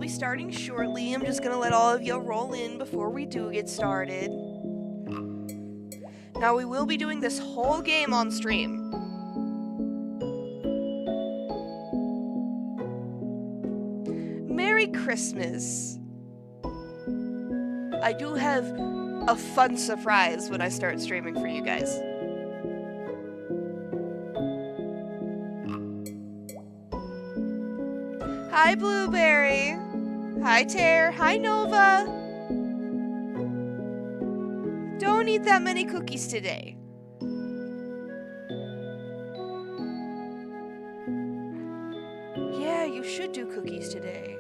be starting shortly. I'm just gonna let all of you roll in before we do get started. Now, we will be doing this whole game on stream. Merry Christmas. I do have a fun surprise when I start streaming for you guys. Hi, Blueberry. Hi, Tare. Hi, Nova. Don't eat that many cookies today. Yeah, you should do cookies today.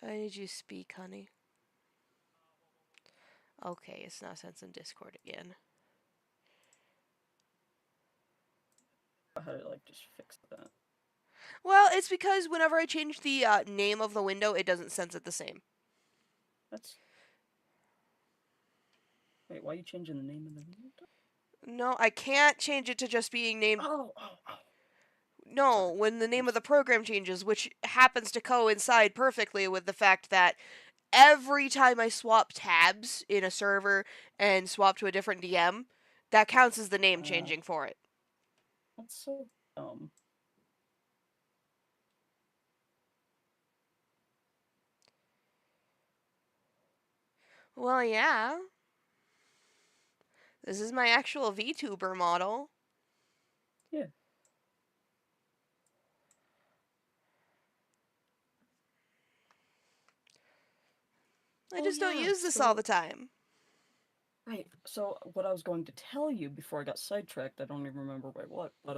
I need you to speak, honey. Okay, it's not sent in Discord again. How to like just fix that? Well, it's because whenever I change the name of the window, it doesn't sense it the same. That's. Wait, why are you changing the name of the window? No, I can't change it to just being named. Oh. No, Sorry. when the name of the program changes, which happens to coincide perfectly with the fact that every time I swap tabs in a server and swap to a different DM, that counts as the name changing for it. That's so dumb. Well, yeah. This is my actual VTuber model. Yeah. I just don't use this all the time. Right. So what I was going to tell you before I got sidetracked, I don't even remember by what, but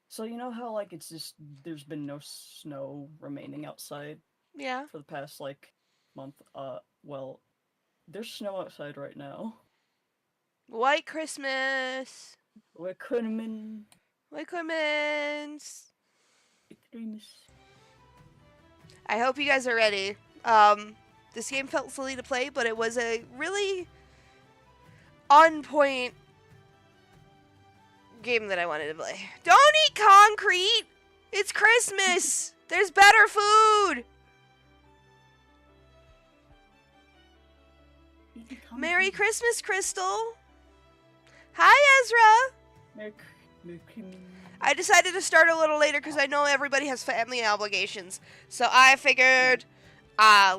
so you know how like it's just there's been no snow remaining outside Yeah. for the past like month. Well, there's snow outside right now. White Christmas. White Christmas. White Christmas. Christmas. I hope you guys are ready. This game felt silly to play, but it was a really on point game that I wanted to play. Don't eat concrete! It's Christmas! There's better food! Merry Christmas, Crystal! Hi, Ezra! Merry Christmas. I decided to start a little later because I know everybody has family obligations. So I figured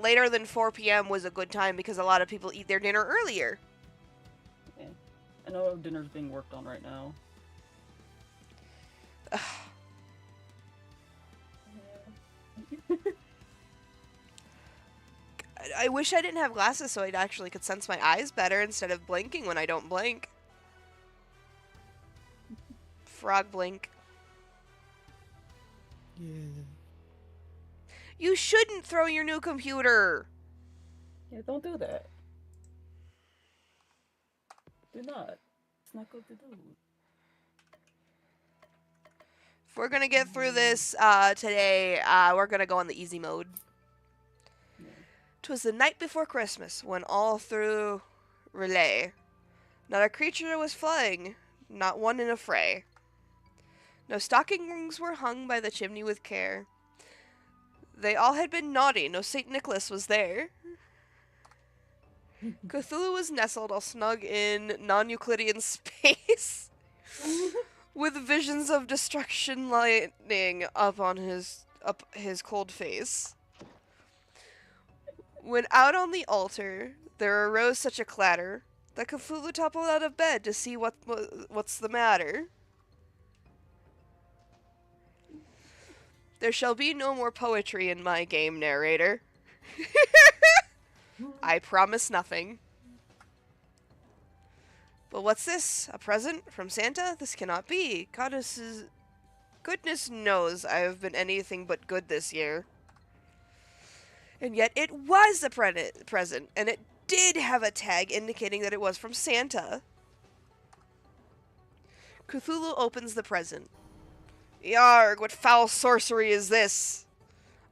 later than 4 p.m. was a good time because a lot of people eat their dinner earlier. Yeah. I know dinner's being worked on right now. I wish I didn't have glasses so I actually could sense my eyes better instead of blinking when I don't blink. Frog blink. Yeah. You shouldn't throw your new computer. Yeah, don't do that. Do not. It's not good to do. If we're gonna get through this today, we're gonna go on the easy mode. Yeah. 'Twas the night before Christmas when all through Relay, not a creature was flying, not one in a fray. No stockings were hung by the chimney with care. They all had been naughty, no St. Nicholas was there. Cthulhu was nestled all snug in non-Euclidean space, with visions of destruction lightning up his cold face. When out on the altar there arose such a clatter that Cthulhu toppled out of bed to see what's the matter. There shall be no more poetry in my game, narrator. I promise nothing. But what's this? A present from Santa? This cannot be. Goodness knows I have been anything but good this year. And yet it was a present, and it did have a tag indicating that it was from Santa. Cthulhu opens the present. Yarg, what foul sorcery is this?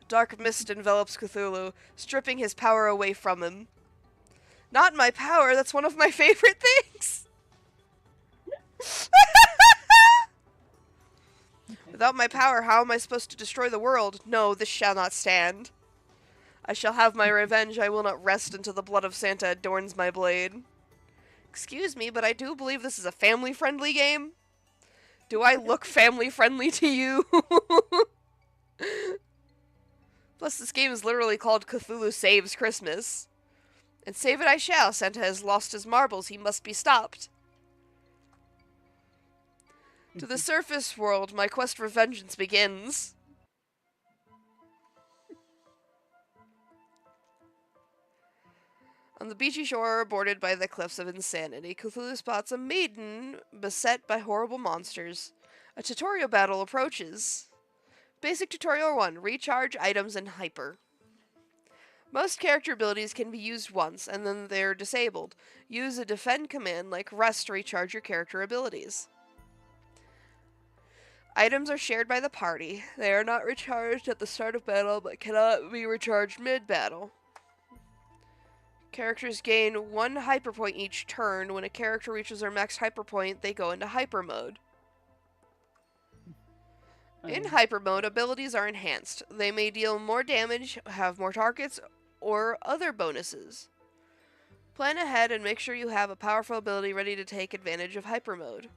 A dark mist envelops Cthulhu, stripping his power away from him. Not my power, that's one of my favorite things! Without my power, how am I supposed to destroy the world? No, this shall not stand. I shall have my revenge. I will not rest until the blood of Santa adorns my blade. Excuse me, but I do believe this is a family-friendly game. Do I look family-friendly to you? Plus, this game is literally called Cthulhu Saves Christmas. And save it I shall. Santa has lost his marbles. He must be stopped. To the surface world, my quest for vengeance begins. On the beachy shore, bordered by the cliffs of insanity, Cthulhu spots a maiden beset by horrible monsters. A tutorial battle approaches. Basic Tutorial 1. Recharge items and hyper. Most character abilities can be used once, and then they're disabled. Use a defend command like rest to recharge your character abilities. Items are shared by the party. They are not recharged at the start of battle, but cannot be recharged mid-battle. Characters gain 1 hyper point each turn. When a character reaches their max hyper point, they go into hyper mode. In hyper mode, abilities are enhanced. They may deal more damage, have more targets, or other bonuses. Plan ahead and make sure you have a powerful ability ready to take advantage of hyper mode.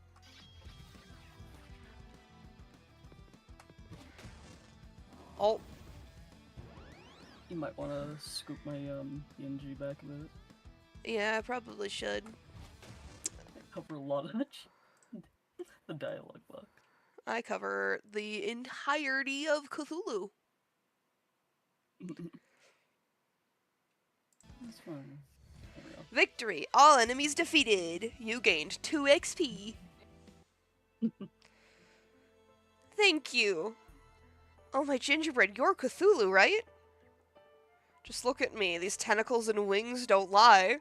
Alt. You might want to scoop my PNG back a bit. Yeah, I probably should. I cover a lot of the dialogue block. I cover the entirety of Cthulhu. That's fine. There we go. Victory! All enemies defeated! You gained 2 XP. Thank you. Oh, my gingerbread, you're Cthulhu, right? Just look at me. These tentacles and wings don't lie.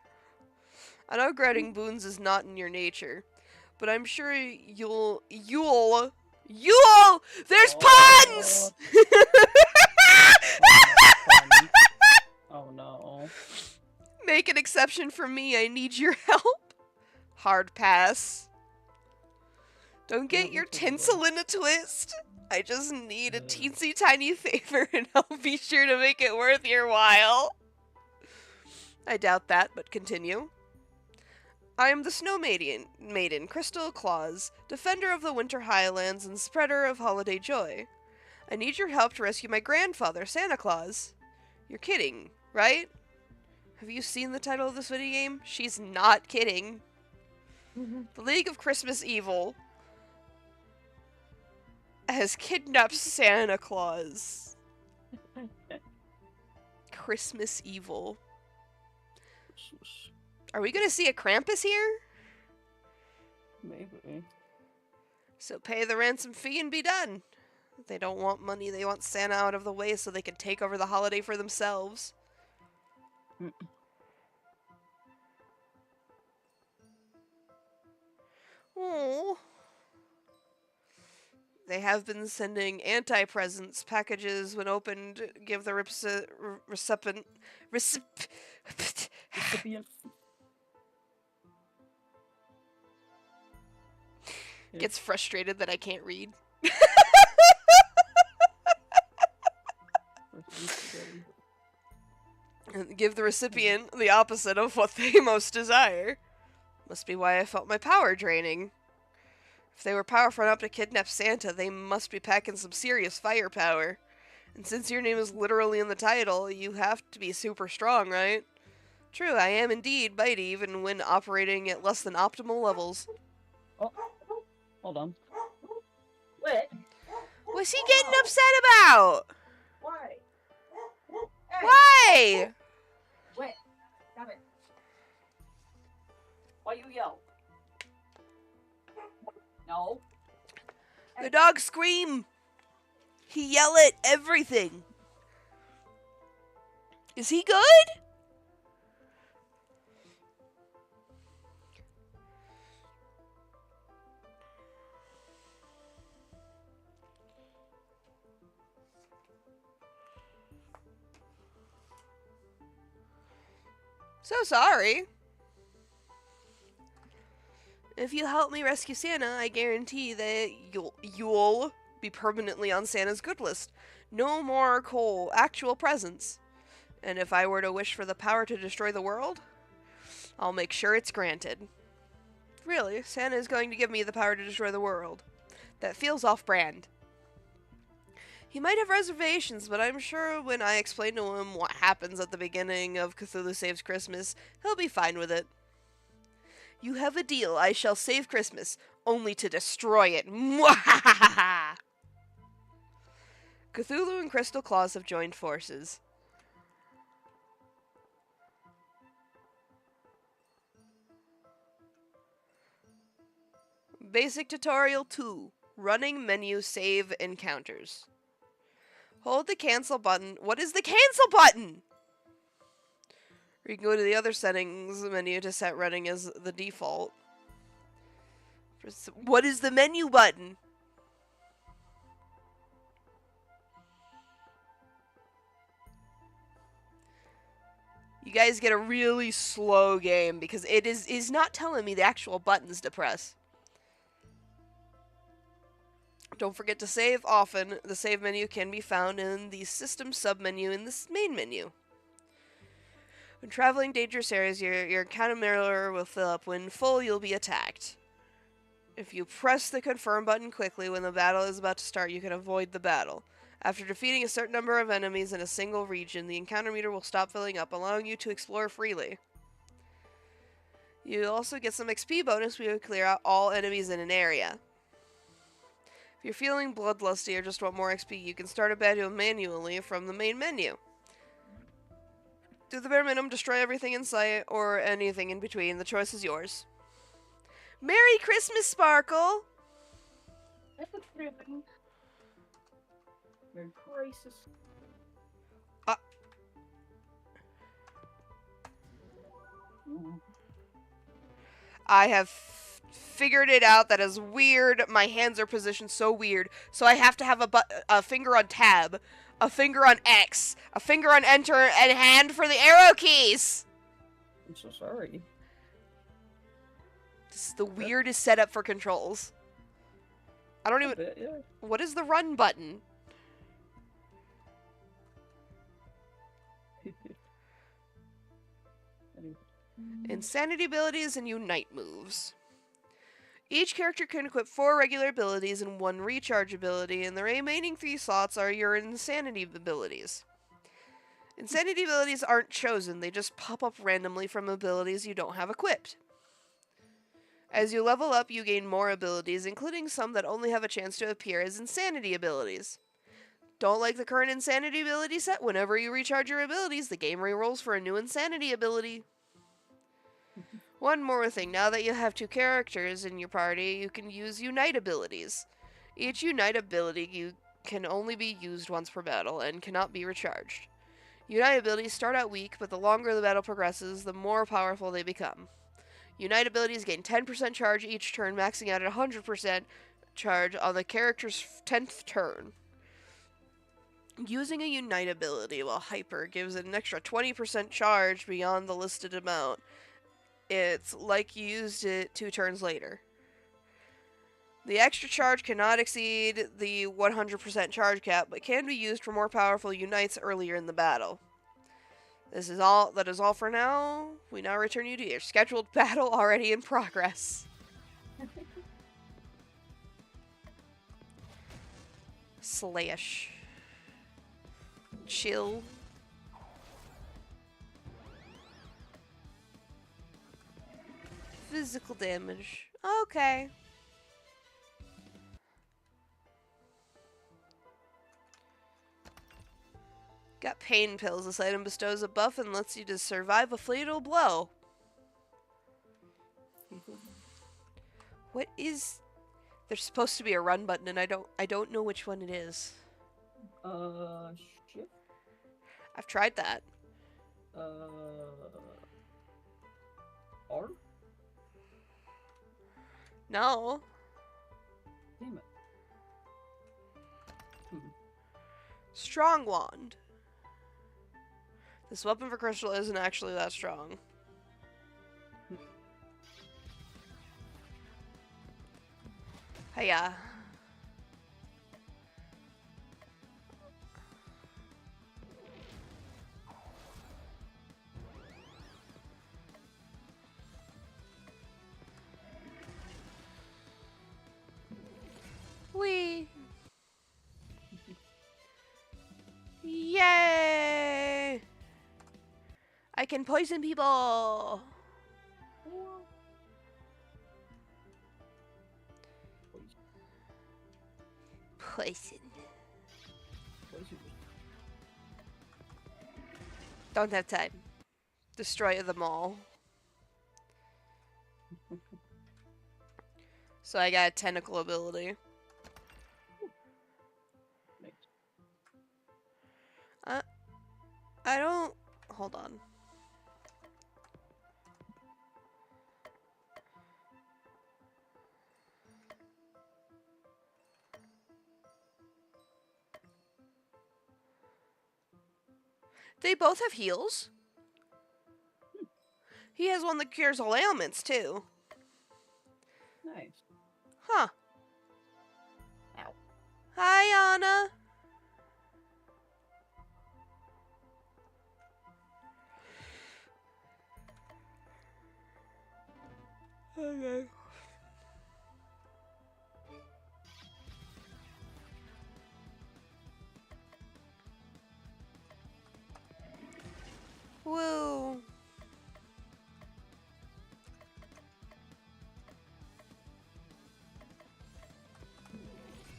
I know granting boons is not in your nature, but I'm sure you'll... There's puns! Oh no. Make an exception for me. I need your help. Hard pass. Don't get your tinsel in a twist. I just need a teensy tiny favor and I'll be sure to make it worth your while. I doubt that, but continue. I am the Snow Maiden, Crystal Claus, defender of the Winter Highlands and spreader of holiday joy. I need your help to rescue my grandfather, Santa Claus. You're kidding, right? Have you seen the title of this video game? She's not kidding. The League of Christmas Evil has kidnapped Santa Claus. Christmas Evil. Are we gonna see a Krampus here? Maybe. So pay the ransom fee and be done. They don't want money, they want Santa out of the way so they can take over the holiday for themselves. Oh. They have been sending anti-presents packages when opened. Give the recipient. Gets frustrated that I can't read. Give the recipient the opposite of what they most desire. Must be why I felt my power draining. If they were powerful enough to kidnap Santa, they must be packing some serious firepower. And since your name is literally in the title, you have to be super strong, right? True, I am indeed mighty, even when operating at less than optimal levels. Oh, hold on. What? What's he getting upset about? Why? Why? What? Stop it. Why you yell? No. The dog scream. He yell at everything. Is he good? So sorry. If you help me rescue Santa, I guarantee that you'll be permanently on Santa's good list. No more coal, actual presents. And if I were to wish for the power to destroy the world, I'll make sure it's granted. Really, Santa is going to give me the power to destroy the world. That feels off-brand. He might have reservations, but I'm sure when I explain to him what happens at the beginning of Cthulhu Saves Christmas, he'll be fine with it. You have a deal. I shall save Christmas, only to destroy it. Mwahaha! Cthulhu and Crystal Claus have joined forces. Basic Tutorial 2. Running menu save encounters. Hold the cancel button. What is the cancel button? Or you can go to the other settings menu to set running as the default. What is the menu button? You guys get a really slow game because it is not telling me the actual buttons to press. Don't forget to save often. The save menu can be found in the system submenu in the main menu. When traveling dangerous areas, your encounter mirror will fill up. When full, you'll be attacked. If you press the confirm button quickly when the battle is about to start, you can avoid the battle. After defeating a certain number of enemies in a single region, the encounter meter will stop filling up, allowing you to explore freely. You'll also get some XP bonus when you clear out all enemies in an area. If you're feeling bloodlusty or just want more XP, you can start a battle manually from the main menu. Do the bare minimum, destroy everything in sight, or anything in between. The choice is yours. Merry Christmas, Sparkle! That's a thing. Merry Christmas. I have figured it out. That is weird. My hands are positioned so weird. So I have to have a finger on tab, a finger on X, a finger on enter, and a hand for the arrow keys. I'm so sorry. This is the weirdest setup for controls. I don't even... Yeah. What is the run button? Insanity abilities and unite moves. Each character can equip 4 regular abilities and 1 recharge ability, and the remaining 3 slots are your insanity abilities. Insanity abilities aren't chosen, they just pop up randomly from abilities you don't have equipped. As you level up, you gain more abilities, including some that only have a chance to appear as insanity abilities. Don't like the current insanity ability set? Whenever you recharge your abilities, the game rerolls for a new insanity ability. One more thing, now that you have 2 characters in your party, you can use unite abilities. Each unite ability can only be used once per battle and cannot be recharged. Unite abilities start out weak, but the longer the battle progresses, the more powerful they become. Unite abilities gain 10% charge each turn, maxing out at 100% charge on the character's 10th turn. Using a unite ability while hyper gives it an extra 20% charge beyond the listed amount. It's like you used it 2 turns later. The extra charge cannot exceed the 100% charge cap, but can be used for more powerful unites earlier in the battle. That is all for now. We now return you to your scheduled battle already in progress. Slash. Chill. Physical damage. Okay. Got pain pills. This item bestows a buff and lets you to survive a fatal blow. What is... There's supposed to be a run button and I don't know which one it is. Shift? I've tried that. R? No. Damn it. Strong wand. This weapon for Crystal isn't actually that strong. Hiya. Wee. Yay! I can poison people. Poison. Don't have time. Destroy them all. So I got a tentacle ability. I don't... Hold on. They both have heals. He has one that cures all ailments, too. Nice. Huh. Ow. Hi, Anna. Okay. Woo.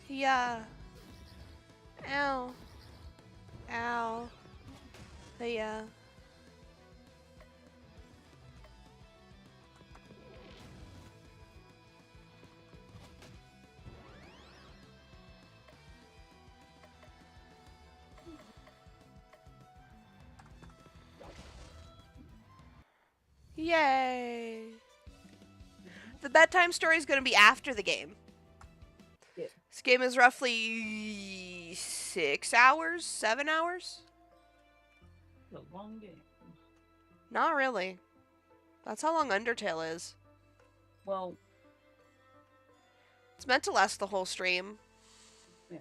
Yeah. Ow. Ow. Yeah. Yay. The bedtime story is going to be after the game. Yeah. This game is roughly 6 hours, 7 hours? It's a long game. Not really. That's how long Undertale is. Well, It's meant to last the whole stream. yeah.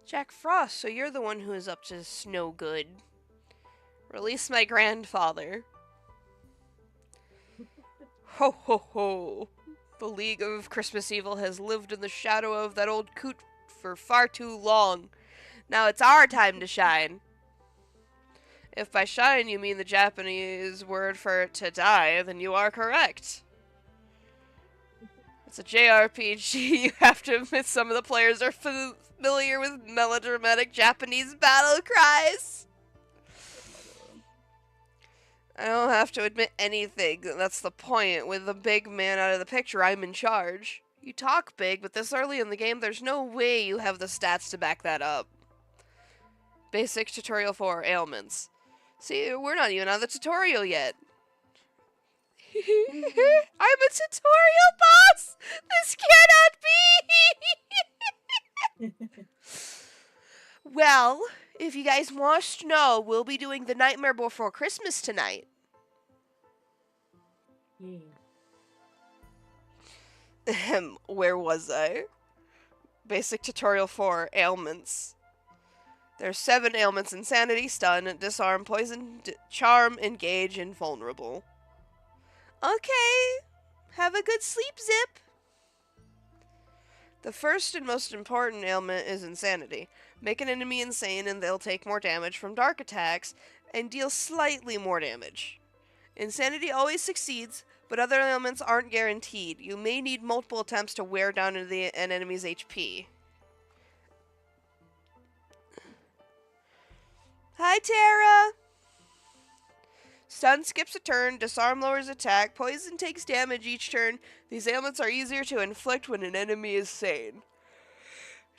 Jack Frost, so you're the one who is up to no good. Release my grandfather. Ho ho ho. The League of Christmas Evil has lived in the shadow of that old coot for far too long. Now it's our time to shine. If by shine you mean the Japanese word for to die, then you are correct. It's a JRPG. You have to admit some of the players are familiar with melodramatic Japanese battle cries. I don't have to admit anything. That's the point. With the big man out of the picture, I'm in charge. You talk big, but this early in the game, there's no way you have the stats to back that up. Basic tutorial for ailments. See, we're not even on the tutorial yet. I'm a tutorial boss! This cannot be! Well, if you guys want to know, we'll be doing The Nightmare Before Christmas tonight. Where was I? Basic tutorial for ailments. There's 7 ailments: insanity, stun, disarm, poison, charm, engage, and vulnerable. Okay. Have a good sleep, Zip. The first and most important ailment is insanity. Make an enemy insane and they'll take more damage from dark attacks and deal slightly more damage. Insanity always succeeds, but other ailments aren't guaranteed. You may need multiple attempts to wear down an enemy's HP. Hi, Tara! Stun skips a turn, disarm lowers attack, poison takes damage each turn. These ailments are easier to inflict when an enemy is sane.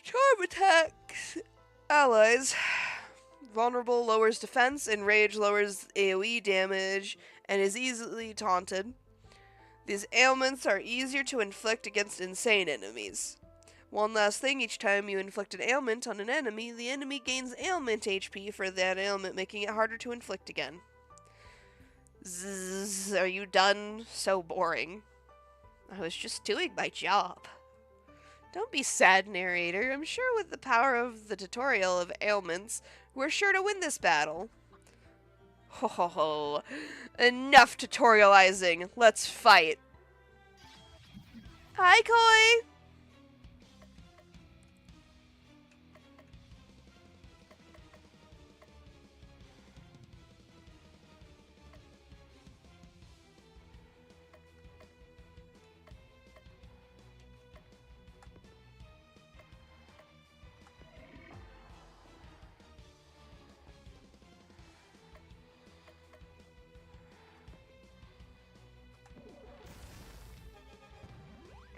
Charm attacks allies. Vulnerable lowers defense, Enrage lowers AoE damage, and is easily taunted. These ailments are easier to inflict against insane enemies. One last thing, each time you inflict an ailment on an enemy, the enemy gains ailment HP for that ailment, making it harder to inflict again. Zzz, are you done? So boring. I was just doing my job. Don't be sad, narrator. I'm sure with the power of the tutorial of ailments, we're sure to win this battle. Ho ho ho. Enough tutorializing. Let's fight. Hi, Koi!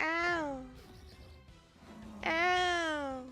Ow. Ow.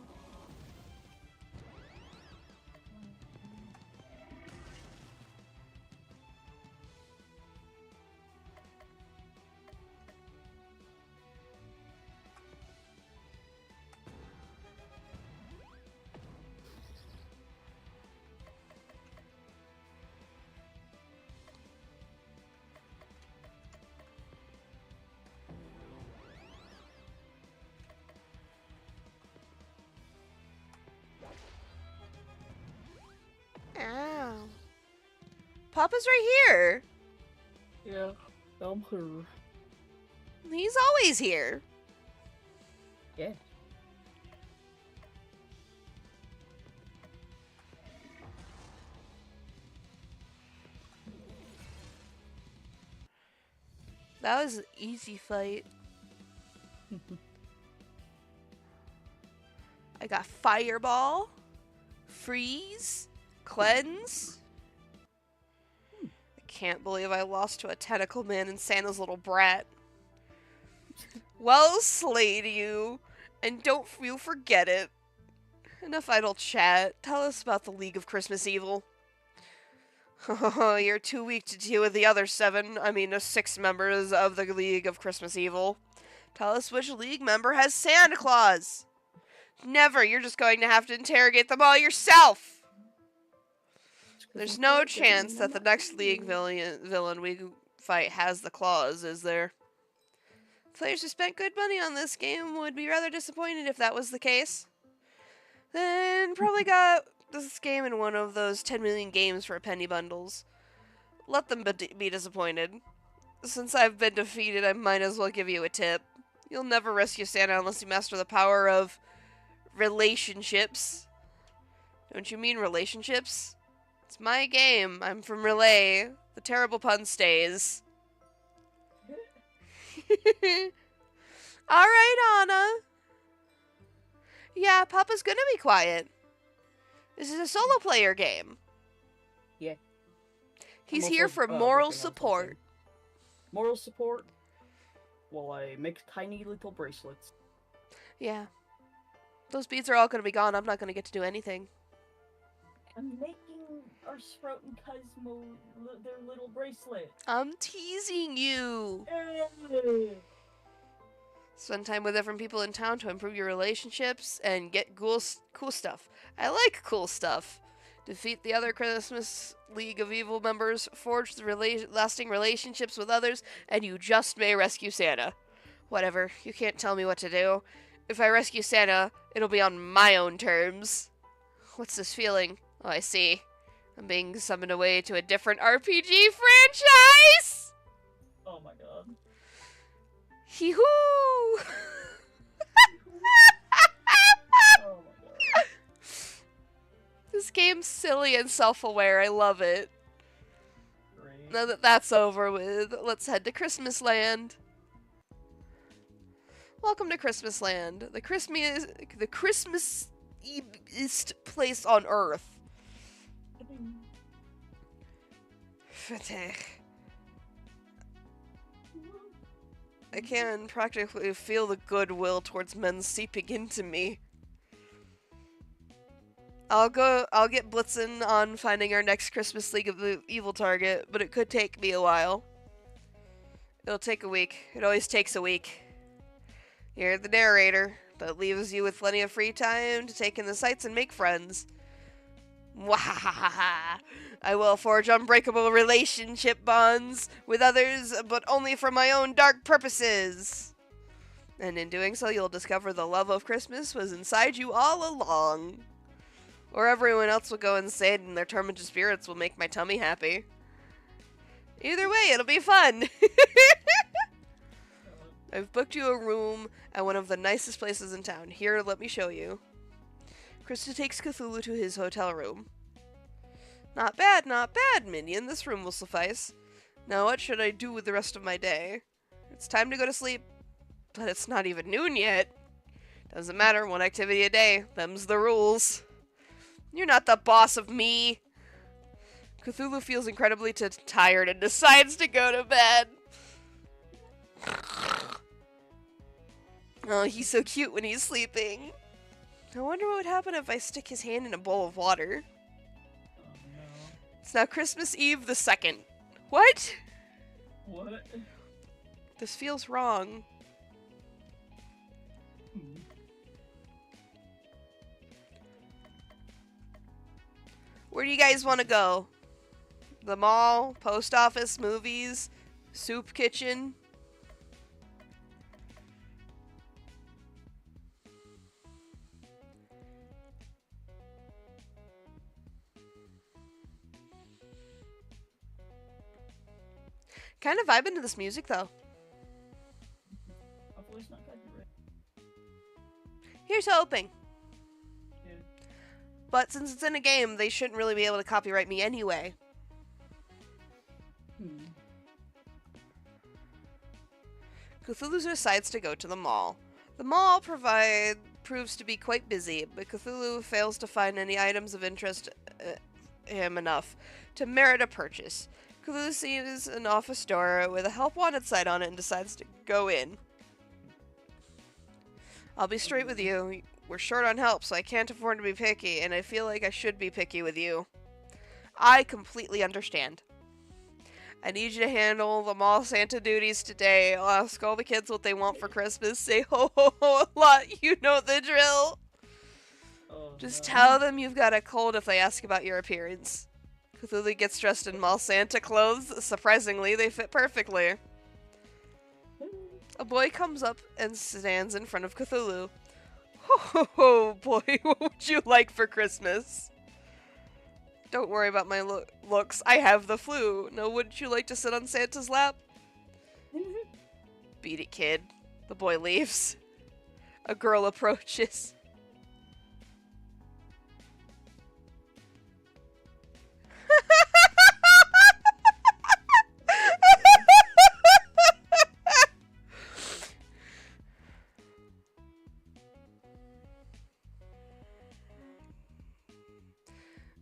Ow. Papa's right here. Yeah, I'm here. He's always here. Yeah. That was an easy fight. I got Fireball, Freeze, Cleanse. I can't believe I lost to a tentacle man and Santa's little brat. Well slayed you, and don't you forget it. Enough idle chat. Tell us about the League of Christmas Evil. You're too weak to deal with the other 6 members of the League of Christmas Evil. Tell us which League member has Santa Claus. Never. You're just going to have to interrogate them all yourself. There's no chance that the next League villain we fight has the claws, is there? Players who spent good money on this game would be rather disappointed if that was the case. Then probably got this game in one of those 10 million games for penny bundles. Let them be disappointed. Since I've been defeated, I might as well give you a tip. You'll never rescue Santa unless you master the power of relationships. Don't you mean relationships? It's my game. I'm from Relay. The terrible pun stays. Alright, Anna. Yeah, Papa's gonna be quiet. This is a solo player game. Yeah. He's I'm here also, for working moral on support. something. Moral support? While I make tiny little bracelets. Yeah. Those beads are all gonna be gone. I'm not gonna get to do anything. I'm making our Sprout and Cosmo their little bracelet. I'm teasing you. Spend time with different people in town to improve your relationships and get cool stuff. I like cool stuff. Defeat the other Christmas League of Evil members, forge the lasting relationships with others, and you just may rescue Santa. Whatever, you can't tell me what to do. If I rescue Santa, it'll be on my own terms. What's this feeling? Oh, I see. I'm being summoned away to a different RPG franchise! Oh my god. Hee-hoo! Oh my god. This game's silly and self-aware. I love it. Great. Now that that's over with, let's head to Christmas Land. Welcome to Christmas Land, the Christmas-iest place on Earth. I can practically feel the goodwill towards men seeping into me. I'll get blitzing on finding our next Christmas League of Evil target, but it could take me a while. It'll take a week. It always takes a week. You're the narrator, but leaves you with plenty of free time to take in the sights and make friends. Wahahaha! I will forge unbreakable relationship bonds with others, but only for my own dark purposes. And in doing so, you'll discover the love of Christmas was inside you all along. Or everyone else will go insane and their tormented spirits will make my tummy happy. Either way, it'll be fun! I've booked you a room at one of the nicest places in town. Here, let me show you. Krista takes Cthulhu to his hotel room. Not bad, minion. This room will suffice. Now what should I do with the rest of my day? It's time to go to sleep. But it's not even noon yet. Doesn't matter, one activity a day. Them's the rules. You're not the boss of me. Cthulhu feels incredibly tired and decides to go to bed. Oh, he's so cute when he's sleeping. I wonder what would happen if I stick his hand in a bowl of water. Oh no. It's now Christmas Eve the 2nd. What? What? This feels wrong. Where do you guys want to go? The mall, post office, movies, soup kitchen? Kind of vibing to this music though. Hopefully it's not copyright. Here's hoping. Yeah. But since it's in a game, they shouldn't really be able to copyright me anyway. Cthulhu decides to go to the mall. The mall proves to be quite busy, but Cthulhu fails to find any items of interest him enough to merit a purchase. Cthulhu sees an office door with a help wanted sign on it and decides to go in. I'll be straight with you. We're short on help, so I can't afford to be picky, and I feel like I should be picky with you. I completely understand. I need you to handle the mall Santa duties today. I'll ask all the kids what they want for Christmas. Say ho ho ho a lot. You know the drill. Oh, Just no. tell them you've got a cold if they ask about your appearance. Cthulhu gets dressed in mall Santa clothes. Surprisingly, they fit perfectly. A boy comes up and stands in front of Cthulhu. Ho ho ho, boy, what would you like for Christmas? Don't worry about my looks. I have the flu. No, wouldn't you like to sit on Santa's lap? Beat it, kid. The boy leaves. A girl approaches.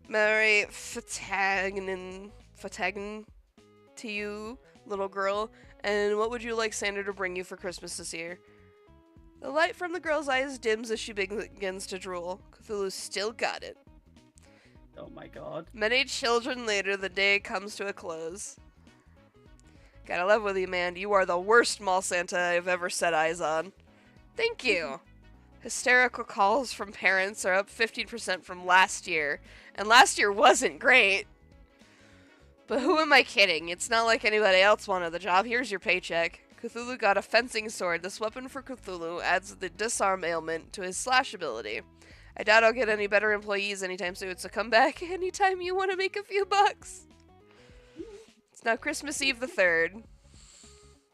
Merry Fatagnin to you, little girl. And what would you like Santa to bring you for Christmas this year? The light from the girl's eyes dims as she begins to drool. Cthulhu still got it. Oh my god. Many children later, the day comes to a close. Gotta love with you, man. You are the worst mall Santa I've ever set eyes on. Thank you. Hysterical calls from parents are up 15% from last year. And last year wasn't great. But who am I kidding? It's not like anybody else wanted the job. Here's your paycheck. Cthulhu got a fencing sword. This weapon for Cthulhu adds the disarm ailment to his slash ability. I doubt I'll get any better employees anytime soon, so come back anytime you want to make a few bucks. It's now Christmas Eve the 3rd.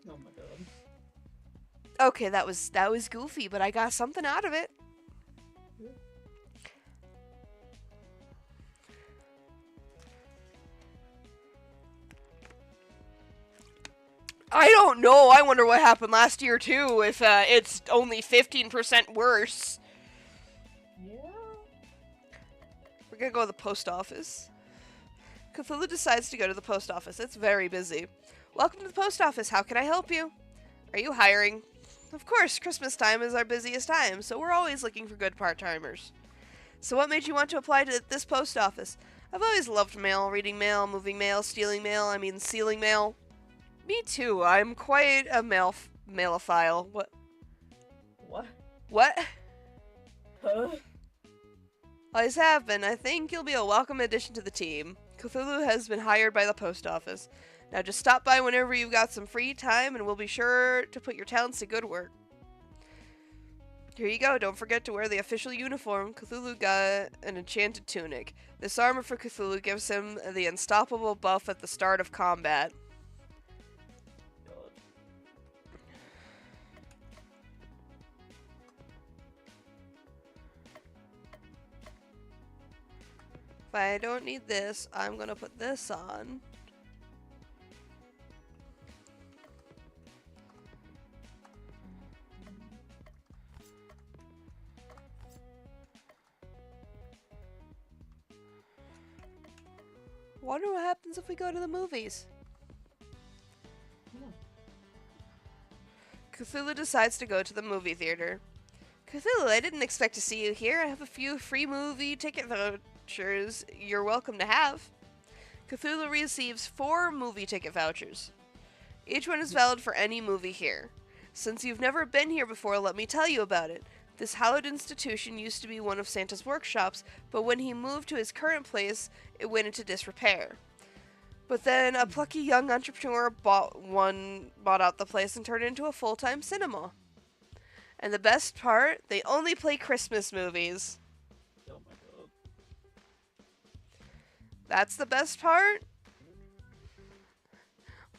Oh my god. Okay, that was goofy, but I got something out of it. I don't know. I wonder what happened last year, too, if it's only 15% worse. Yeah. We're gonna go to the post office. Cthulhu decides to go to the post office. It's very busy. Welcome to the post office. How can I help you? Are you hiring? Of course, Christmas time is our busiest time, so we're always looking for good part-timers. So what made you want to apply to this post office? I've always loved mail, reading mail, moving mail, stealing mail, sealing mail. Me too. I'm quite a mailophile. What? What? What? Huh? Always have been. I think you'll be a welcome addition to the team. Cthulhu has been hired by the post office. Now just stop by whenever you've got some free time and we'll be sure to put your talents to good work. Here you go. Don't forget to wear the official uniform. Cthulhu got an enchanted tunic. This armor for Cthulhu gives him the unstoppable buff at the start of combat. God. If I don't need this, I'm gonna put this on. Wonder what happens if we go to the movies. Cthulhu decides to go to the movie theater. Cthulhu, I didn't expect to see you here. I have a few free movie ticket vouchers you're welcome to have. Cthulhu receives 4 movie ticket vouchers. Each one is valid for any movie here. Since you've never been here before, let me tell you about it. This hallowed institution used to be one of Santa's workshops, but when he moved to his current place, it went into disrepair. But then a plucky young entrepreneur bought out the place and turned it into a full-time cinema. And the best part, they only play Christmas movies. Oh my god. That's the best part?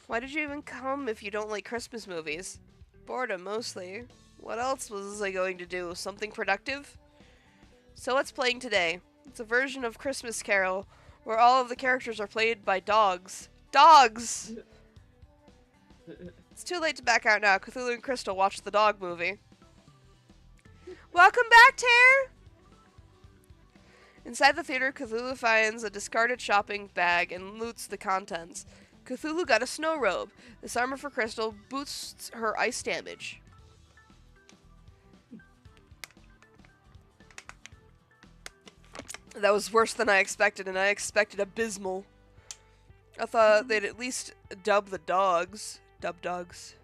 Why did you even come if you don't like Christmas movies? Boredom, mostly. What else was I going to do? Something productive? So what's playing today? It's a version of Christmas Carol where all of the characters are played by dogs. Dogs! It's too late to back out now. Cthulhu and Crystal watched the dog movie. Welcome back, Tare! Inside the theater, Cthulhu finds a discarded shopping bag and loots the contents. Cthulhu got a snow robe. This armor for Crystal boosts her ice damage. That was worse than I expected, and I expected abysmal. I thought they'd at least dub the dogs. Dub dogs.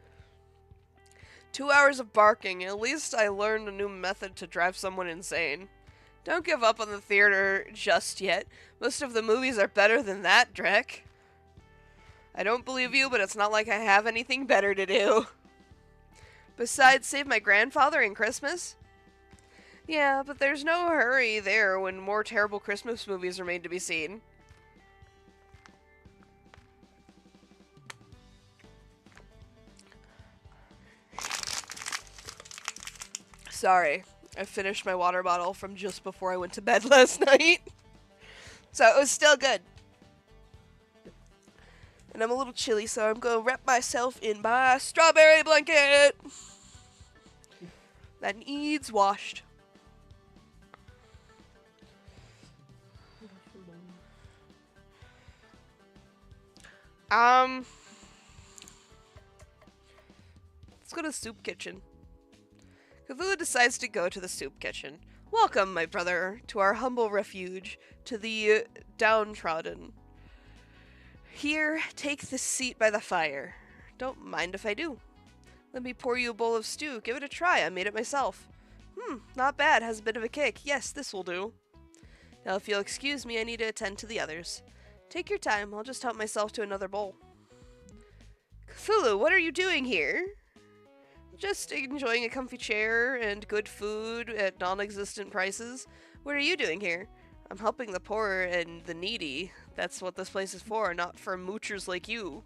2 hours of barking. At least I learned a new method to drive someone insane. Don't give up on the theater just yet. Most of the movies are better than that, Drek. I don't believe you, but it's not like I have anything better to do. Besides, save my grandfather in Christmas? Yeah, but there's no hurry there when more terrible Christmas movies are made to be seen. Sorry, I finished my water bottle from just before I went to bed last night. So it was still good. And I'm a little chilly, so I'm going to wrap myself in my strawberry blanket that needs washed. Let's go to the soup kitchen. Cthulhu decides to go to the soup kitchen. Welcome, my brother, to our humble refuge, to the downtrodden. Here, take this seat by the fire. Don't mind if I do. Let me pour you a bowl of stew. Give it a try. I made it myself. Not bad. Has a bit of a kick. Yes, this will do. Now, if you'll excuse me, I need to attend to the others. Take your time. I'll just help myself to another bowl. Cthulhu, what are you doing here? Just enjoying a comfy chair and good food at non-existent prices. What are you doing here? I'm helping the poor and the needy. That's what this place is for, not for moochers like you.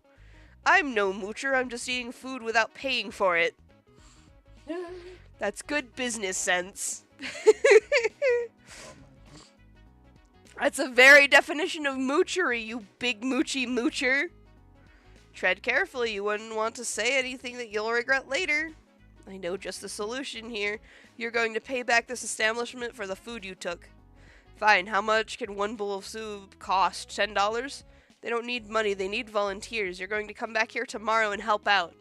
I'm no moocher, I'm just eating food without paying for it. That's good business sense. That's a very definition of moochery, you big moochy moocher. Tread carefully, you wouldn't want to say anything that you'll regret later. I know just the solution here. You're going to pay back this establishment for the food you took. Fine, how much can one bowl of soup cost? $10? They don't need money, they need volunteers. You're going to come back here tomorrow and help out.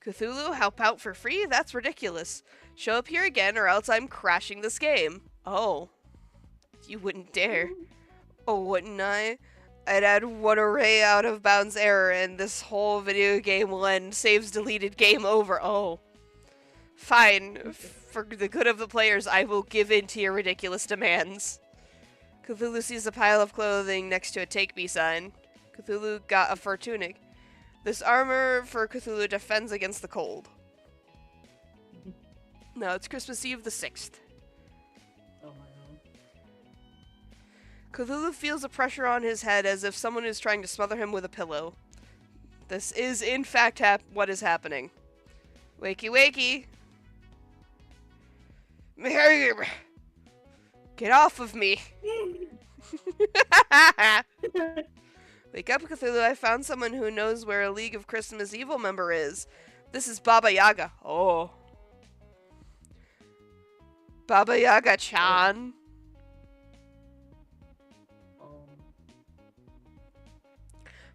Cthulhu, help out for free? That's ridiculous. Show up here again or else I'm crashing this game. Oh. You wouldn't dare. Oh, wouldn't I? I'd add one array out of bounds error and this whole video game will end. Saves deleted, game over. Oh. Fine. For the good of the players, I will give in to your ridiculous demands. Cthulhu sees a pile of clothing next to a take me sign. Cthulhu got a fur tunic. This armor for Cthulhu defends against the cold. Now it's Christmas Eve the 6th. Oh my god. Cthulhu feels a pressure on his head as if someone is trying to smother him with a pillow. This is in fact what is happening. Wakey wakey. Get off of me. Wake up, Cthulhu. I found someone who knows where a League of Christmas Evil member is. This is Baba Yaga. Oh. Baba Yaga-chan.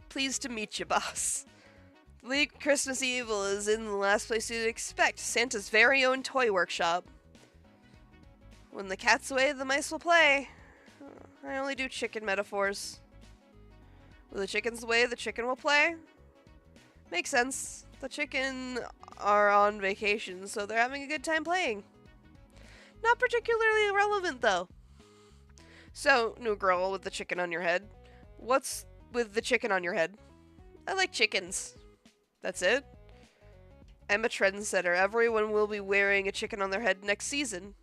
Pleased to meet you, boss. The League of Christmas Evil is in the last place you'd expect. Santa's very own toy workshop. When the cat's away, the mice will play. I only do chicken metaphors. When the chicken's away, the chicken will play? Makes sense. The chicken are on vacation, so they're having a good time playing. Not particularly relevant, though. So, new girl with the chicken on your head. What's with the chicken on your head? I like chickens. That's it? I'm a trendsetter. Everyone will be wearing a chicken on their head next season.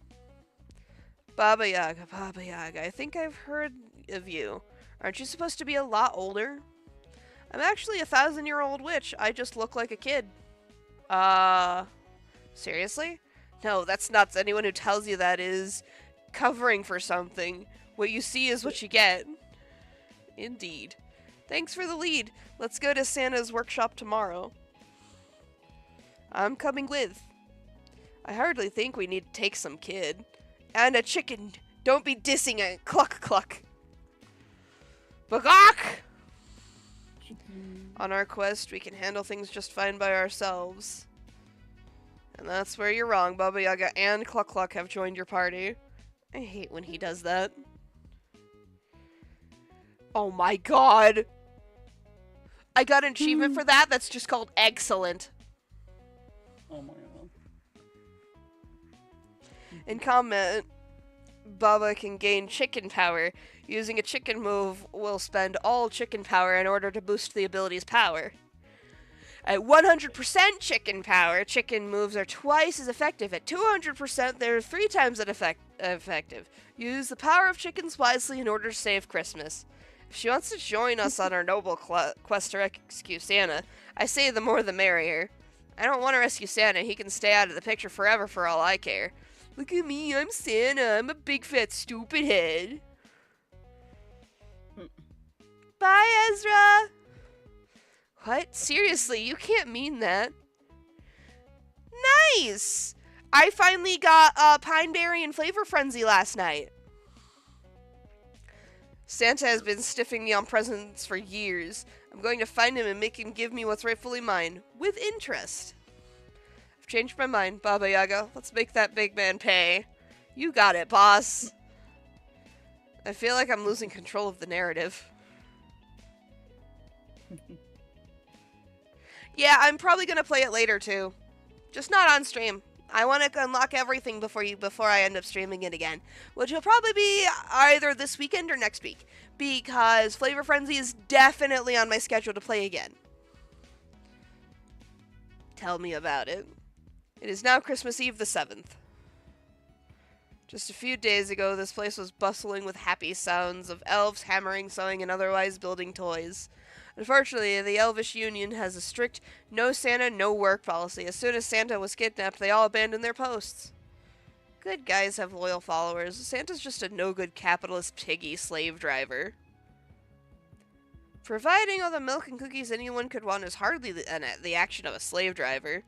Baba Yaga, Baba Yaga. I think I've heard of you. Aren't you supposed to be a lot older? I'm actually a 1,000-year-old witch. I just look like a kid. Seriously? No, that's nuts. Anyone who tells you that is covering for something. What you see is what you get. Indeed. Thanks for the lead. Let's go to Santa's workshop tomorrow. I'm coming with. I hardly think we need to take some kid. And a chicken. Don't be dissing it. Cluck, cluck. Bagok! On our quest, we can handle things just fine by ourselves. And that's where you're wrong. Baba Yaga and Cluck Cluck have joined your party. I hate when he does that. Oh my god! I got an achievement for that. That's just called excellent. Oh my god. In combat, Baba can gain chicken power. Using a chicken move will spend all chicken power in order to boost the ability's power. At 100% chicken power, chicken moves are twice as effective. At 200%, they're 3 times as effective. Use the power of chickens wisely in order to save Christmas. If she wants to join us on our noble quest to rescue Santa, I say the more the merrier. I don't want to rescue Santa. He can stay out of the picture forever for all I care. Look at me, I'm Santa. I'm a big fat stupid head. Bye, Ezra! What? Seriously, you can't mean that. Nice! I finally got Pineberry and Flavor Frenzy last night. Santa has been stiffing me on presents for years. I'm going to find him and make him give me what's rightfully mine. With interest. I've changed my mind, Baba Yaga. Let's make that big man pay. You got it, boss. I feel like I'm losing control of the narrative. Yeah, I'm probably gonna play it later too. Just not on stream. I want to unlock everything before I end up streaming it again, which will probably be either this weekend or next week, because Flavor Frenzy is definitely on my schedule to play again. Tell me about it. It is now Christmas Eve the 7th. Just a few days ago, this place was bustling with happy sounds of elves hammering, sewing, and otherwise building toys. Unfortunately, the Elvish Union has a strict no Santa, no work policy. As soon as Santa was kidnapped, they all abandoned their posts. Good guys have loyal followers. Santa's just a no-good capitalist piggy slave driver. Providing all the milk and cookies anyone could want is hardly the action of a slave driver.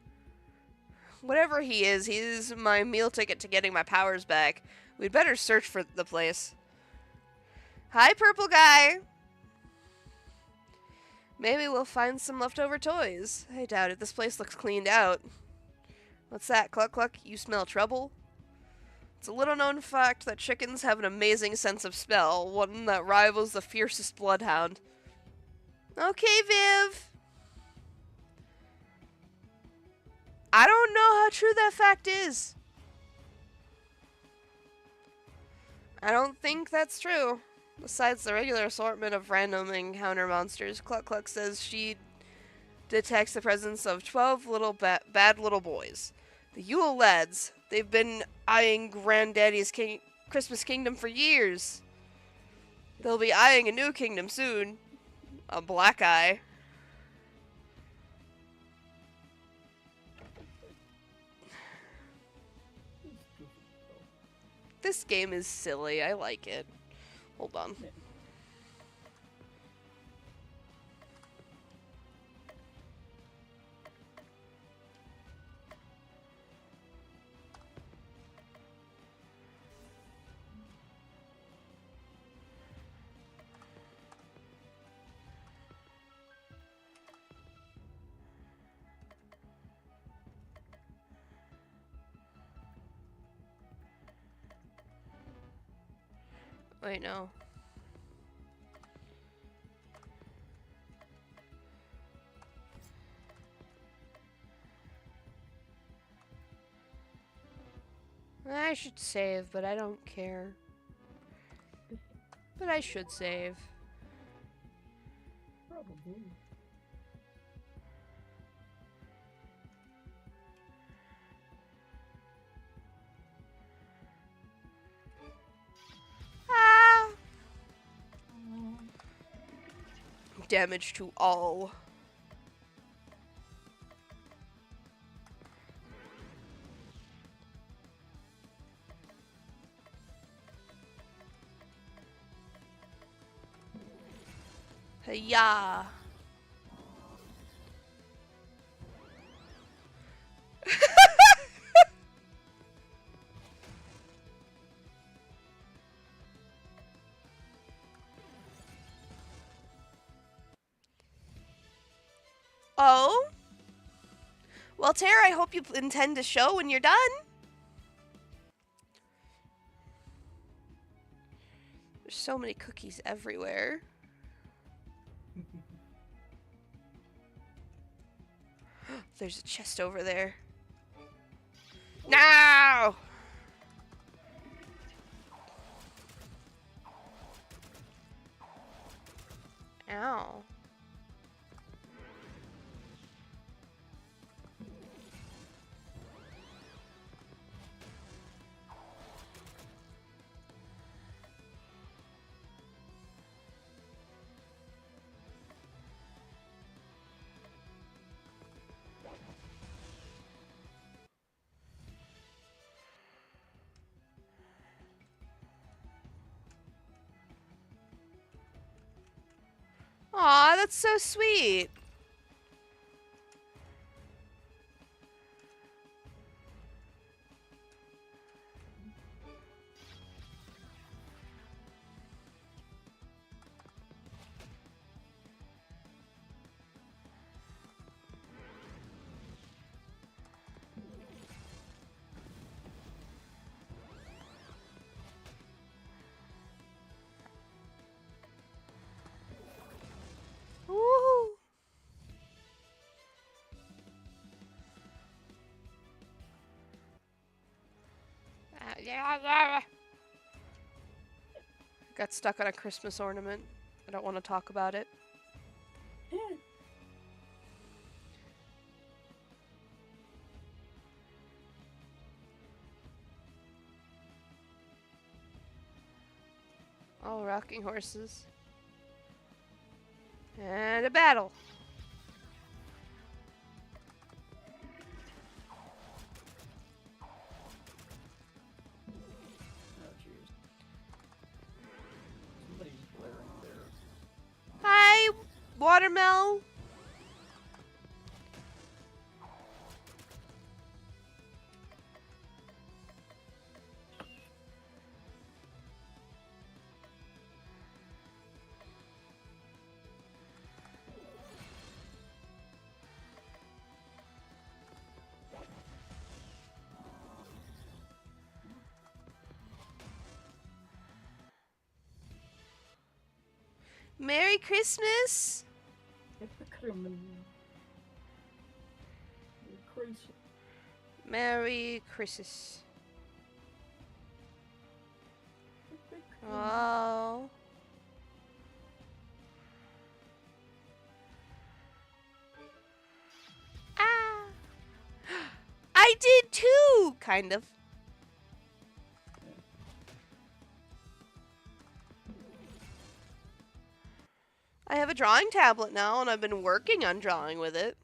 Whatever he is, he's my meal ticket to getting my powers back. We'd better search for the place. Hi, purple guy! Maybe we'll find some leftover toys. I doubt it. This place looks cleaned out. What's that? Cluck cluck, you smell trouble? It's a little known fact that chickens have an amazing sense of smell, one that rivals the fiercest bloodhound. Okay, Viv. I don't know how true that fact is. I don't think that's true. Besides the regular assortment of random encounter monsters, Cluck Cluck says she detects the presence of 12 little bad little boys. The Yule lads. They've been eyeing Granddaddy's Christmas kingdom for years. They'll be eyeing a new kingdom soon. A black eye. This game is silly. I like it. Hold on. Wait, no. I should save, but I don't care. But I should save. Probably. Ah! Damage to all. Hiya! Oh? Well, Tara, I hope you intend to show when you're done. There's so many cookies everywhere. There's a chest over there. No! Ow. Aw, that's so sweet. Woohoo! Got stuck on a Christmas ornament. I don't want to talk about it. Oh, rocking horses. And a battle. Oh jeez. Somebody's blaring there. Hi, Watermel. Merry Christmas! Crazy. Merry Christmas. Oh. Ah. I did too! Kind of. I have a drawing tablet now, and I've been working on drawing with it.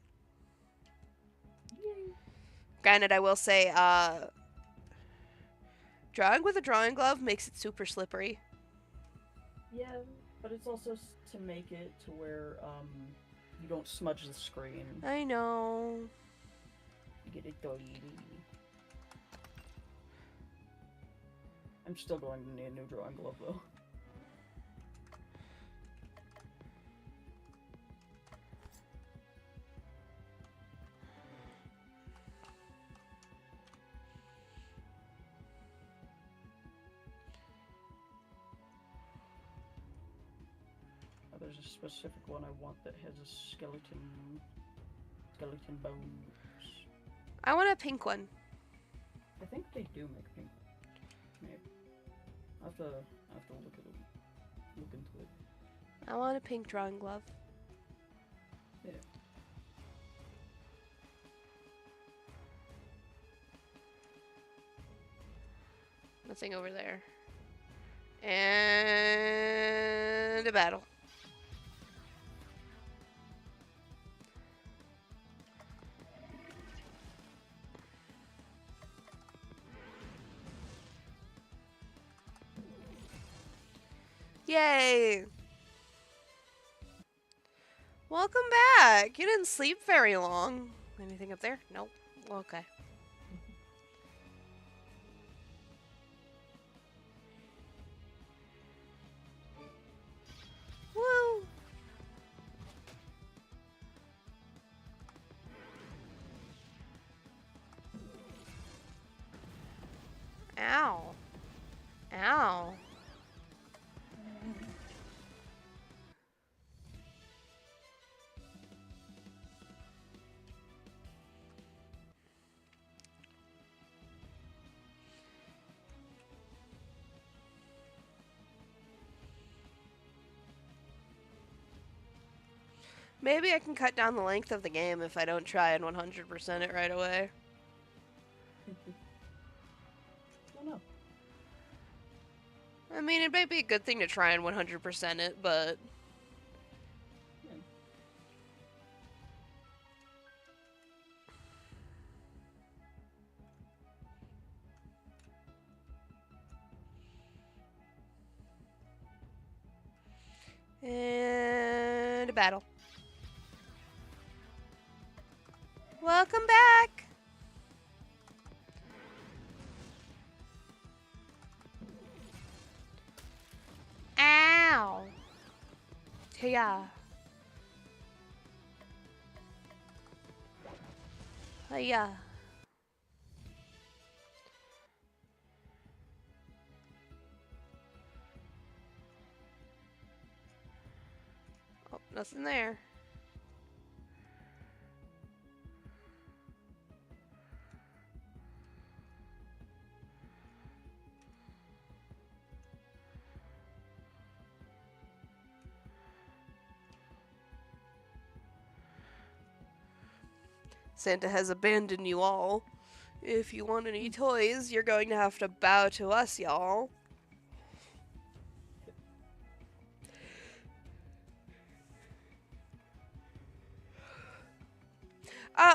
Yay. Granted, I will say, drawing with a drawing glove makes it super slippery. Yeah, but it's also to make it to where you don't smudge the screen. I know. You get it dirty. I'm still going to need a new drawing glove though. There's a specific one I want that has a skeleton bones. I want a pink one. I think they do make pink. Maybe. I have to look at it. Look into it. I want a pink drawing glove. Yeah. Nothing over there. And a battle. Yay! Welcome back! You didn't sleep very long. Anything up there? Nope. Okay. Woo! Ow. Ow. Maybe I can cut down the length of the game if I don't try and 100% it right away. I don't know. I mean, it might be a good thing to try and 100% it, but... And a battle. Welcome back! Ow! Hiya. Hiya. Oh, nothing there. Santa has abandoned you all. If you want any toys, you're going to have to bow to us, y'all.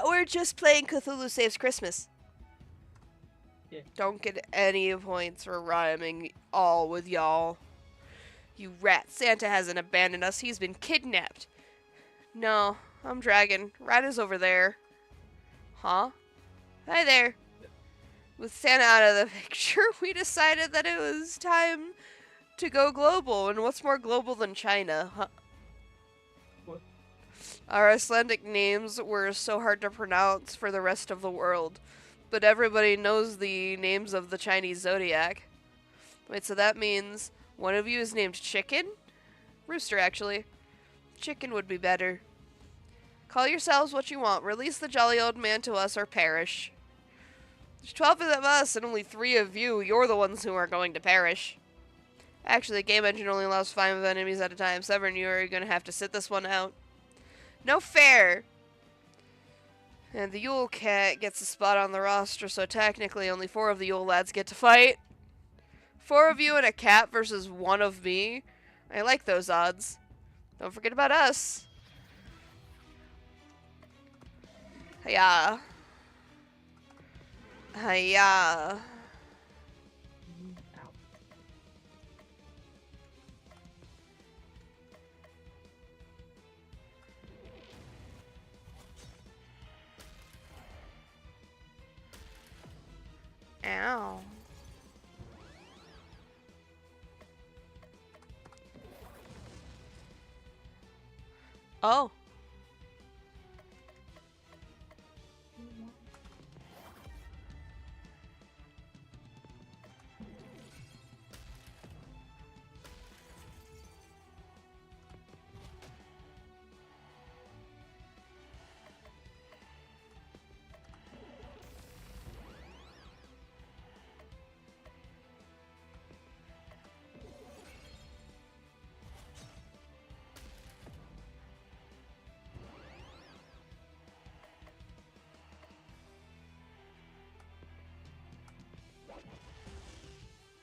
We're just playing Cthulhu Saves Christmas. Yeah. Don't get any points for rhyming all with y'all. You rat, Santa hasn't abandoned us. He's been kidnapped. No, I'm Dragon. Rat is over there. Huh? Hi there. With Santa out of the picture, we decided that it was time to go global. And what's more global than China? Huh? What? Our Icelandic names were so hard to pronounce for the rest of the world. But everybody knows the names of the Chinese zodiac. Wait, so that means one of you is named Chicken, Rooster, actually. Chicken would be better. Call yourselves what you want. Release the jolly old man to us or perish. There's 12 of us and only 3 of you. You're the ones who are going to perish. Actually, the game engine only allows 5 enemies at a time. 7 you are going to have to sit this one out. No fair! And the Yule Cat gets a spot on the roster, so technically only 4 of the Yule lads get to fight. 4 of you and a cat versus 1 of me. I like those odds. Don't forget about us. Hiya. Hiya. Ow. Ow. Oh.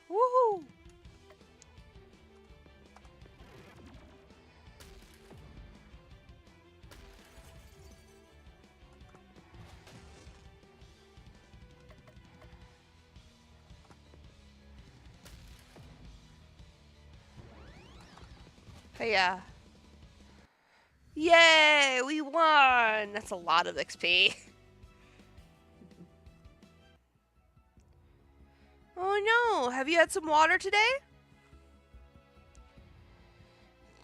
Woohoo! Hiya. Yay! We won! That's a lot of XP. Oh no! Have you had some water today?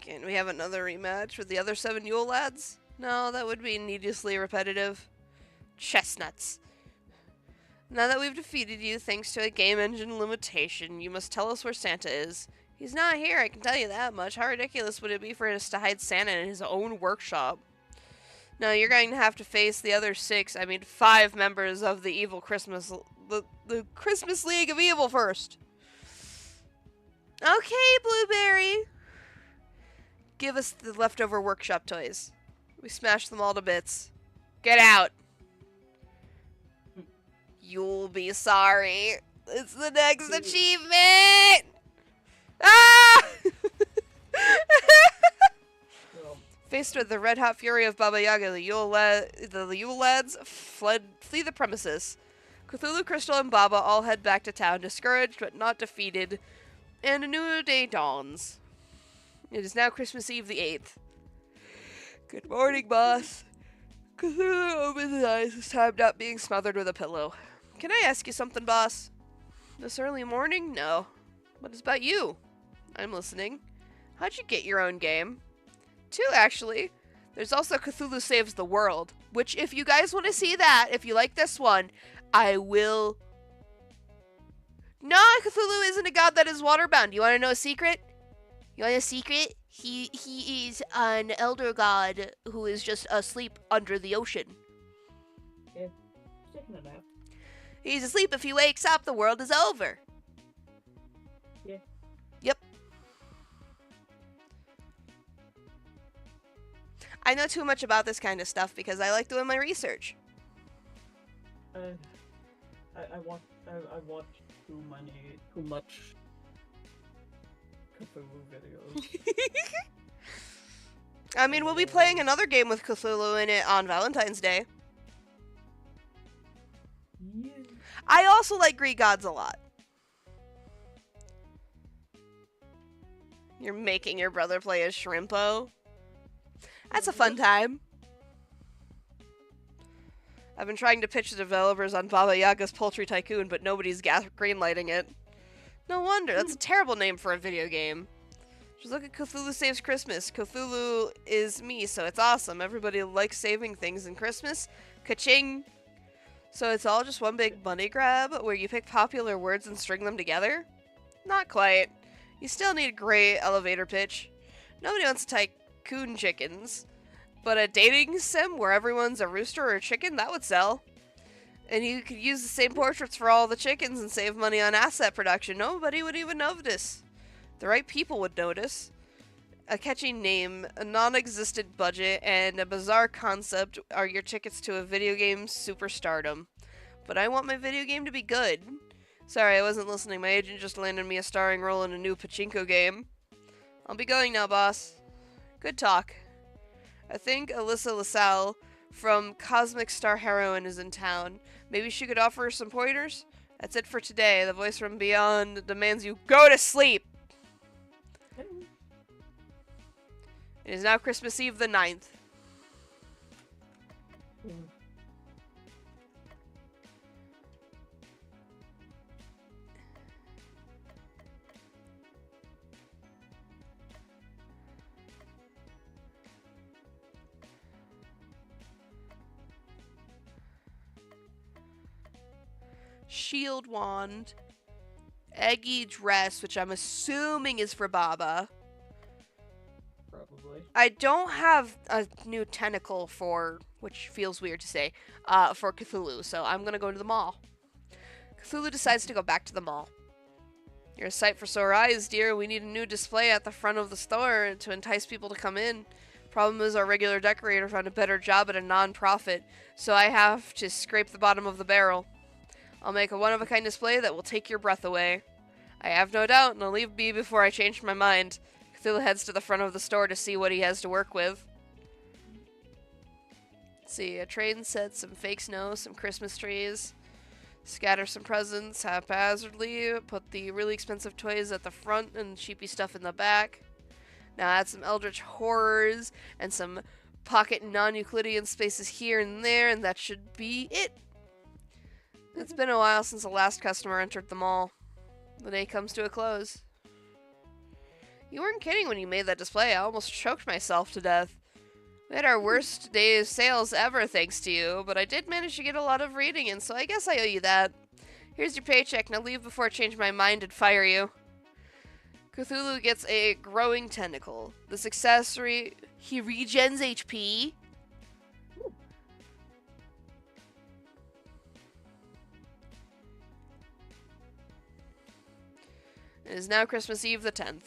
Can we have another rematch with the other 7 Yule lads? No, that would be needlessly repetitive. Chestnuts. Now that we've defeated you, thanks to a game engine limitation, you must tell us where Santa is. He's not here, I can tell you that much. How ridiculous would it be for us to hide Santa in his own workshop? No, you're going to have to face the other 5 members of the the Christmas League of Evil first. Okay, Blueberry. Give us the leftover workshop toys. We smashed them all to bits. Get out. You'll be sorry. It's the next achievement. Ah! Faced with the red-hot fury of Baba Yaga, the Yule lads flee the premises. Cthulhu, Crystal, and Baba all head back to town, discouraged but not defeated, and a new day dawns. It is now Christmas Eve the 8th. Good morning, boss. Cthulhu opens his eyes, this time not being smothered with a pillow. Can I ask you something, boss? This early morning? No. What about you? I'm listening. How'd you get your own game? 2, actually. There's also Cthulhu Saves the World, which if you guys want to see that, if you like this one, I will... No, Cthulhu isn't a god that is waterbound. You want to know a secret? You want a secret? He is an elder god who is just asleep under the ocean. Yeah, taking a nap. He's asleep. If he wakes up, the world is over. Yeah. Yep. I know too much about this kind of stuff because I like doing my research. I watch too much Cthulhu videos. I mean, we'll be playing another game with Cthulhu in it on Valentine's Day. Yeah. I also like Greek gods a lot. You're making your brother play as Shrimpo? That's a fun time. I've been trying to pitch the developers on Baba Yaga's Poultry Tycoon, but nobody's greenlighting it. No wonder. That's a terrible name for a video game. Just look at Cthulhu Saves Christmas. Cthulhu is me, so it's awesome. Everybody likes saving things in Christmas. Ka-ching! So it's all just one big money grab where you pick popular words and string them together? Not quite. You still need a great elevator pitch. Nobody wants tycoon chickens. But a dating sim where everyone's a rooster or a chicken, that would sell. And you could use the same portraits for all the chickens and save money on asset production. Nobody would even notice. The right people would notice. A catchy name, a non-existent budget, and a bizarre concept are your tickets to a video game superstardom. But I want my video game to be good. Sorry, I wasn't listening. My agent just landed me a starring role in a new pachinko game. I'll be going now, boss. Good talk. I think Alyssa LaSalle from Cosmic Star Heroine is in town. Maybe she could offer some pointers? That's it for today. The voice from beyond demands you go to sleep. It is now Christmas Eve the 9th. Shield wand. Eggy dress, which I'm assuming is for Baba. Probably. I don't have a new tentacle for, which feels weird to say, for Cthulhu, so I'm gonna go to the mall. Cthulhu decides to go back to the mall. You're a sight for sore eyes, dear. We need a new display at the front of the store to entice people to come in. Problem is, our regular decorator found a better job at a non-profit, so I have to scrape the bottom of the barrel. I'll make a one-of-a-kind display that will take your breath away. I have no doubt, and I'll leave be before I change my mind. Cthulhu heads to the front of the store to see what he has to work with. Let's see, a train set, some fake snow, some Christmas trees. Scatter some presents haphazardly. Put the really expensive toys at the front and cheapy stuff in the back. Now add some eldritch horrors and some pocket non-Euclidean spaces here and there, and that should be it. It's been a while since the last customer entered the mall. The day comes to a close. You weren't kidding when you made that display. I almost choked myself to death. We had our worst day of sales ever thanks to you, but I did manage to get a lot of reading in, so I guess I owe you that. Here's your paycheck. Now leave before I change my mind and fire you. Cthulhu gets a growing tentacle. This accessory, he regens HP. It is now Christmas Eve the 10th.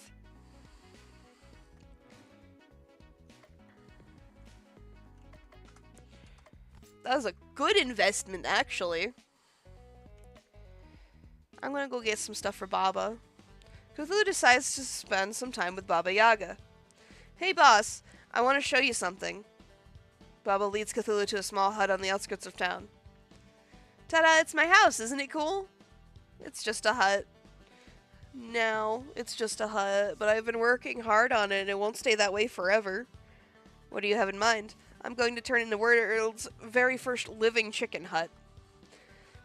That was a good investment, actually. I'm gonna go get some stuff for Baba. Cthulhu decides to spend some time with Baba Yaga. Hey boss, I want to show you something. Baba leads Cthulhu to a small hut on the outskirts of town. Ta-da, it's my house, isn't it cool? It's just a hut. No, it's just a hut, but I've been working hard on it and it won't stay that way forever. What do you have in mind? I'm going to turn into the world's very first living chicken hut.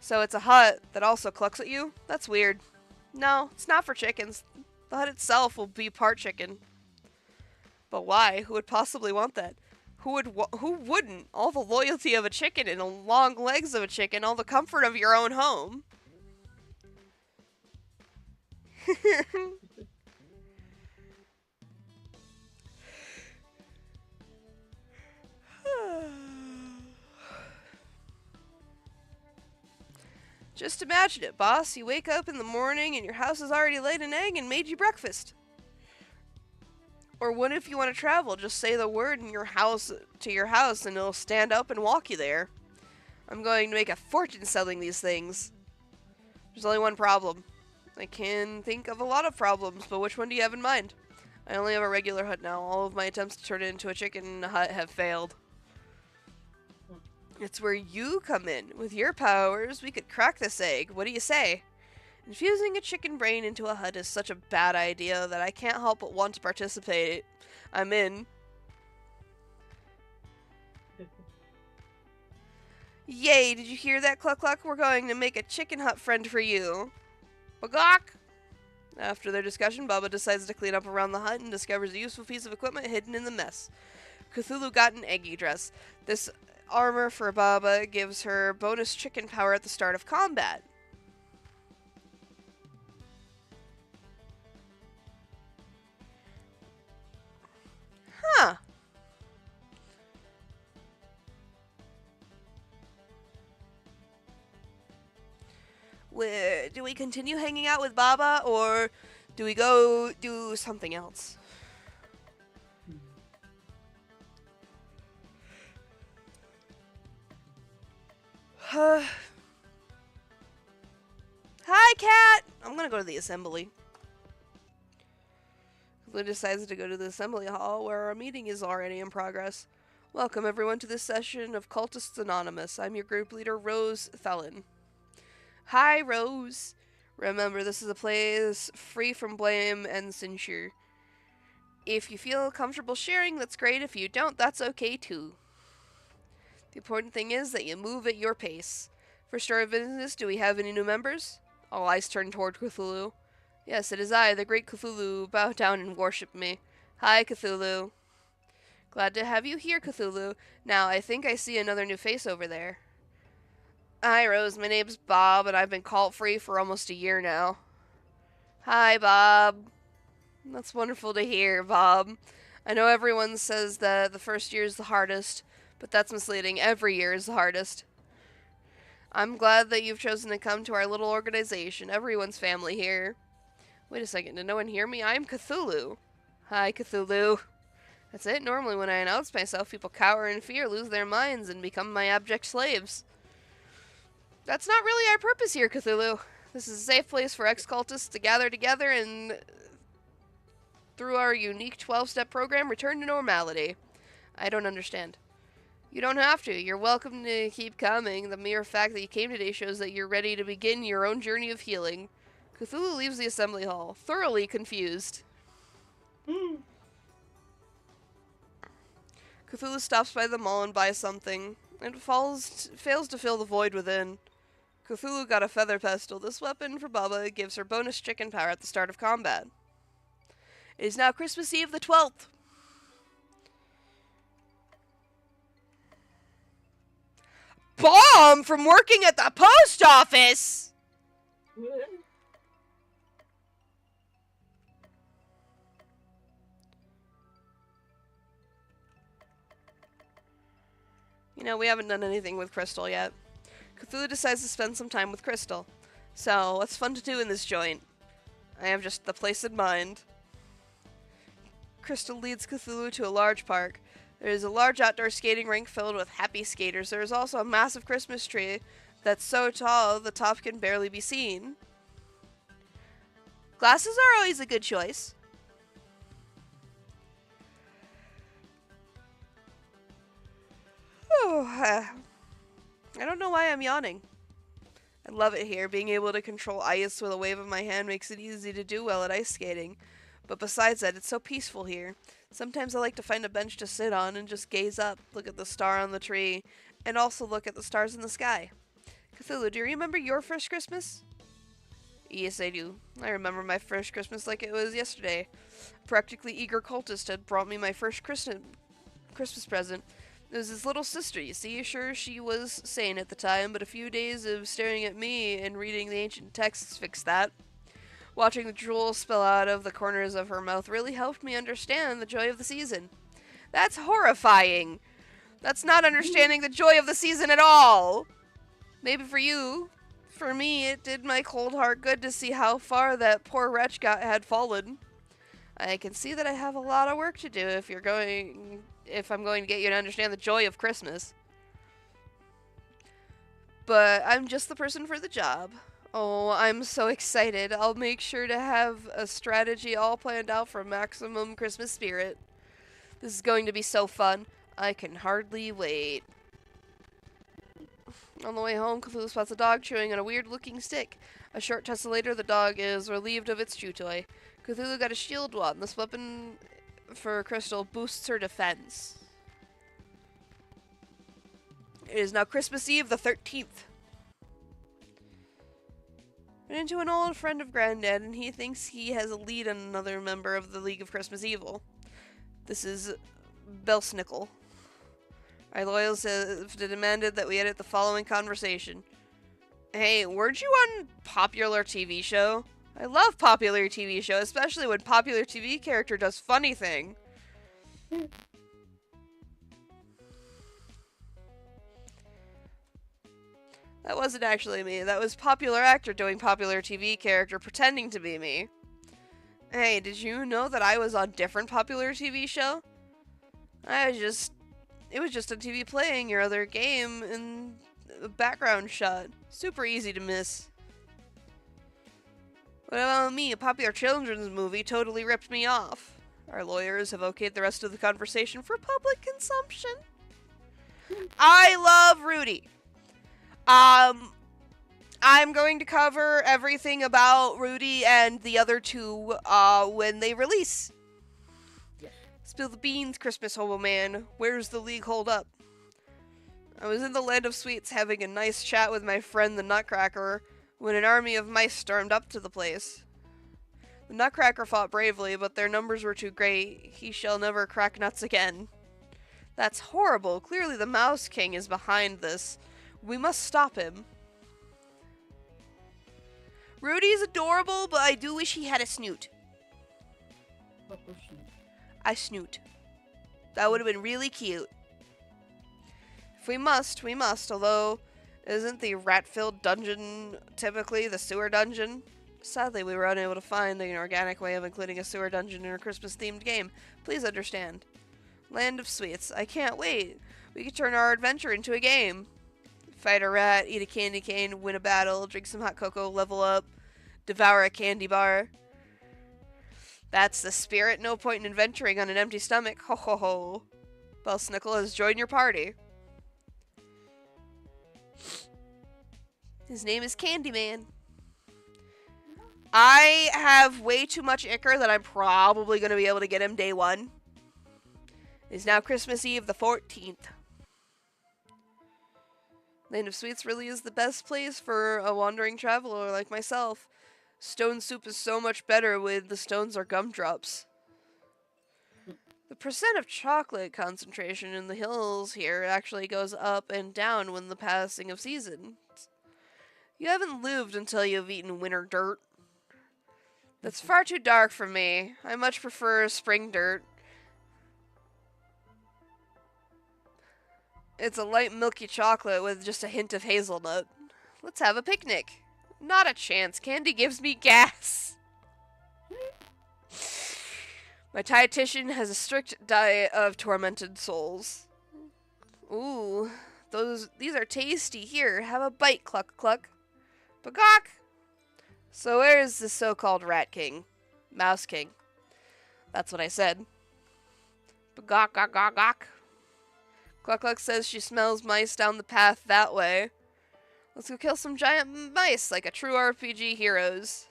So it's a hut that also clucks at you? That's weird. No, it's not for chickens. The hut itself will be part chicken. But why? Who would possibly want that? Who wouldn't? All the loyalty of a chicken and the long legs of a chicken, all the comfort of your own home. Just imagine it, boss. You wake up in the morning and your house has already laid an egg and made you breakfast. Or what if you want to travel? Just say the word in your house to your house and it'll stand up and walk you there. I'm going to make a fortune selling these things. There's only one problem. I can think of a lot of problems, but which one do you have in mind? I only have a regular hut now. All of my attempts to turn it into a chicken hut have failed. It's where you come in. With your powers, we could crack this egg. What do you say? Infusing a chicken brain into a hut is such a bad idea that I can't help but want to participate. I'm in. Yay, did you hear that, Cluck Cluck? We're going to make a chicken hut friend for you. Bagok! After their discussion, Baba decides to clean up around the hut and discovers a useful piece of equipment hidden in the mess. Cthulhu got an eggy dress. This armor for Baba gives her bonus chicken power at the start of combat. Do we continue hanging out with Baba, or do we go do something else? Hi, Cat! I'm gonna go to the assembly. Cthulhu decides to go to the assembly hall, where our meeting is already in progress. Welcome, everyone, to this session of Cultists Anonymous. I'm your group leader, Rose Felon. Hi, Rose. Remember, this is a place free from blame and censure. If you feel comfortable sharing, that's great. If you don't, that's okay, too. The important thing is that you move at your pace. First order of business, do we have any new members? All eyes turn toward Cthulhu. Yes, it is I, the great Cthulhu. Bow down and worship me. Hi, Cthulhu. Glad to have you here, Cthulhu. Now, I think I see another new face over there. Hi, Rose. My name's Bob, and I've been cult-free for almost a year now. Hi, Bob. That's wonderful to hear, Bob. I know everyone says that the first year is the hardest, but that's misleading. Every year is the hardest. I'm glad that you've chosen to come to our little organization. Everyone's family here. Wait a second, did no one hear me? I'm Cthulhu. Hi, Cthulhu. That's it. Normally when I announce myself, people cower in fear, lose their minds, and become my abject slaves. That's not really our purpose here, Cthulhu. This is a safe place for ex-cultists to gather together and, through our unique 12-step program, return to normality. I don't understand. You don't have to. You're welcome to keep coming. The mere fact that you came today shows that you're ready to begin your own journey of healing. Cthulhu leaves the assembly hall, thoroughly confused. Cthulhu stops by the mall and buys something, and fails to fill the void within. Cthulhu got a feather pestle. This weapon for Baba gives her bonus chicken power at the start of combat. It is now Christmas Eve the 12th. Bomb from working at the post office! You know, we haven't done anything with Crystal yet. Cthulhu decides to spend some time with Crystal. So, what's fun to do in this joint? I have just the place in mind. Crystal leads Cthulhu to a large park. There is a large outdoor skating rink filled with happy skaters. There is also a massive Christmas tree that's so tall the top can barely be seen. Glasses are always a good choice. Oh, I don't know why I'm yawning. I love it here. Being able to control ice with a wave of my hand makes it easy to do well at ice skating. But besides that, it's so peaceful here. Sometimes I like to find a bench to sit on and just gaze up, look at the star on the tree, and also look at the stars in the sky. Cthulhu, do you remember your first Christmas? Yes, I do. I remember my first Christmas like it was yesterday. A practically eager cultist had brought me my first Christmas present. It was his little sister, you see. Sure, she was sane at the time, but a few days of staring at me and reading the ancient texts fixed that. Watching the drool spill out of the corners of her mouth really helped me understand the joy of the season. That's horrifying. That's not understanding the joy of the season at all. Maybe for you. For me, it did my cold heart good to see how far that poor wretch had fallen. I can see that I have a lot of work to do if I'm going to get you to understand the joy of Christmas. But I'm just the person for the job. Oh, I'm so excited. I'll make sure to have a strategy all planned out for maximum Christmas spirit. This is going to be so fun. I can hardly wait. On the way home, Cthulhu spots a dog chewing on a weird-looking stick. A short tussle later, the dog is relieved of its chew toy. Cthulhu got a shield wand. This weapon for Crystal boosts her defense. It is now Christmas Eve the 13th. Run into an old friend of Granddad, and he thinks he has a lead on another member of the League of Christmas Evil. This is Belsnickel. Our loyals have demanded that we edit the following conversation. Hey, weren't you on popular TV show? I love popular TV show, especially when popular TV character does funny thing. That wasn't actually me. That was popular actor doing popular TV character pretending to be me. Hey, did you know that I was on different popular TV show? It was just on TV playing your other game in the background shot. Super easy to miss. What about me? A popular children's movie totally ripped me off. Our lawyers have okayed the rest of the conversation for public consumption. I love Rudy. I'm going to cover everything about Rudy and the other two when they release. Yes. Spill the beans, Christmas hobo man. Where's the league hold up? I was in the land of sweets having a nice chat with my friend the Nutcracker when an army of mice stormed up to the place. The Nutcracker fought bravely, but their numbers were too great. He shall never crack nuts again. That's horrible. Clearly the Mouse King is behind this. We must stop him. Rudy's adorable, but I do wish he had a snoot. What person? A snoot. That would have been really cute. If we must, we must, although isn't the rat-filled dungeon typically the sewer dungeon? Sadly, we were unable to find an organic way of including a sewer dungeon in a Christmas-themed game. Please understand. Land of Sweets. I can't wait. We could turn our adventure into a game. Fight a rat, eat a candy cane, win a battle, drink some hot cocoa, level up, devour a candy bar. That's the spirit. No point in adventuring on an empty stomach. Ho ho ho. Belsnickel has joined your party. His name is Candyman. I have way too much ichor that I'm probably going to be able to get him day one. It's now Christmas Eve the 14th. Land of Sweets really is the best place for a wandering traveler like myself. Stone soup is so much better with the stones or gumdrops. The percent of chocolate concentration in the hills here actually goes up and down when the passing of seasons. You haven't lived until you've eaten winter dirt. That's far too dark for me. I much prefer spring dirt. It's a light milky chocolate with just a hint of hazelnut. Let's have a picnic. Not a chance. Candy gives me gas. My dietitian has a strict diet of tormented souls. Ooh, these are tasty. Here, have a bite, cluck cluck. Bagok! So where is the so-called Rat King? Mouse King. That's what I said. Bagok, gok, gok, gok. Cluck Cluck says she smells mice down the path that way. Let's go kill some giant mice like a true RPG heroes.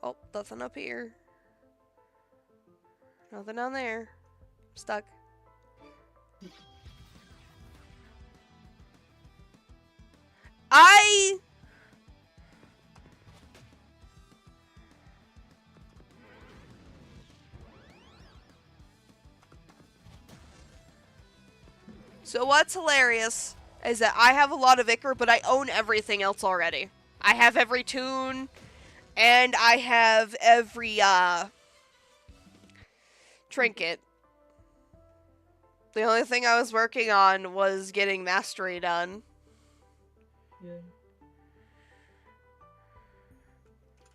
Oh, nothing up here. Nothing down there. I'm stuck. So what's hilarious is that I have a lot of ichor, but I own everything else already. I have every tune, and I have every, trinket. The only thing I was working on was getting mastery done. Yeah.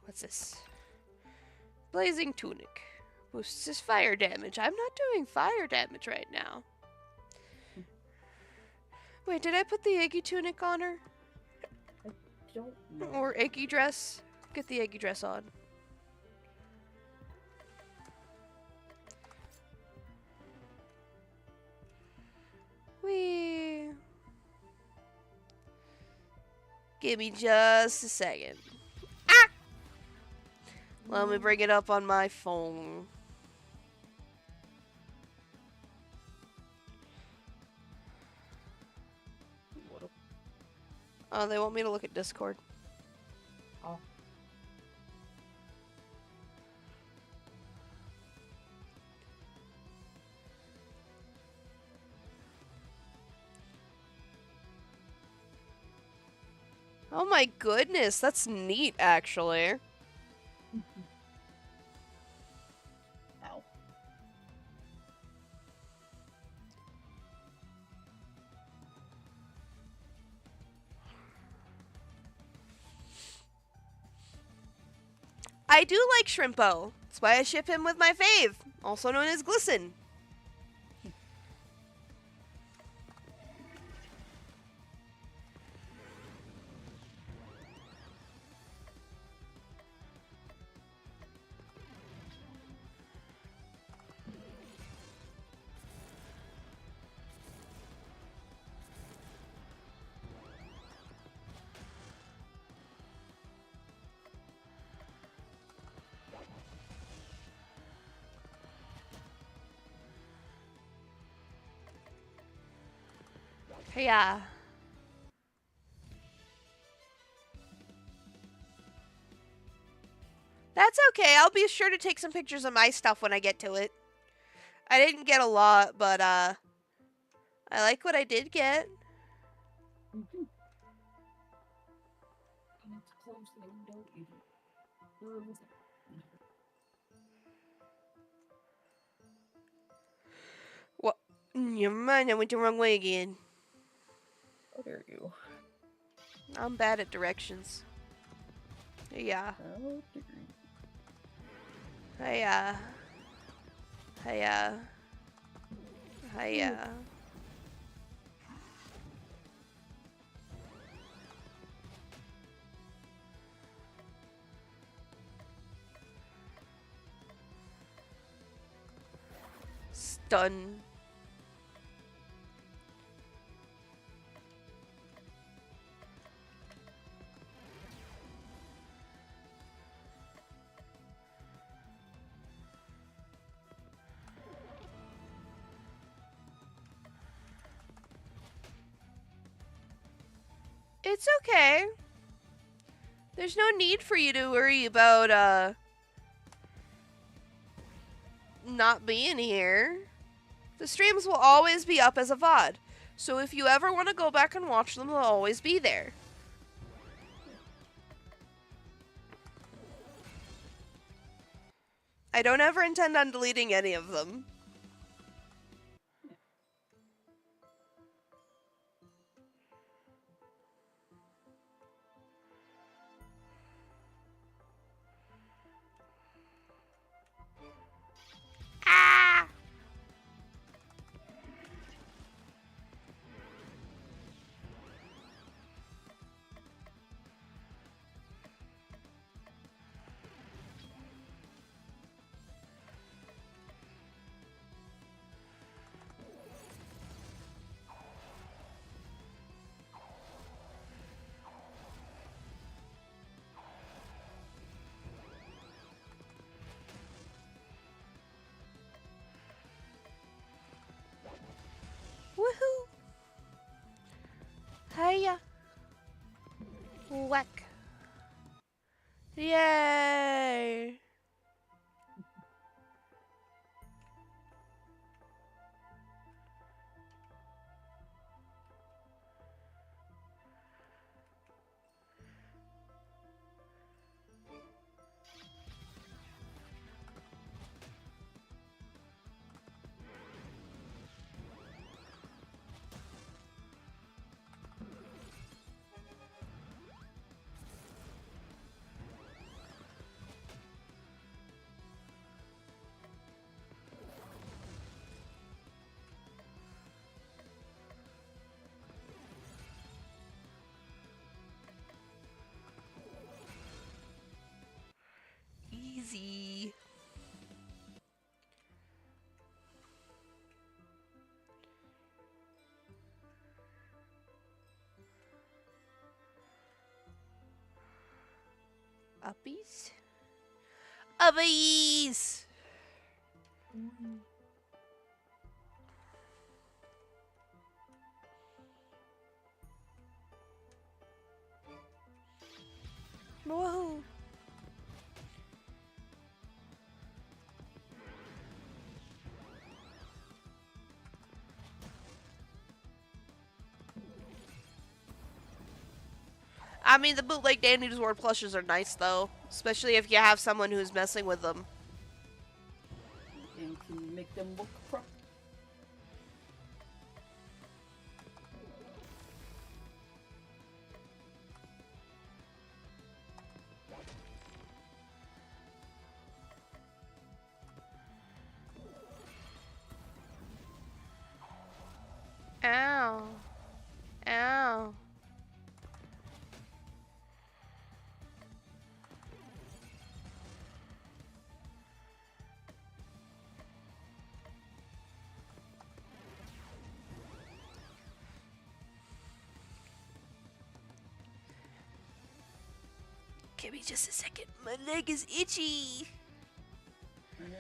What's this? Blazing Tunic. Boosts his fire damage. I'm not doing fire damage right now. Wait, did I put the Eggy Tunic on her? Don't know. Or Eggy Dress? Get the Eggy Dress on. Whee! Give me just a second. Ah! Let me bring it up on my phone. Oh, they want me to look at Discord. Oh. Oh my goodness, that's neat, actually. Ow. I do like Shrimpo. That's why I ship him with my fave, also known as Glisten. Yeah. That's okay. I'll be sure to take some pictures of my stuff when I get to it. I didn't get a lot, but I like what I did get. Mhm. I need to close the window even further. What? Never mind, I went the wrong way again. How dare you? I'm bad at directions. Yeah. How dare you? Hiya. Hiya. Hiya. Stun. It's okay. There's no need for you to worry about, not being here. The streams will always be up as a VOD. So if you ever want to go back and watch them, they'll always be there. I don't ever intend on deleting any of them. Ah! Woohoo! Hiya! Whack! Yay! Easy. Uppies? Uppies! Whoa! I mean, the bootleg Dandy Sword plushes are nice, though. Especially if you have someone who's messing with them. And can make them look pro. Ow. Ow. Give me just a second. My leg is itchy. Okay.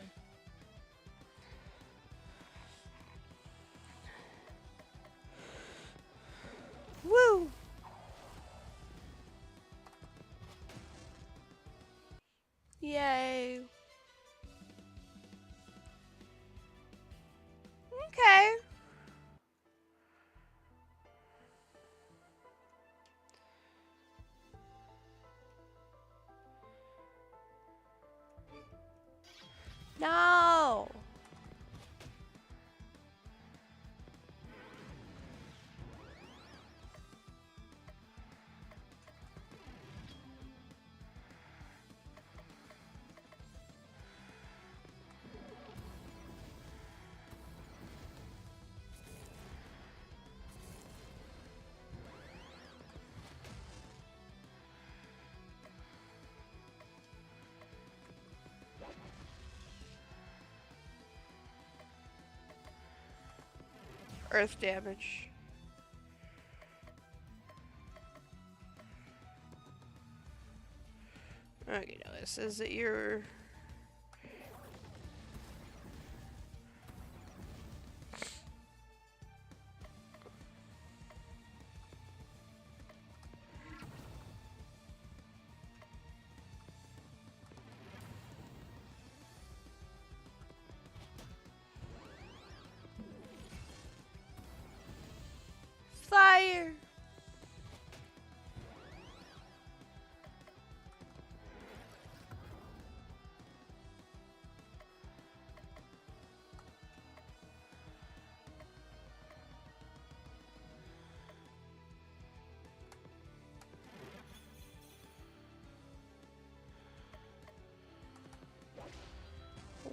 Woo. Yay. Okay. No. Earth damage. Okay, now this is that you're... Fire!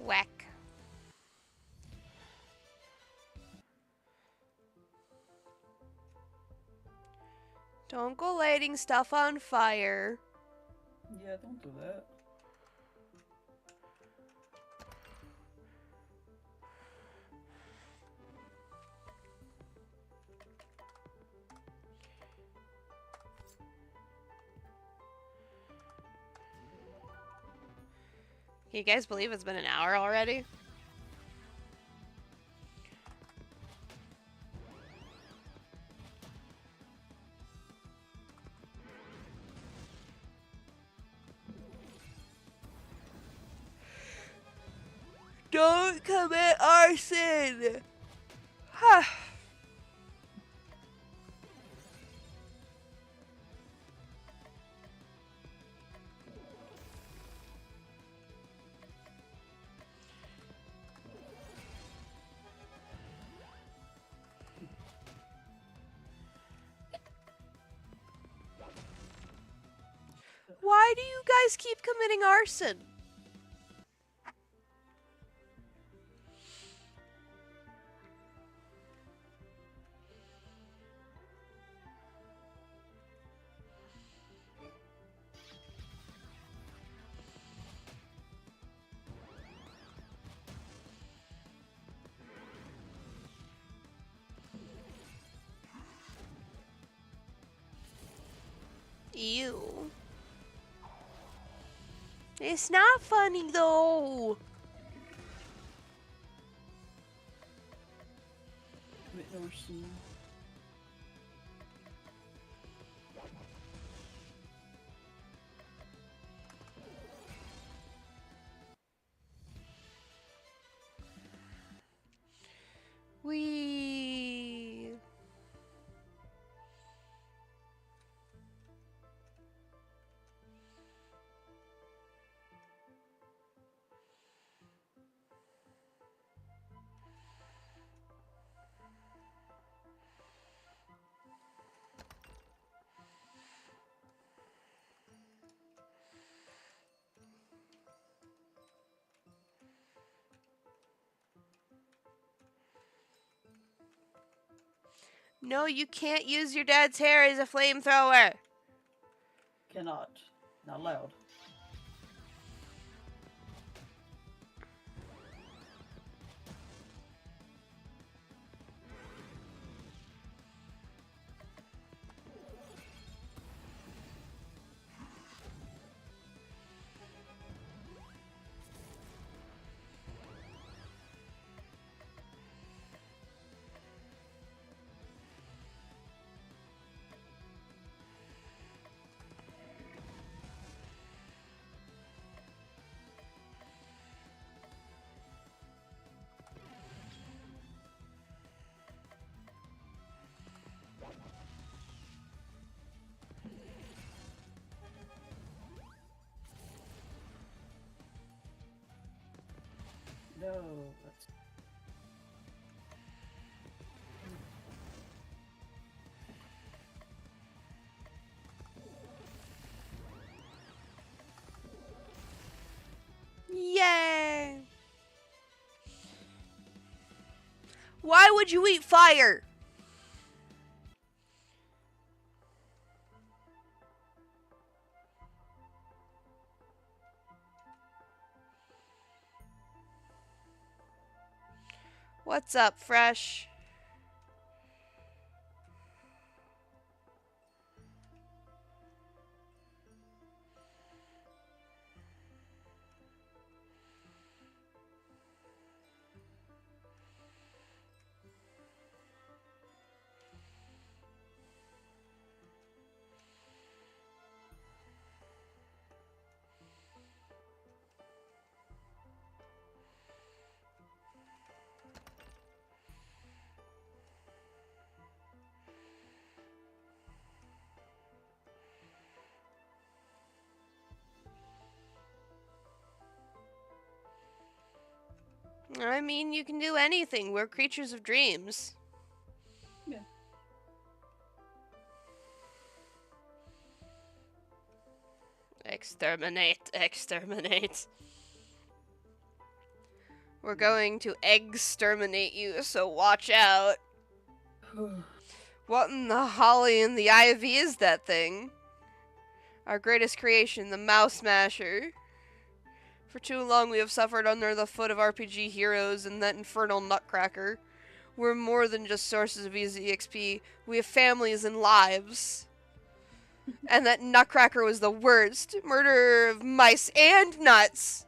Whack. Don't go lighting stuff on fire. Yeah, don't do that. Can you guys believe it's been an hour already? Don't commit arson! Huh. Why do you guys keep committing arson? Ew. It's not funny though. Commit arson. No, you can't use your dad's hair as a flamethrower. Cannot. Not allowed. No, that's... Yay! Why would you eat fire? What's up, Fresh? I mean, you can do anything. We're creatures of dreams. Yeah. Exterminate, exterminate. We're going to exterminate you, so watch out. What in the holly and the ivy is that thing? Our greatest creation, the Mouse Smasher. For too long we have suffered under the foot of RPG heroes and that infernal nutcracker. We're more than just sources of easy XP. We have families and lives. And that nutcracker was the worst. Murderer of mice and nuts.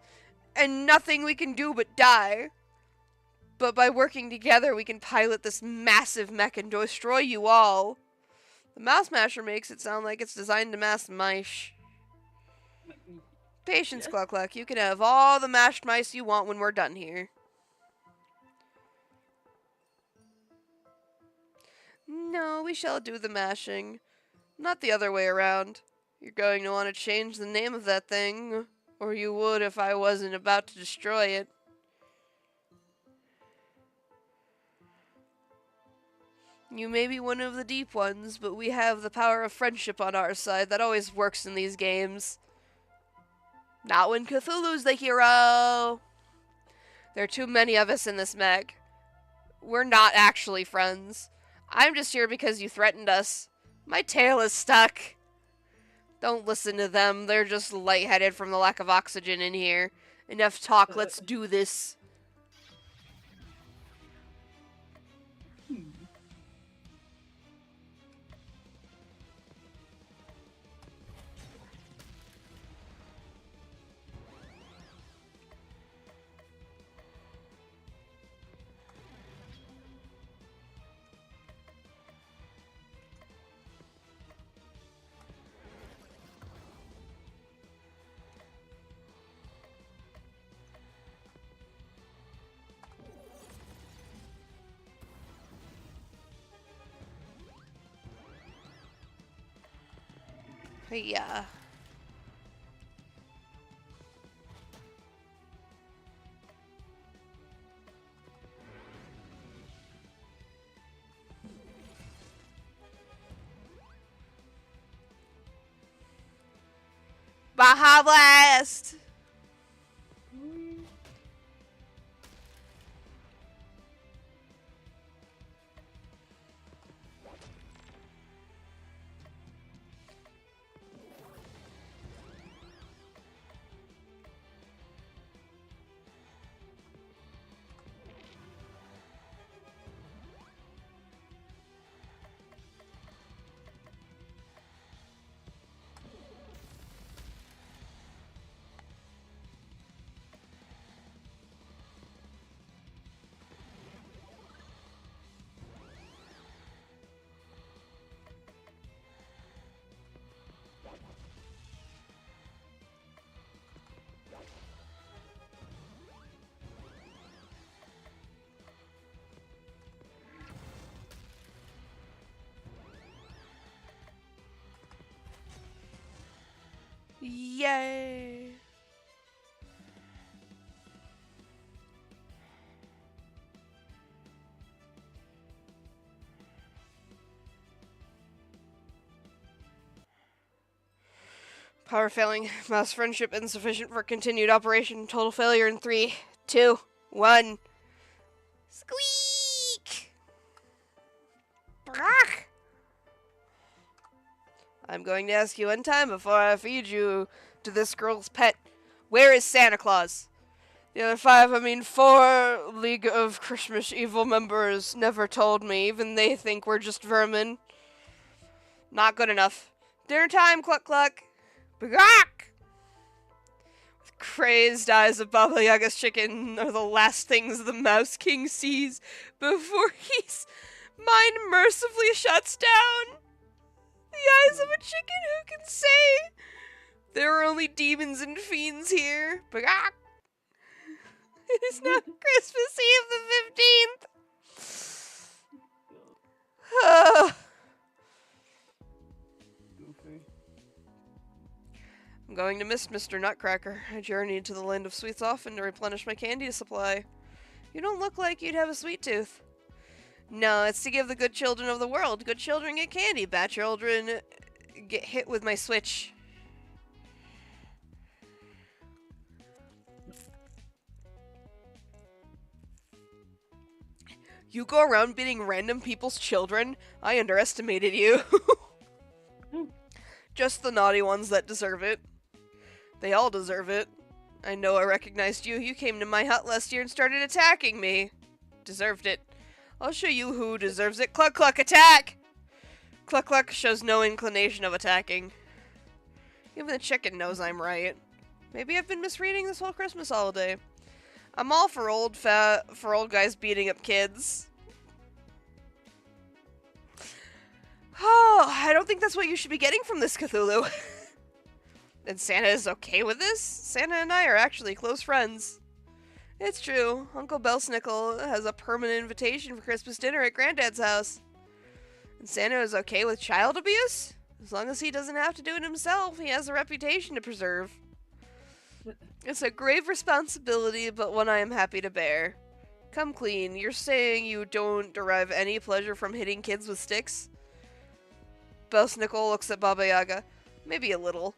And nothing we can do but die. But by working together, we can pilot this massive mech and destroy you all. The Mouse Smasher makes it sound like it's designed to mass mice. Patience, Yeah. Cluck Cluck. You can have all the mashed mice you want when we're done here. No, we shall do the mashing. Not the other way around. You're going to want to change the name of that thing, or you would if I wasn't about to destroy it. You may be one of the deep ones, but we have the power of friendship on our side. That always works in these games. Not when Cthulhu's the hero. There are too many of us in this mech. We're not actually friends. I'm just here because you threatened us. My tail is stuck. Don't listen to them. They're just lightheaded from the lack of oxygen in here. Enough talk. Let's do this. Yeah. Baja Blast! Yay! Power failing. Mouse friendship insufficient for continued operation. Total failure in 3, 2, 1. Squeak! Brach! I'm going to ask you one time before I feed you to this girl's pet. Where is Santa Claus? The other 4 League of Christmas Evil members never told me. Even they think we're just vermin. Not good enough. Dinner time, cluck cluck. Bagak! With crazed eyes of Baba Yaga's chicken are the last things the Mouse King sees before his mind mercifully shuts down. The eyes of a chicken, who can say? There are only demons and fiends here. Bagak! It is now Christmas Eve the 15th. Goofy. I'm going to miss Mr. Nutcracker. I journeyed to the land of sweets often to replenish my candy supply. You don't look like you'd have a sweet tooth. No, it's to give the good children of the world. Good children get candy. Bad children get hit with my switch. You go around beating random people's children? I underestimated you. Just the naughty ones that deserve it. They all deserve it. I know I recognized you. You came to my hut last year and started attacking me. Deserved it. I'll show you who deserves it. Cluck Cluck, attack! Cluck Cluck shows no inclination of attacking. Even the chicken knows I'm right. Maybe I've been misreading this whole Christmas holiday. I'm all for old guys beating up kids. Oh, I don't think that's what you should be getting from this, Cthulhu. And Santa is okay with this? Santa and I are actually close friends. It's true. Uncle Belsnickel has a permanent invitation for Christmas dinner at Granddad's house. And Santa is okay with child abuse? As long as he doesn't have to do it himself, he has a reputation to preserve. It's a grave responsibility, but one I am happy to bear. Come clean. You're saying you don't derive any pleasure from hitting kids with sticks? Belsnickel looks at Baba Yaga. Maybe a little.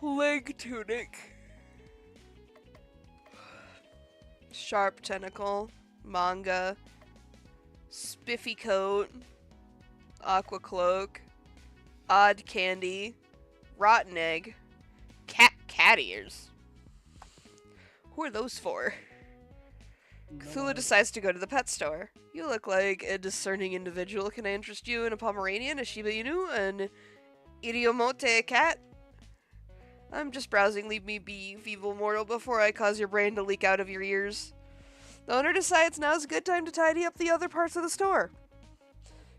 Plague tunic. Sharp tentacle. Manga. Spiffy coat. Aqua cloak. Odd candy. Rotten egg. Cat ears. Who are those for? Cthulhu decides to go to the pet store. You look like a discerning individual. Can I interest you in a Pomeranian, a Shiba Inu, an Idiomote cat? I'm just browsing. Leave me be, feeble mortal, before I cause your brain to leak out of your ears. The owner decides now's a good time to tidy up the other parts of the store.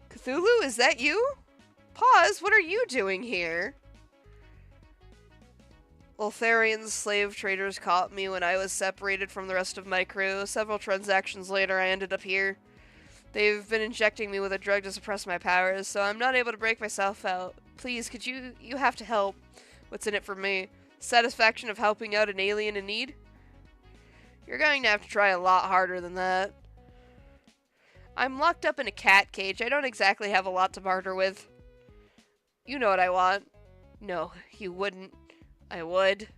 Cthulhu, is that you? Pause, what are you doing here? Ultharian slave traders caught me when I was separated from the rest of my crew. Several transactions later, I ended up here. They've been injecting me with a drug to suppress my powers, so I'm not able to break myself out. Please, could you have to help. What's in it for me? Satisfaction of helping out an alien in need? You're going to have to try a lot harder than that. I'm locked up in a cat cage. I don't exactly have a lot to barter with. You know what I want. No, you wouldn't. I would.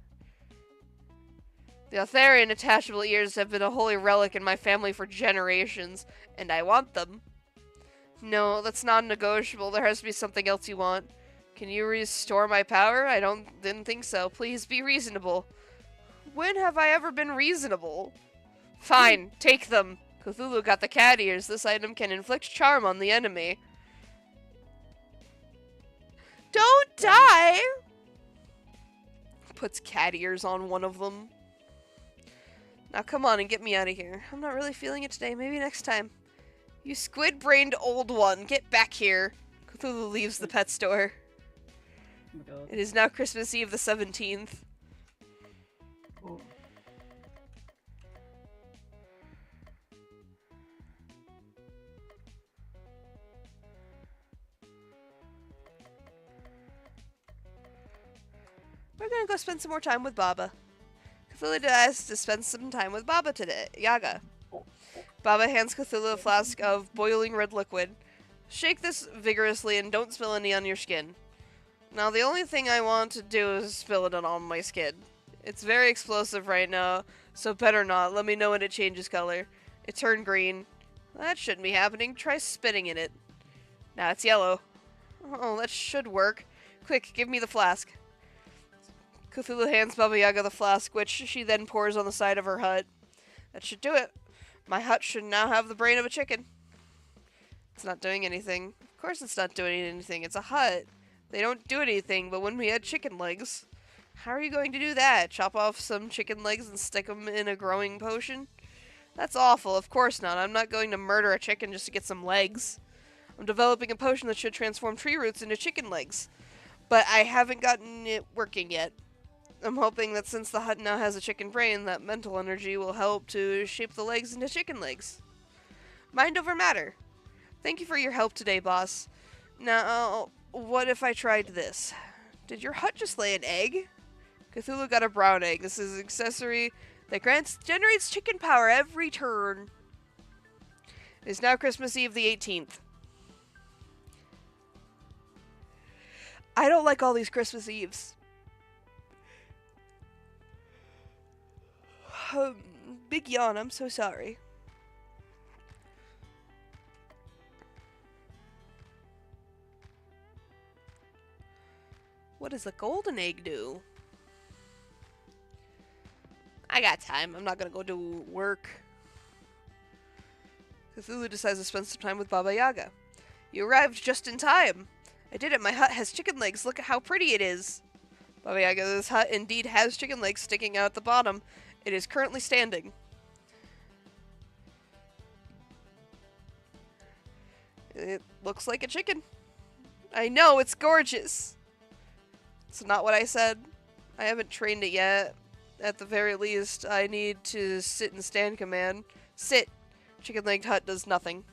The Altharian attachable ears have been a holy relic in my family for generations, and I want them. No, that's non-negotiable. There has to be something else you want. Can you restore my power? Didn't think so. Please be reasonable. When have I ever been reasonable? Fine, take them. Cthulhu got the cat ears. This item can inflict charm on the enemy. Don't die! Puts cat ears on one of them. Now come on and get me out of here. I'm not really feeling it today. Maybe next time. You squid-brained old one. Get back here. Cthulhu leaves the pet store. Oh my God. It is now Christmas Eve the 17th. Oh. We're gonna go spend some more time with Baba. Cthulhu asks to spend some time with Baba today. Yaga. Baba hands Cthulhu a flask of boiling red liquid. Shake this vigorously and don't spill any on your skin. Now, the only thing I want to do is spill it on all my skin. It's very explosive right now, so better not. Let me know when it changes color. It turned green. That shouldn't be happening. Try spitting in it. Now it's yellow. Oh, that should work. Quick, give me the flask. Cthulhu hands Baba Yaga the flask, which she then pours on the side of her hut. That should do it. My hut should now have the brain of a chicken. It's not doing anything. Of course it's not doing anything. It's a hut. They don't do anything, but when we had chicken legs... How are you going to do that? Chop off some chicken legs and stick them in a growing potion? That's awful. Of course not. I'm not going to murder a chicken just to get some legs. I'm developing a potion that should transform tree roots into chicken legs. But I haven't gotten it working yet. I'm hoping that since the hut now has a chicken brain, that mental energy will help to shape the legs into chicken legs. Mind over matter. Thank you for your help today, boss. Now, what if I tried this? Did your hut just lay an egg? Cthulhu got a brown egg. This is an accessory that generates chicken power every turn. It is now Christmas Eve the 18th. I don't like all these Christmas Eves. Big yawn, I'm so sorry. What does a golden egg do? I got time. I'm not gonna go do work. Cthulhu decides to spend some time with Baba Yaga. You arrived just in time. I did it. My hut has chicken legs. Look at how pretty it is. Baba Yaga's hut indeed has chicken legs sticking out at the bottom. It is currently standing. It looks like a chicken. I know, it's gorgeous. It's not what I said. I haven't trained it yet. At the very least, I need to sit and stand command. Sit. Chicken-legged hut does nothing.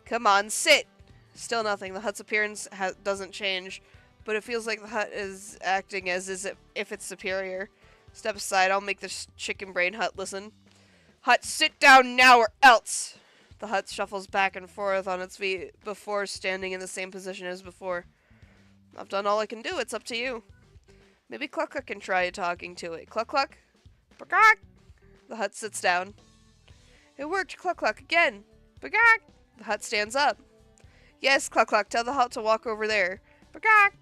Come on, sit! Still nothing. The hut's appearance doesn't change, but it feels like the hut is acting as if it's superior. Step aside, I'll make this chicken brain hut listen. Hut, sit down now or else! The hut shuffles back and forth on its feet before standing in the same position as before. I've done all I can do. It's up to you. Maybe Cluck Cluck can try talking to it. Cluck Cluck? Bagak! The hut sits down. It worked, Cluck Cluck, again. Bagak! The hut stands up. Yes, Cluck Cluck, tell the hut to walk over there. Bagak!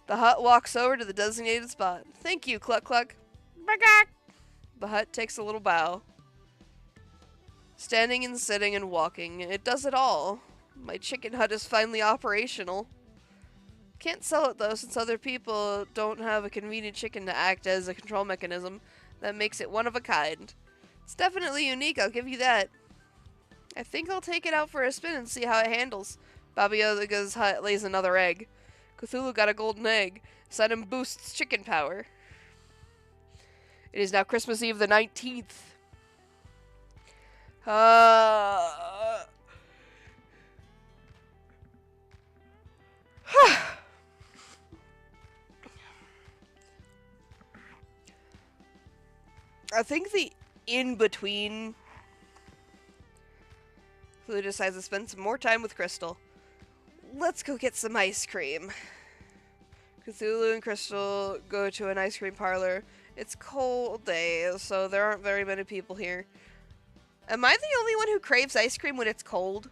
The hut walks over to the designated spot. Thank you, Cluck Cluck. Bagak! The hut takes a little bow. Standing and sitting and walking, it does it all. My chicken hut is finally operational. Can't sell it though, since other people don't have a convenient chicken to act as a control mechanism that makes it one of a kind. It's definitely unique, I'll give you that. I think I'll take it out for a spin and see how it handles. Baba Yaga's hut lays another egg. Cthulhu got a golden egg. Sudden boosts chicken power. It is now Christmas Eve the 19th. I think the in-between... Cthulhu decides to spend some more time with Crystal. Let's go get some ice cream. Cthulhu and Crystal go to an ice cream parlor. It's a cold day, so there aren't very many people here. Am I the only one who craves ice cream when it's cold?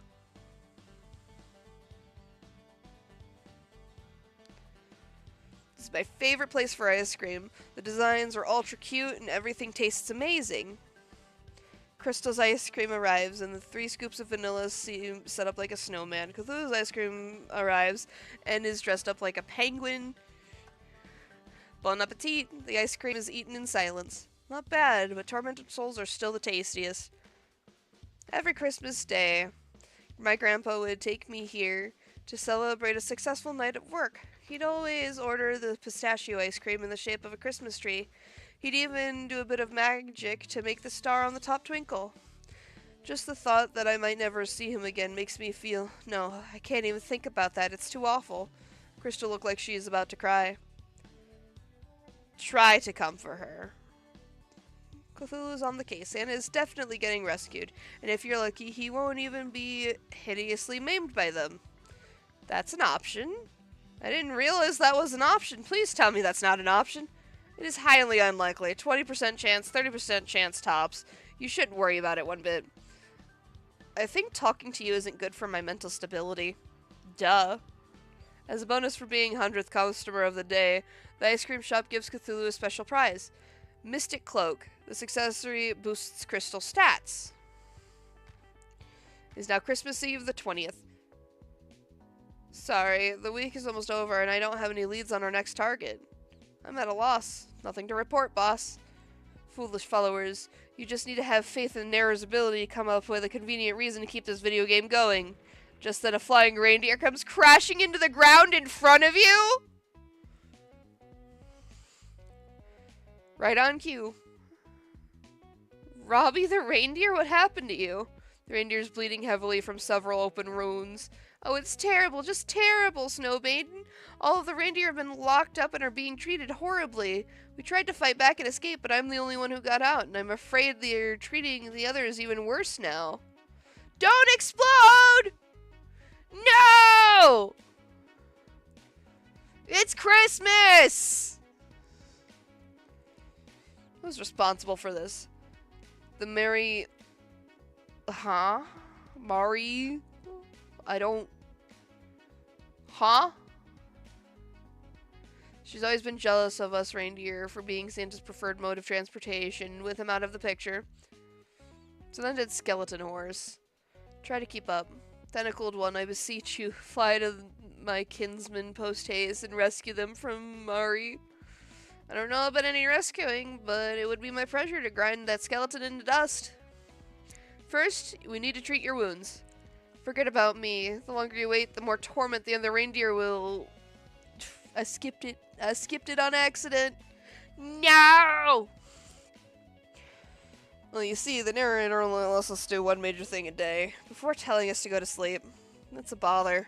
This is my favorite place for ice cream. The designs are ultra cute and everything tastes amazing. Crystal's ice cream arrives, and the 3 scoops of vanilla seem set up like a snowman. Cthulhu's ice cream arrives and is dressed up like a penguin. Bon appetit! The ice cream is eaten in silence. Not bad, but tormented souls are still the tastiest. Every Christmas day, my grandpa would take me here to celebrate a successful night at work. He'd always order the pistachio ice cream in the shape of a Christmas tree. He'd even do a bit of magic to make the star on the top twinkle. Just the thought that I might never see him again makes me feel... No, I can't even think about that. It's too awful. Crystal looked like she is about to cry. try to comfort her. Cthulhu's on the case. Santa is definitely getting rescued, and if you're lucky, he won't even be hideously maimed by them. That's an option. I didn't realize that was an option. Please tell me that's not an option. It is highly unlikely. 20% chance, 30% chance tops. You shouldn't worry about it one bit. I think talking to you isn't good for my mental stability. Duh. As a bonus for being 100th customer of the day, the ice cream shop gives Cthulhu a special prize. Mystic Cloak. This accessory boosts crystal stats. It is now Christmas Eve the 20th. Sorry, the week is almost over and I don't have any leads on our next target. I'm at a loss. Nothing to report, boss. Foolish followers. You just need to have faith in Nara's ability to come up with a convenient reason to keep this video game going. Just then a flying reindeer comes crashing into the ground in front of you? Right on cue. Robbie the reindeer? What happened to you? The reindeer's bleeding heavily from several open wounds. Oh, it's terrible, just terrible, Snow Maiden. All of the reindeer have been locked up and are being treated horribly. We tried to fight back and escape, but I'm the only one who got out, and I'm afraid they're treating the others even worse now. Don't explode! No! It's Christmas! Who's responsible for this? The Mary... Huh? Mari? I don't... Huh? She's always been jealous of us reindeer for being Santa's preferred mode of transportation, with him out of the picture. So then did Skeleton Horse. Try to keep up. Tentacled one, I beseech you, fly to my kinsmen post-haste and rescue them from Mari. I don't know about any rescuing, but it would be my pleasure to grind that skeleton into dust. First, we need to treat your wounds. Forget about me. The longer you wait, the more torment the other reindeer will... I skipped it on accident. No! Well, you see, the narrator only lets us do one major thing a day, before telling us to go to sleep. That's a bother.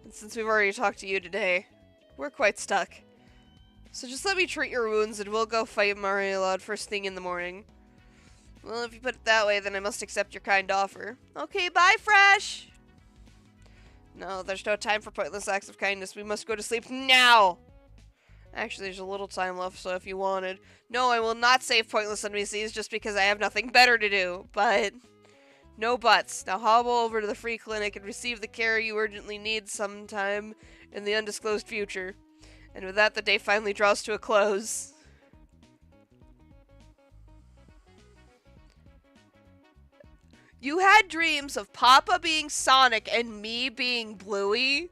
And since we've already talked to you today, we're quite stuck. So just let me treat your wounds and we'll go fight Marielad first thing in the morning. Well, if you put it that way, then I must accept your kind offer. Okay, bye, Fresh! No, there's no time for pointless acts of kindness. We must go to sleep now! Actually, there's a little time left, so if you wanted. No, I will not save pointless NPCs just because I have nothing better to do, but... No buts. Now hobble over to the free clinic and receive the care you urgently need sometime in the undisclosed future. And with that, the day finally draws to a close. You had dreams of Papa being Sonic and me being Bluey?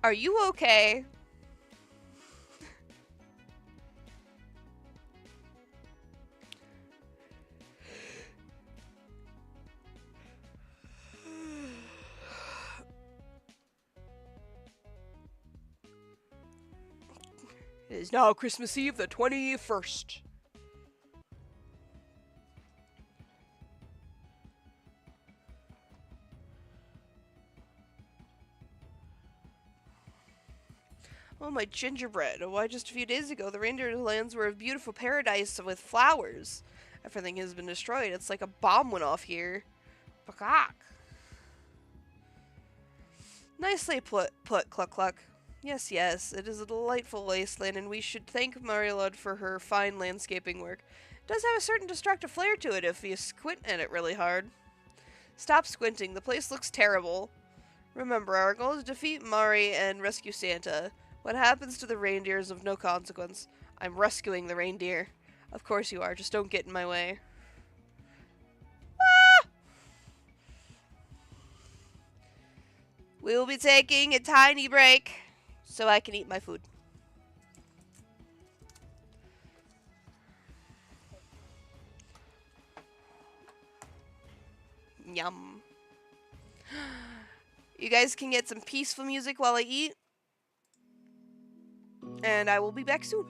Are you okay? It is now Christmas Eve, the 21st. Oh, my gingerbread. Why, just a few days ago, the reindeer lands were a beautiful paradise with flowers. Everything has been destroyed. It's like a bomb went off here. Bakak. Nicely put, Cluck Cluck. Yes, yes, it is a delightful wasteland, and we should thank Marielud for her fine landscaping work. It does have a certain destructive flair to it if you squint at it really hard. Stop squinting, the place looks terrible. Remember, our goal is to defeat Mari and rescue Santa. What happens to the reindeer is of no consequence. I'm rescuing the reindeer. Of course you are, just don't get in my way. Ah! We'll be taking a tiny break so I can eat my food. Yum. You guys can get some peaceful music while I eat. And I will be back soon.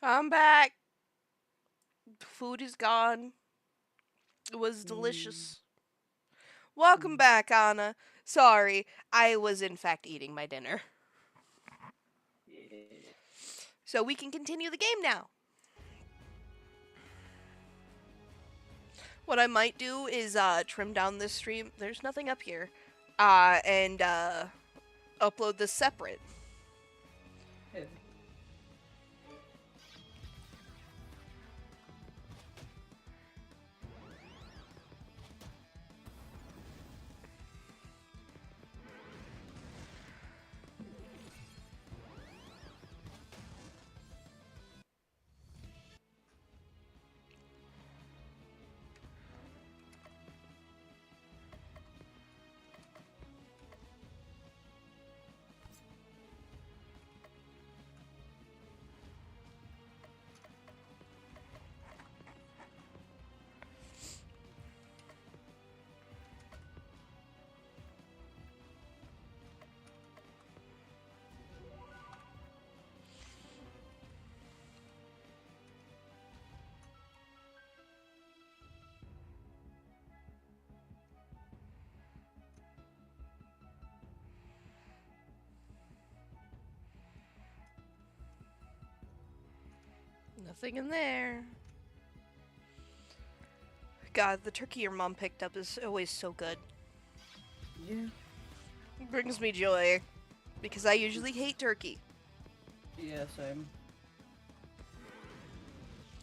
I'm back. Food is gone. It was Mm. delicious. Welcome back, Anna. Sorry, I was in fact eating my dinner. Yeah. So we can continue the game now. What I might do is trim down this stream. There's nothing up here. And upload this separate. Yeah. Nothing in there. God, the turkey your mom picked up is always so good. Yeah. It brings me joy. Because I usually hate turkey. Yeah, same.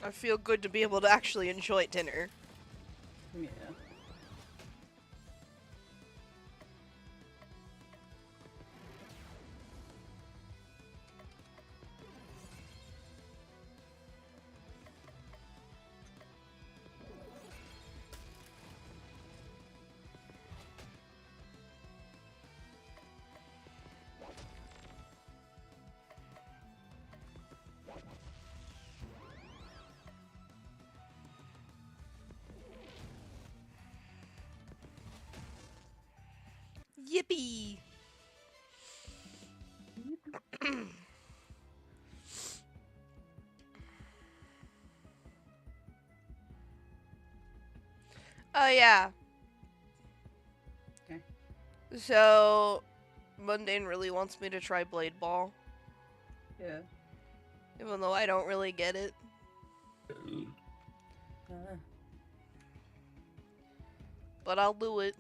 I feel good to be able to actually enjoy dinner. Yeah. Yippee! Oh yeah. Okay. So, Mundane really wants me to try Blade Ball. Yeah. Even though I don't really get it. But I'll do it.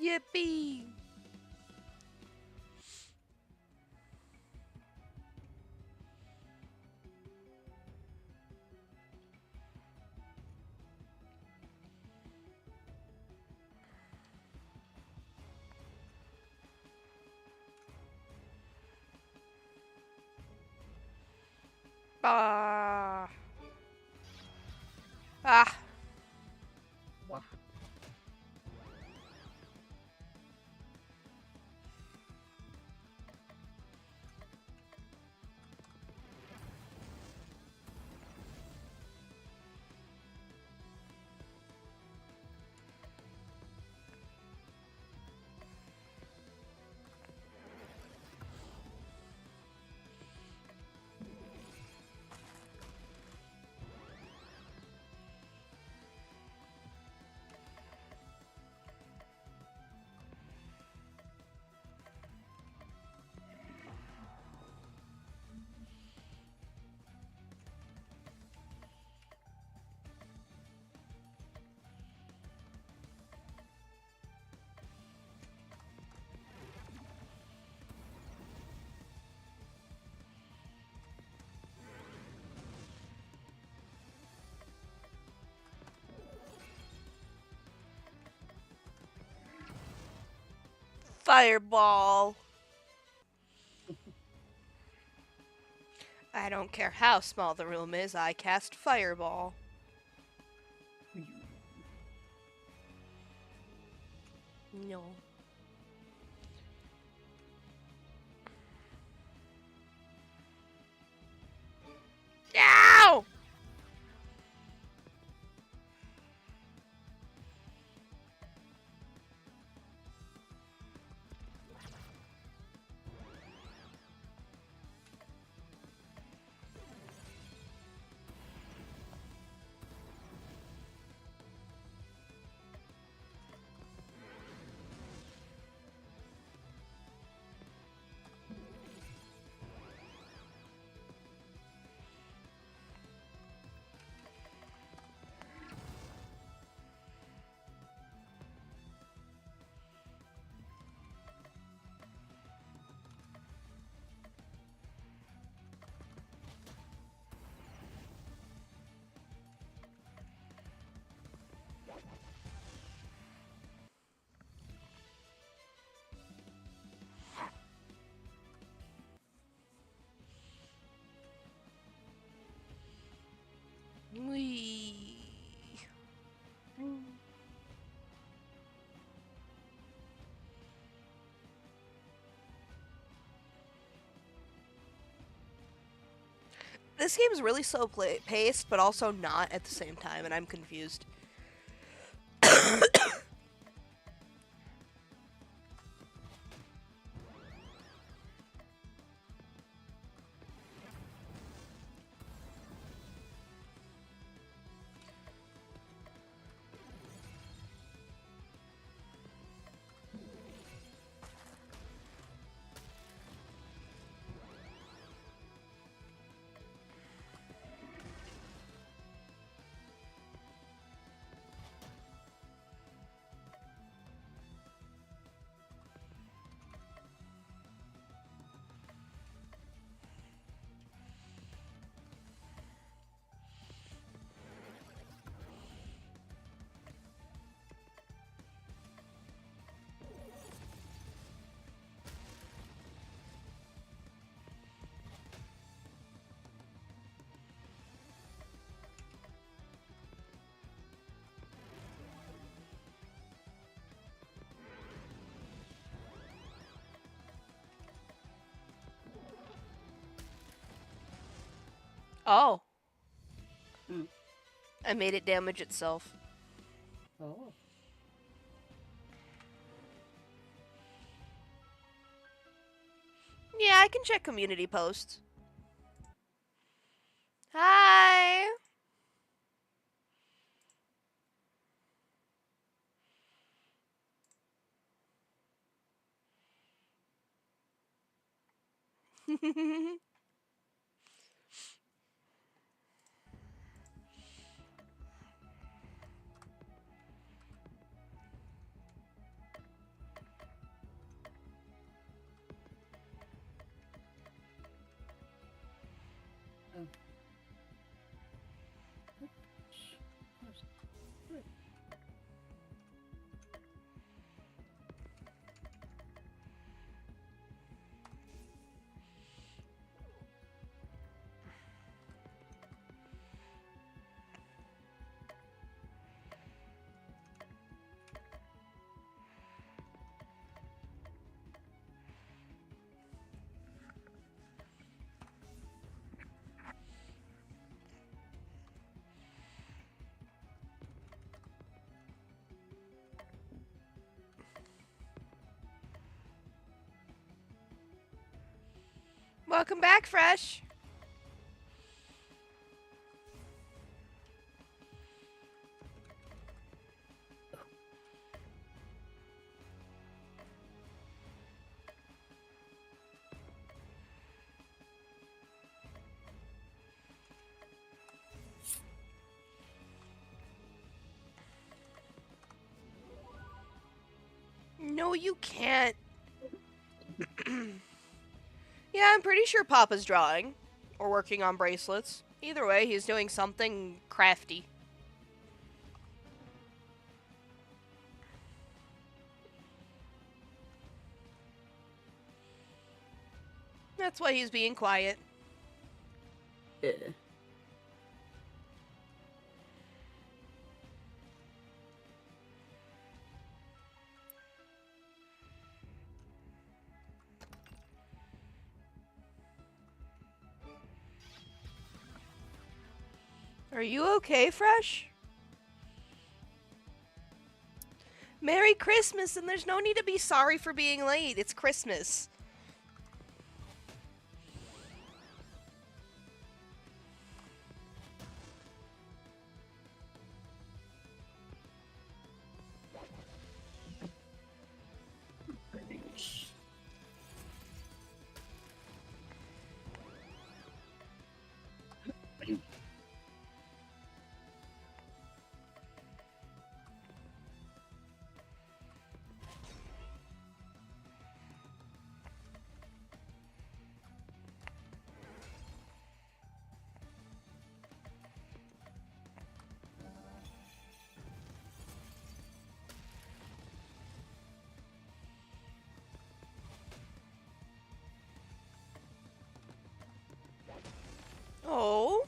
Yippee! Ah. Ah. Wow. Fireball. I don't care how small the room is, I cast Fireball. No. Ow! Wee. This game is really slow paced, but also not at the same time, and I'm confused. Oh. Hmm. I made it damage itself. Oh. Yeah, I can check community posts. Hi. Welcome back, Fresh. No, you can't. Yeah, I'm pretty sure Papa's drawing. Or working on bracelets. Either way, he's doing something crafty. That's why he's being quiet. Eh. Are you okay, Fresh? Merry Christmas, and there's no need to be sorry for being late. It's Christmas. Oh.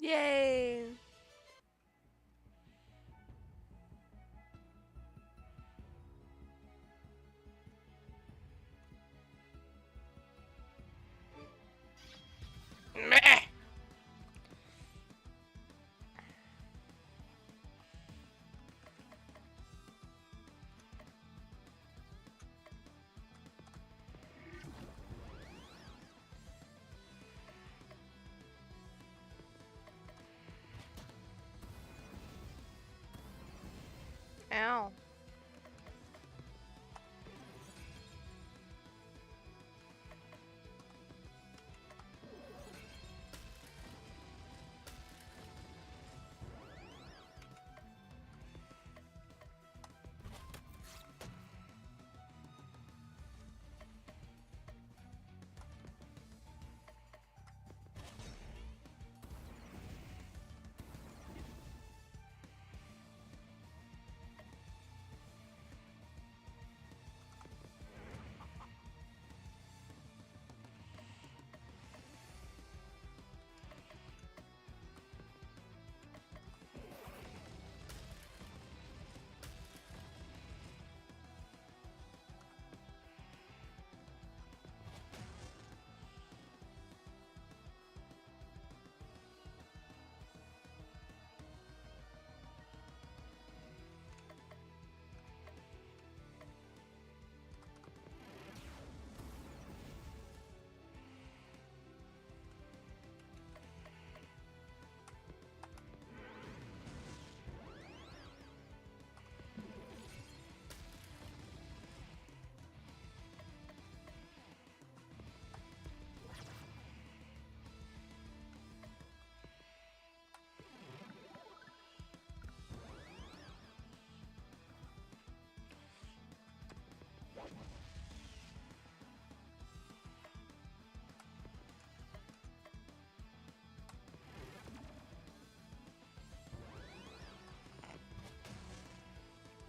Yay. Meh. Ow.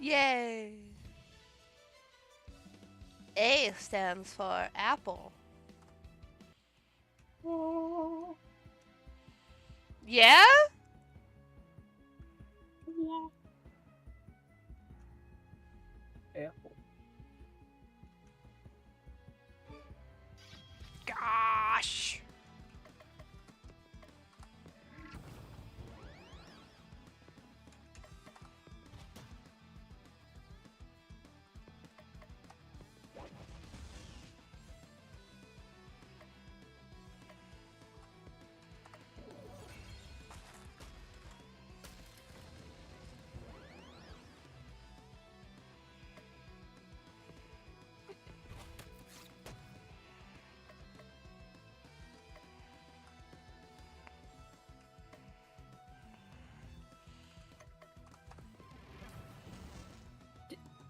Yay. A stands for apple. Oh. Yeah? Yeah. Apple. Gosh.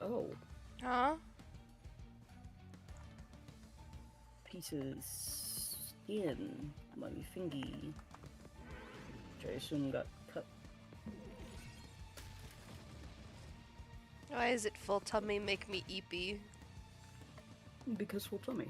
Oh, Huh? pieces skin on my fingy. Which I assume got cut. Why is it full tummy make me eepy? Because full tummy.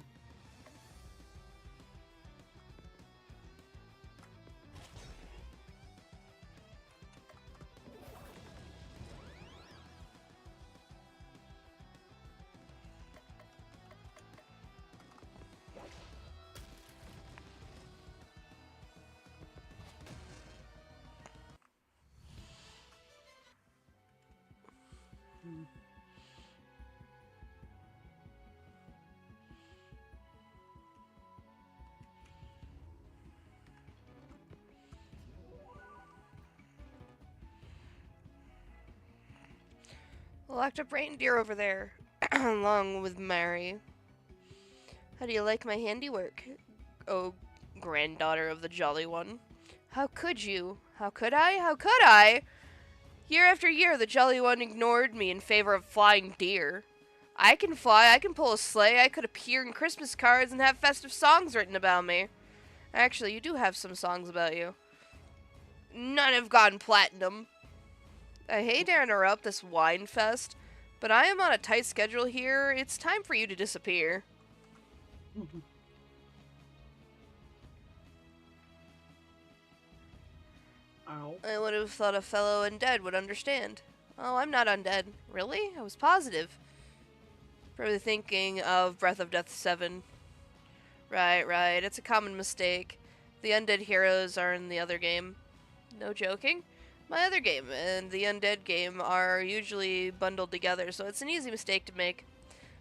Locked up reindeer over there, along with Mary. How do you like my handiwork? Oh, granddaughter of the Jolly One. How could you? How could I? How could I? Year after year, the Jolly One ignored me in favor of flying deer. I can fly, I can pull a sleigh, I could appear in Christmas cards and have festive songs written about me. Actually, you do have some songs about you. None have gone platinum. I hate to interrupt this wine fest, but I am on a tight schedule here. It's time for you to disappear. Ow. I would have thought a fellow undead would understand. Oh, I'm not undead. Really? I was positive. Probably thinking of Breath of Death 7. Right. It's a common mistake. The undead heroes are in the other game. No joking. My other game and the undead game are usually bundled together, so it's an easy mistake to make.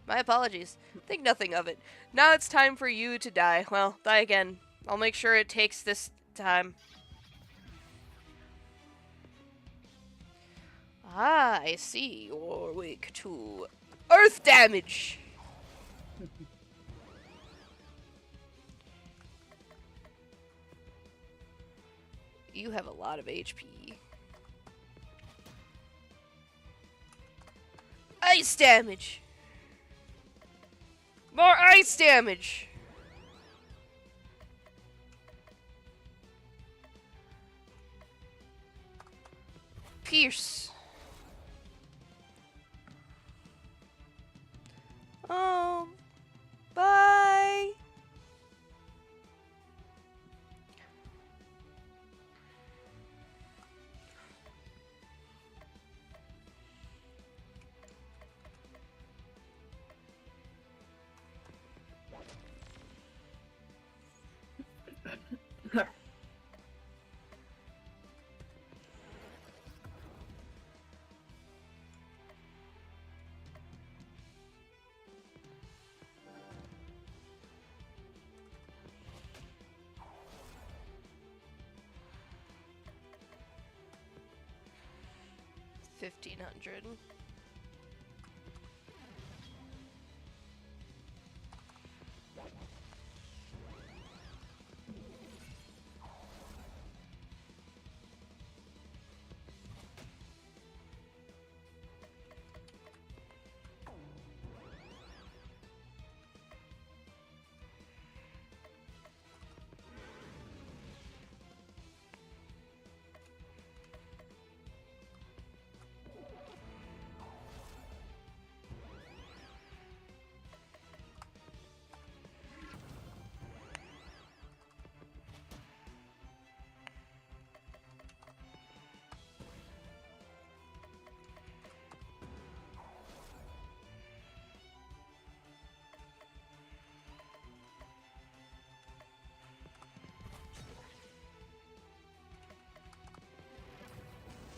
My apologies. Think nothing of it. Now it's time for you to die. Well, die again. I'll make sure it takes this time. Ah, I see. You're weak to earth damage. You have a lot of HP. Ice damage. More ice damage. Pierce. Oh, bye. $1,500.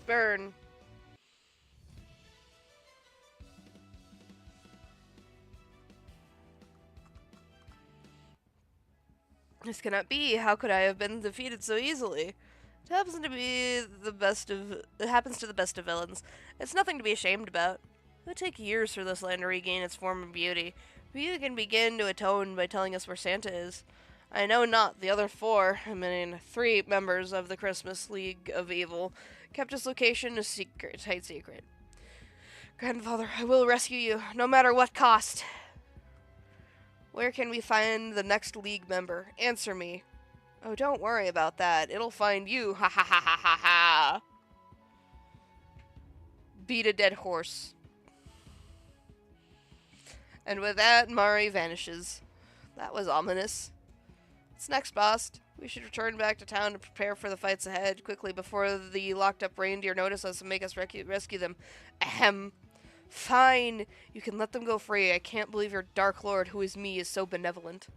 burn. This cannot be. How could I have been defeated so easily? It happens to be the best of. It happens to the best of villains. It's nothing to be ashamed about. It would take years for this land to regain its form and beauty. But you can begin to atone by telling us where Santa is. I know not. The other three members of the Christmas League of Evil kept his location a secret, tight secret. Grandfather, I will rescue you, no matter what cost. Where can we find the next League member? Answer me. Oh, don't worry about that. It'll find you. Ha ha ha ha ha ha. Beat a dead horse. And with that, Mari vanishes. That was ominous. What's next, boss? We should return back to town to prepare for the fights ahead quickly before the locked-up reindeer notice us and make us rescue them. Ahem. Fine. You can let them go free. I can't believe your Dark Lord, who is me, is so benevolent.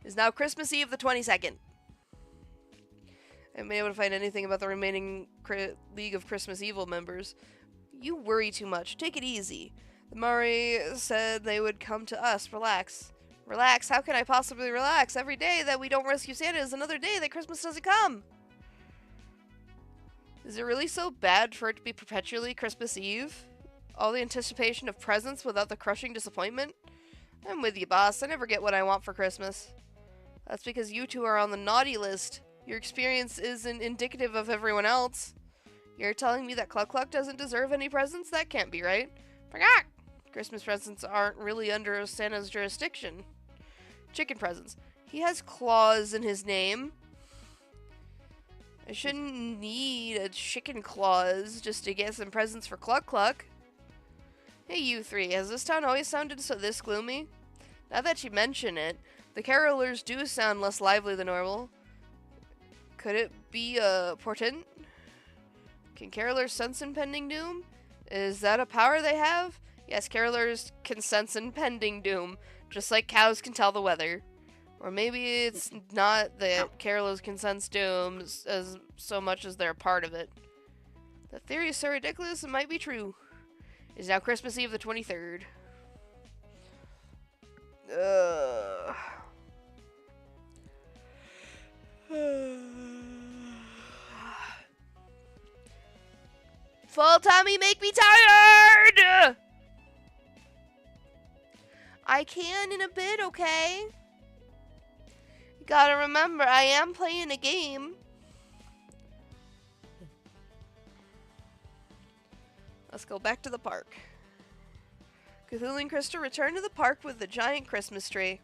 It is now Christmas Eve the 22nd. I haven't been able to find anything about the remaining League of Christmas Evil members. You worry too much. Take it easy. The Mari said they would come to us. Relax. Relax? How can I possibly relax? Every day that we don't rescue Santa is another day that Christmas doesn't come. Is it really so bad for it to be perpetually Christmas Eve? All the anticipation of presents without the crushing disappointment? I'm with you, boss. I never get what I want for Christmas. That's because you two are on the naughty list. Your experience isn't indicative of everyone else. You're telling me that Cluck Cluck doesn't deserve any presents? That can't be right. Forgot! Christmas presents aren't really under Santa's jurisdiction. Chicken presents. He has claws in his name. I shouldn't need a chicken claws just to get some presents for Cluck Cluck. Hey, you three, has this town always sounded so this gloomy? Now that you mention it, the carolers do sound less lively than normal. Could it be a portent? Can carolers sense impending doom? Is that a power they have? Yes, carolers can sense impending doom, just like cows can tell the weather. Or maybe it's not that carolers can sense doom as so much as they're a part of it. The theory is so ridiculous it might be true. It's now Christmas Eve the 23rd. Full tummy make me tired! I can in a bit, okay? You gotta remember, I am playing a game. Let's go back to the park. Cthulhu and Krista return to the park with the giant Christmas tree.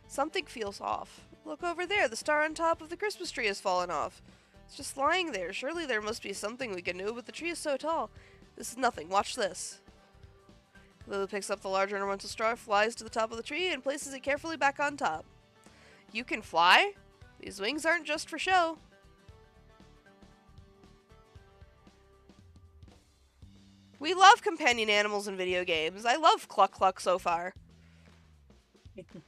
Something feels off. Look over there, the star on top of the Christmas tree has fallen off. It's just lying there. Surely there must be something we can do, but the tree is so tall. This is nothing. Watch this. Cthulhu picks up the large ornamental star, flies to the top of the tree, and places it carefully back on top. You can fly? These wings aren't just for show. We love companion animals in video games. I love Cluck Cluck so far.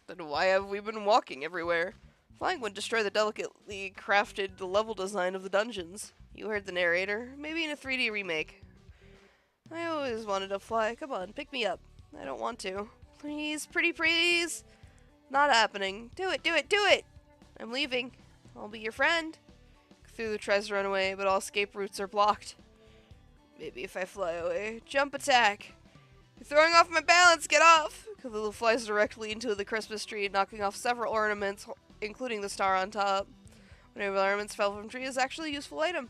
Then why have we been walking everywhere? Flying would destroy the delicately crafted level design of the dungeons. You heard the narrator. Maybe in a 3D remake. I always wanted to fly. Come on, pick me up. I don't want to. Please, pretty please. Not happening. Do it, do it, do it! I'm leaving. I'll be your friend. Cthulhu tries to run away, but all escape routes are blocked. Maybe if I fly away. Jump attack. You're throwing off my balance. Get off. Cthulhu flies directly into the Christmas tree, knocking off several ornaments, including the star on top. Whenever ornaments fell from tree is actually a useful item.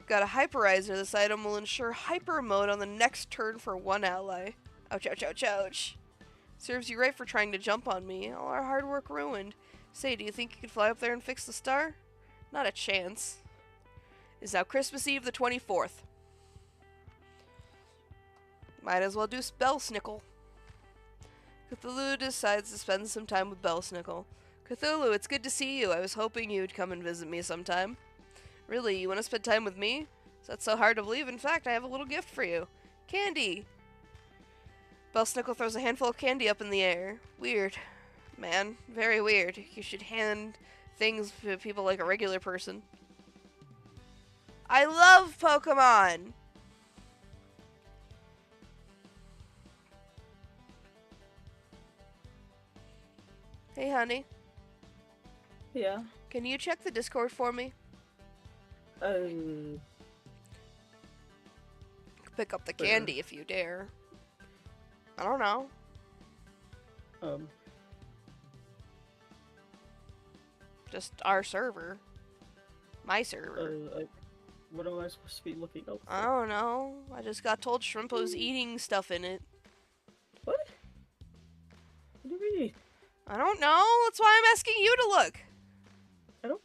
Got a hyperizer. This item will ensure hyper mode on the next turn for one ally. Ouch, ouch, ouch, ouch. Serves you right for trying to jump on me. All our hard work ruined. Say, do you think you could fly up there and fix the star? Not a chance. It's now Christmas Eve the 24th. Might as well do Bellsnickle. Cthulhu decides to spend some time with Bellsnickle. Cthulhu, it's good to see you. I was hoping you'd come and visit me sometime. Really, you want to spend time with me? Is that so hard to believe? In fact, I have a little gift for you. Candy! Bellsnickle throws a handful of candy up in the air. Weird. Man, very weird. You should hand things to people like a regular person. I love Pokemon. Hey, honey. Yeah. Can you check the Discord for me? Pick up the Where? candy if you dare. I don't know. Just our server. My server. What am I supposed to be looking up for? I don't know. I just got told Shrimpo's eating stuff in it. What? What do you mean? I don't know. That's why I'm asking you to look. I don't...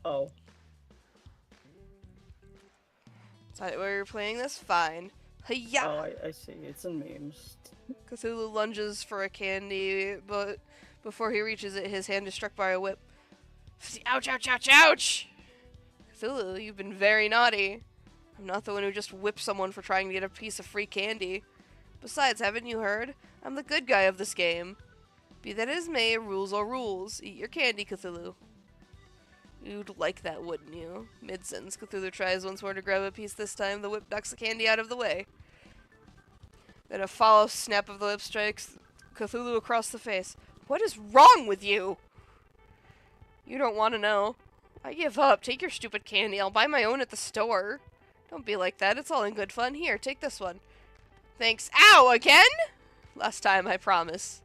Oh. Is that where you're playing this? Fine. Hiya! Oh, I see. It's in memes. Cthulhu lunges for a candy, but before he reaches it, his hand is struck by a whip. Ouch, ouch, ouch, ouch! Cthulhu, you've been very naughty. I'm not the one who just whipped someone for trying to get a piece of free candy. Besides, haven't you heard? I'm the good guy of this game. Be that as may, rules are rules. Eat your candy, Cthulhu. You'd like that, wouldn't you? Mid-sentence, Cthulhu tries once more to grab a piece. This time, the whip knocks the candy out of the way. Then a follow snap of the whip strikes Cthulhu across the face. What is wrong with you? You don't want to know. I give up. Take your stupid candy. I'll buy my own at the store. Don't be like that. It's all in good fun. Here, take this one. Thanks. Ow! Again? Last time, I promise.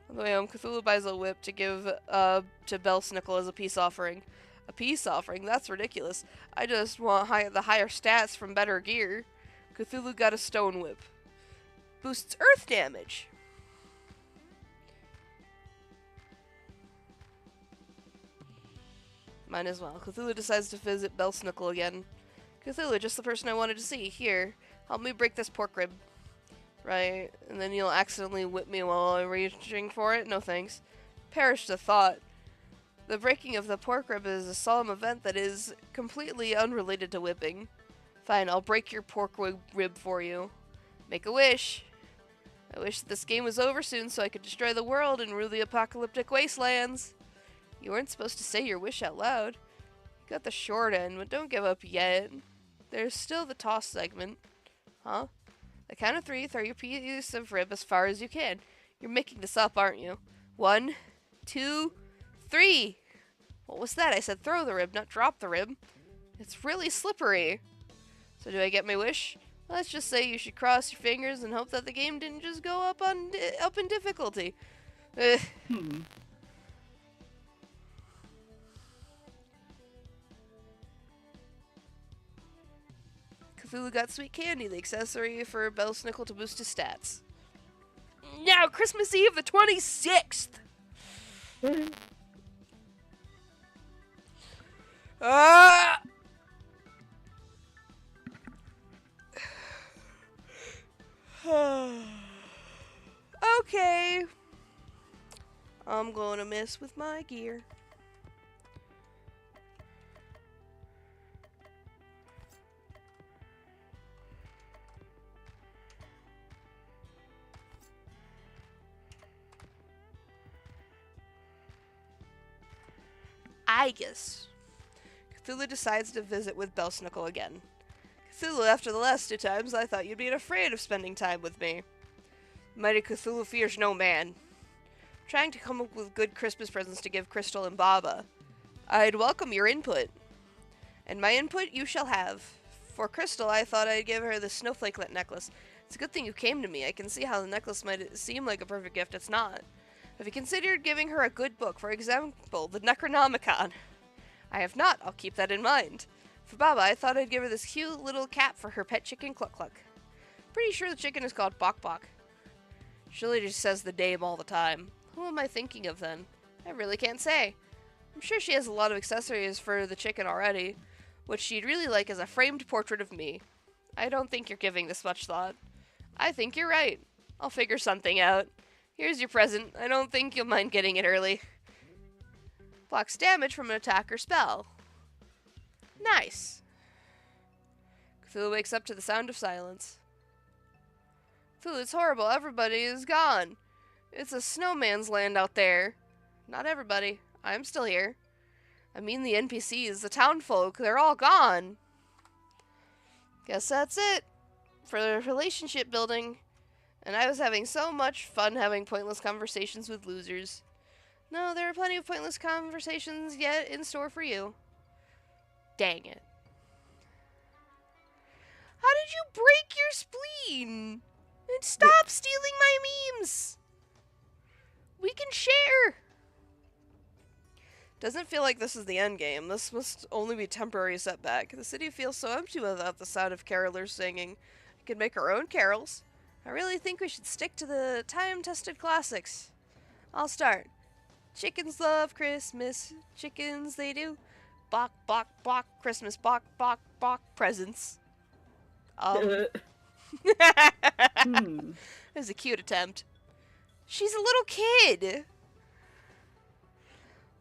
On the way home, Cthulhu buys a whip to give to Belsnickel as a peace offering. A peace offering? That's ridiculous. I just want the higher stats from better gear. Cthulhu got a stone whip. Boosts earth damage. Mine as well. Cthulhu decides to visit Belsnickel again. Cthulhu, just the person I wanted to see. Here, help me break this pork rib. Right, and then you'll accidentally whip me while I'm reaching for it? No thanks. Perish the thought. The breaking of the pork rib is a solemn event that is completely unrelated to whipping. Fine, I'll break your pork rib for you. Make a wish. I wish that this game was over soon so I could destroy the world and rule the apocalyptic wastelands. You weren't supposed to say your wish out loud. You got the short end, but don't give up yet. There's still the toss segment. Huh? The count of 3, throw your piece of rib as far as you can. You're making this up, aren't you? 1, 2, 3. What was that? I said throw the rib, not drop the rib. It's really slippery. So do I get my wish? Let's just say you should cross your fingers and hope that the game didn't just go up in difficulty. Cthulhu got sweet candy, the accessory for Belsnickel to boost his stats. Now, Christmas Eve the 26th! Okay. I'm gonna mess with my gear. I guess. Cthulhu decides to visit with Belsnickel again. Cthulhu, after the last 2 times, I thought you'd be afraid of spending time with me. Mighty Cthulhu fears no man. Trying to come up with good Christmas presents to give Crystal and Baba. I'd welcome your input. And my input you shall have. For Crystal, I thought I'd give her the snowflake necklace. It's a good thing you came to me. I can see how the necklace might seem like a perfect gift. It's not. Have you considered giving her a good book, for example, the Necronomicon? I have not. I'll keep that in mind. For Baba, I thought I'd give her this cute little cap for her pet chicken, Cluck Cluck. Pretty sure the chicken is called Bok Bok. Shirley just says the name all the time. Who am I thinking of then? I really can't say. I'm sure she has a lot of accessories for the chicken already. What she'd really like is a framed portrait of me. I don't think you're giving this much thought. I think you're right. I'll figure something out. Here's your present. I don't think you'll mind getting it early. Blocks damage from an attack or spell. Nice. Cthulhu wakes up to the sound of silence. Cthulhu, it's horrible. Everybody is gone. It's a snowman's land out there. Not everybody. I'm still here. I mean the NPCs, the town folk, they're all gone. Guess that's it for the relationship building. And I was having so much fun having pointless conversations with losers. No, there are plenty of pointless conversations yet in store for you. Dang it. How did you break your spleen? And stop stealing my memes! We can share! Doesn't feel like this is the end game. This must only be a temporary setback. The city feels so empty without the sound of carolers singing. We could make our own carols. I really think we should stick to the time-tested classics. I'll start. Chickens love Christmas. Chickens they do. Bok, bok, bok, Christmas, bok, bok, bok, presents. It was a cute attempt. She's a little kid.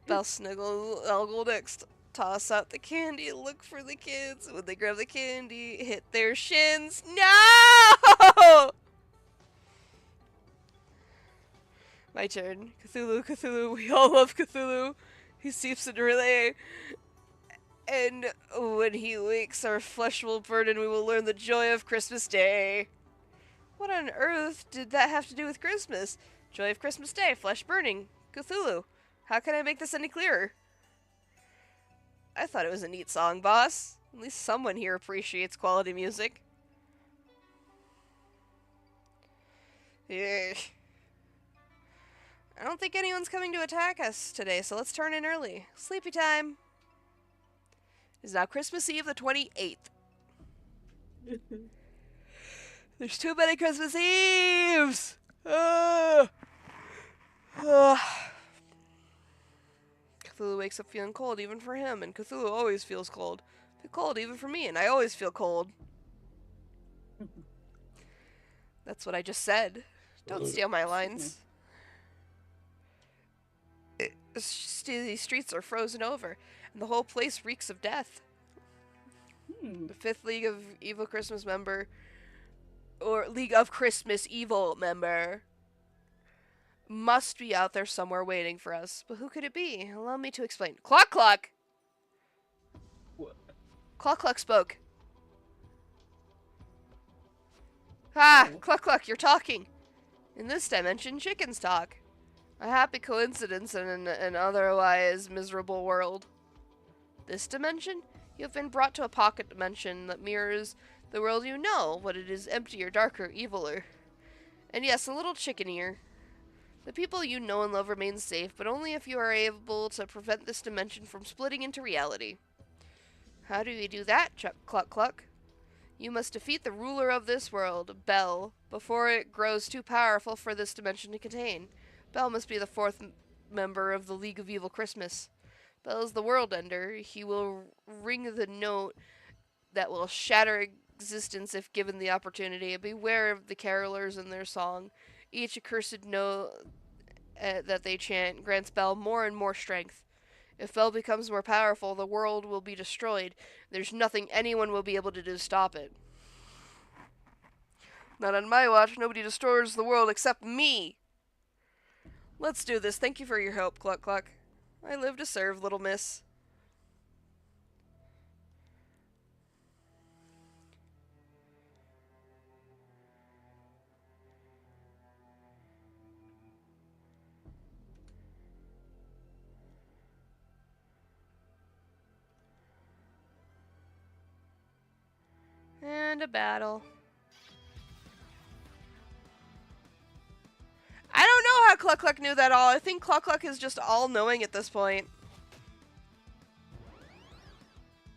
Belle snuggle next. Toss out the candy, look for the kids. When they grab the candy, hit their shins. No! My turn. Cthulhu, Cthulhu, we all love Cthulhu. He seeps into relay. And when he wakes, our flesh will burn and we will learn the joy of Christmas Day. What on earth did that have to do with Christmas? Joy of Christmas Day, flesh burning. Cthulhu. How can I make this any clearer? I thought it was a neat song, boss. At least someone here appreciates quality music. Yeah. I don't think anyone's coming to attack us today, so let's turn in early. Sleepy time. It's now Christmas Eve the 28th. There's too many Christmas Eves! Cthulhu wakes up feeling cold even for him, and Cthulhu always feels cold. Feel cold even for me, and I always feel cold. That's what I just said. Don't steal my lines. These streets are frozen over, and the whole place reeks of death. The 5th League of Evil Christmas member, or League of Christmas Evil member, must be out there somewhere waiting for us. But who could it be? Allow me to explain. Clock Clock! What? Clock Clock spoke. Ah, Oh. Cluck Cluck, you're talking. In this dimension, chickens talk. A happy coincidence in an otherwise miserable world. This dimension? You have been brought to a pocket dimension that mirrors the world you know, but it is emptier, darker, eviler. And yes, a little chickenier. The people you know and love remain safe, but only if you are able to prevent this dimension from splitting into reality. How do you do that, Cluck Cluck? You must defeat the ruler of this world, Bell, before it grows too powerful for this dimension to contain. Bell must be the 4th member of the League of Evil Christmas. Bell is the world ender. He will ring the note that will shatter existence if given the opportunity. Beware of the carolers and their song. Each accursed note that they chant grants Bell more and more strength. If Bell becomes more powerful, the world will be destroyed. There's nothing anyone will be able to do to stop it. Not on my watch. Nobody destroys the world except me. Let's do this. Thank you for your help, Cluck Cluck. I live to serve, little miss. And a battle. I don't know how Cluck Cluck knew that all. I think Cluck Cluck is just all-knowing at this point.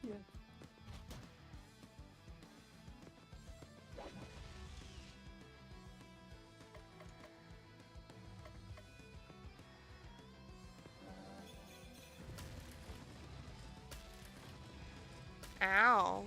Yeah. Ow.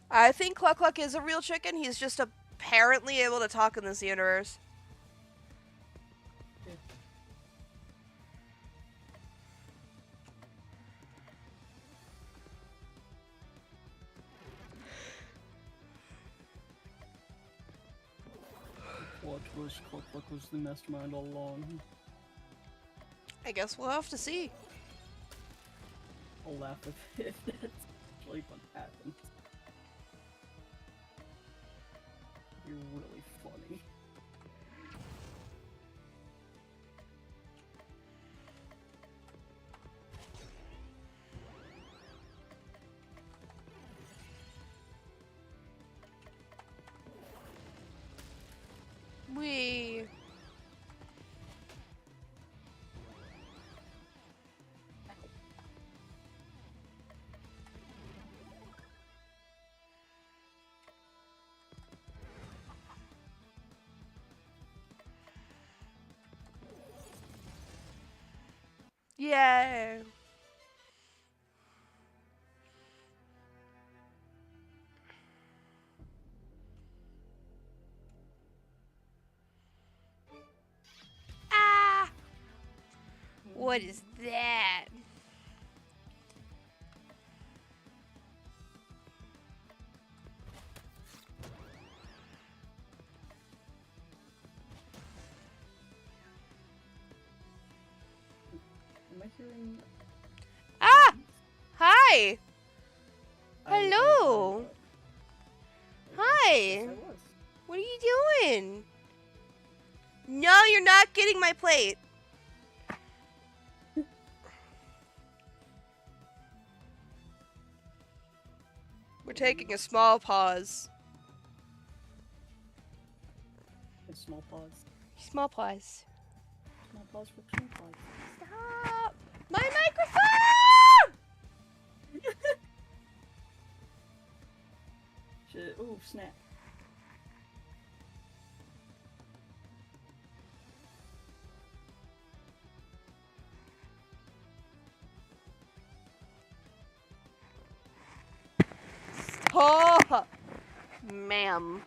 I think Cluck Cluck is a real chicken. He's just apparently able to talk in this universe. Cluck was the mastermind all along. I guess we'll have to see. I'll laugh if that's actually what happens. You're really funny. Wee. Yay. Ah! What is that? Am I hearing? Ah! Hi! I- Hello! Hi! Yes, I was. What are you doing? No, you're not getting my plate. We're taking a small pause. It's small pause. Small pause. Small pause for small pause. Stop! My microphone! Shit. Ooh, snap. Oh! Ma'am.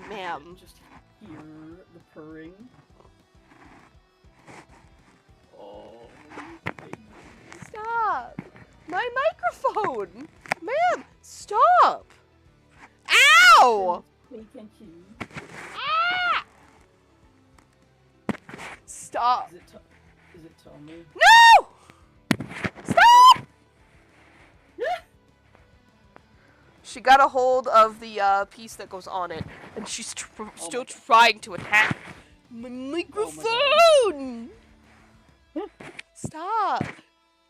Ma'am. Just hear the purring. Oh. Stop! My microphone! Ma'am, stop! Ow! Pay attention. Ah! Stop. Is it Tommy? No! Stop! She got a hold of the piece that goes on it, and she's still trying to attack my microphone! Stop!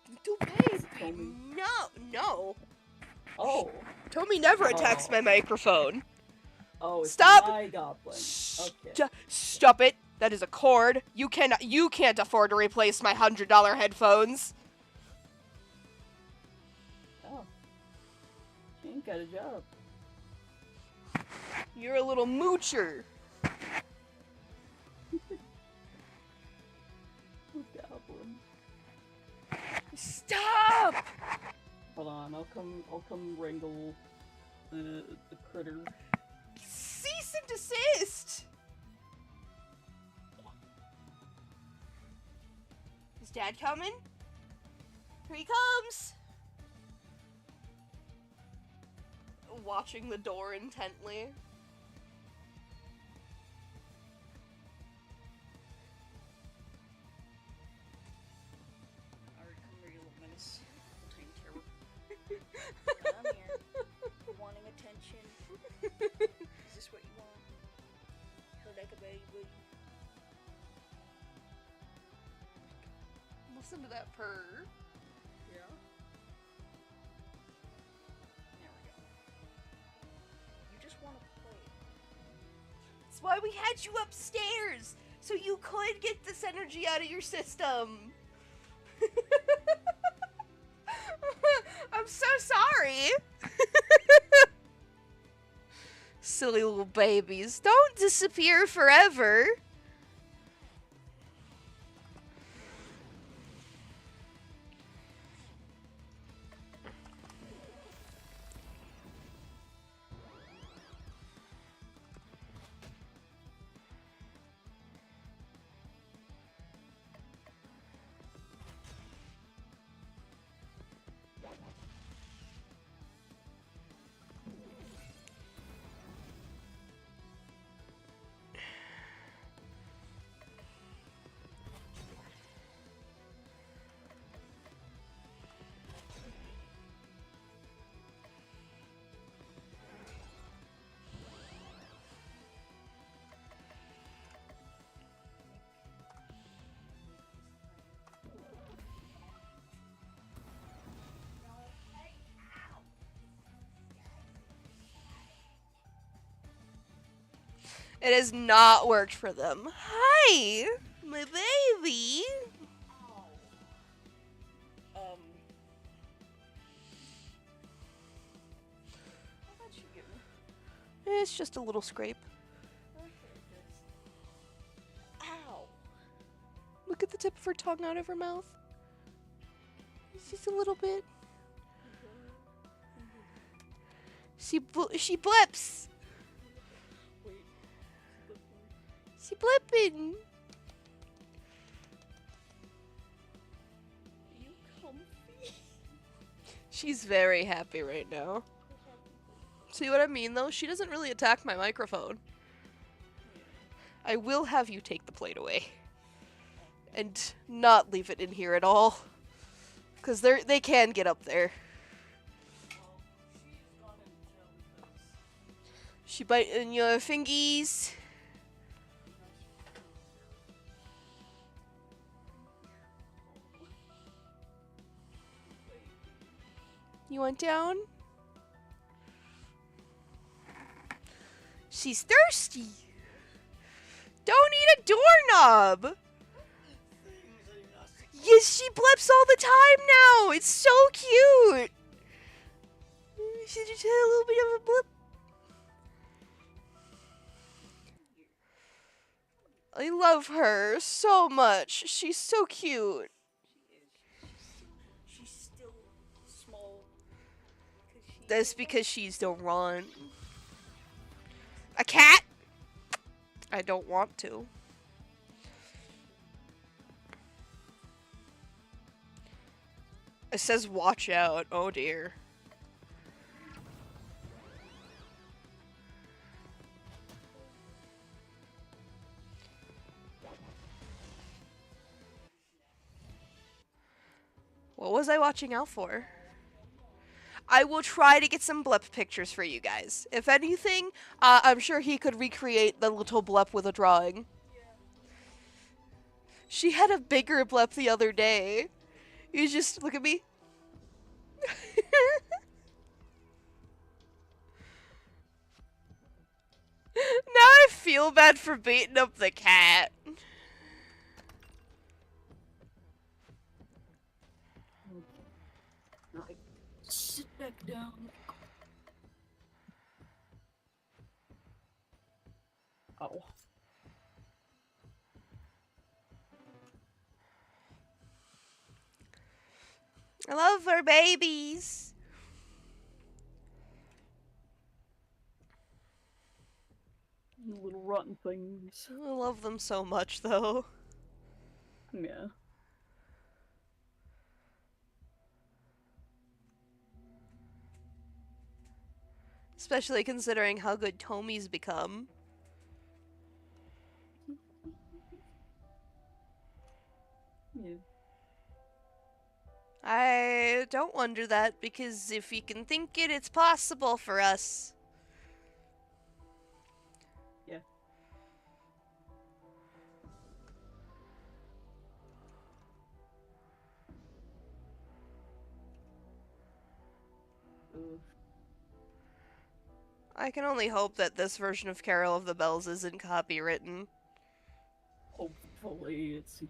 Little baby! Tommy. No! Oh. Tommy never attacks Oh. my microphone. Oh, it's Stop! my goblin. Okay. Stop it! That is a cord. You can't afford to replace my $100 headphones. Oh. She ain't got a job. You're a little moocher. Goblin. Stop! Hold on, I'll come wrangle the critter. Cease and desist! Is Dad coming? Here he comes! Watching the door intently. Alright, come here, you little menace. I'll take care of I'm here. Wanting attention. Is this what you want? Feel like a baby. Listen to that purr. Yeah. There we go. You just want to play. That's why we had you upstairs! So you could get this energy out of your system! I'm so sorry! Silly little babies. Don't disappear forever! It has not worked for them. Hi, my baby. How about you get me? It's just a little scrape. Okay, good. Ow! Look at the tip of her tongue out of her mouth. It's just a little bit. She blips. Wait. She blipping. You comfy? She's very happy right now. See what I mean, though? She doesn't really attack my microphone. I will have you take the plate away. And not leave it in here at all. Because they can get up there. She biting your fingies. You want down? She's thirsty. Don't eat a doorknob. Yes, she blips all the time now. It's so cute. She just had a little bit of a blip. I love her so much. She's so cute. She's still small. That's because she's the run. A cat? I don't want to. It says watch out. Oh dear. What was I watching out for? I will try to get some blep pictures for you guys. If anything, I'm sure he could recreate the little blep with a drawing. She had a bigger blep the other day. You just look at me. Now I feel bad for beating up the cat. Right. Sit back down. Oh. I love our babies. You little rotten things. I love them so much, though. Yeah. Especially considering how good Tommy's become. Yeah. I don't wonder that, because if you can think it, it's possible for us. Yeah. Ugh. I can only hope that this version of Carol of the Bells isn't copywritten. Hopefully it's...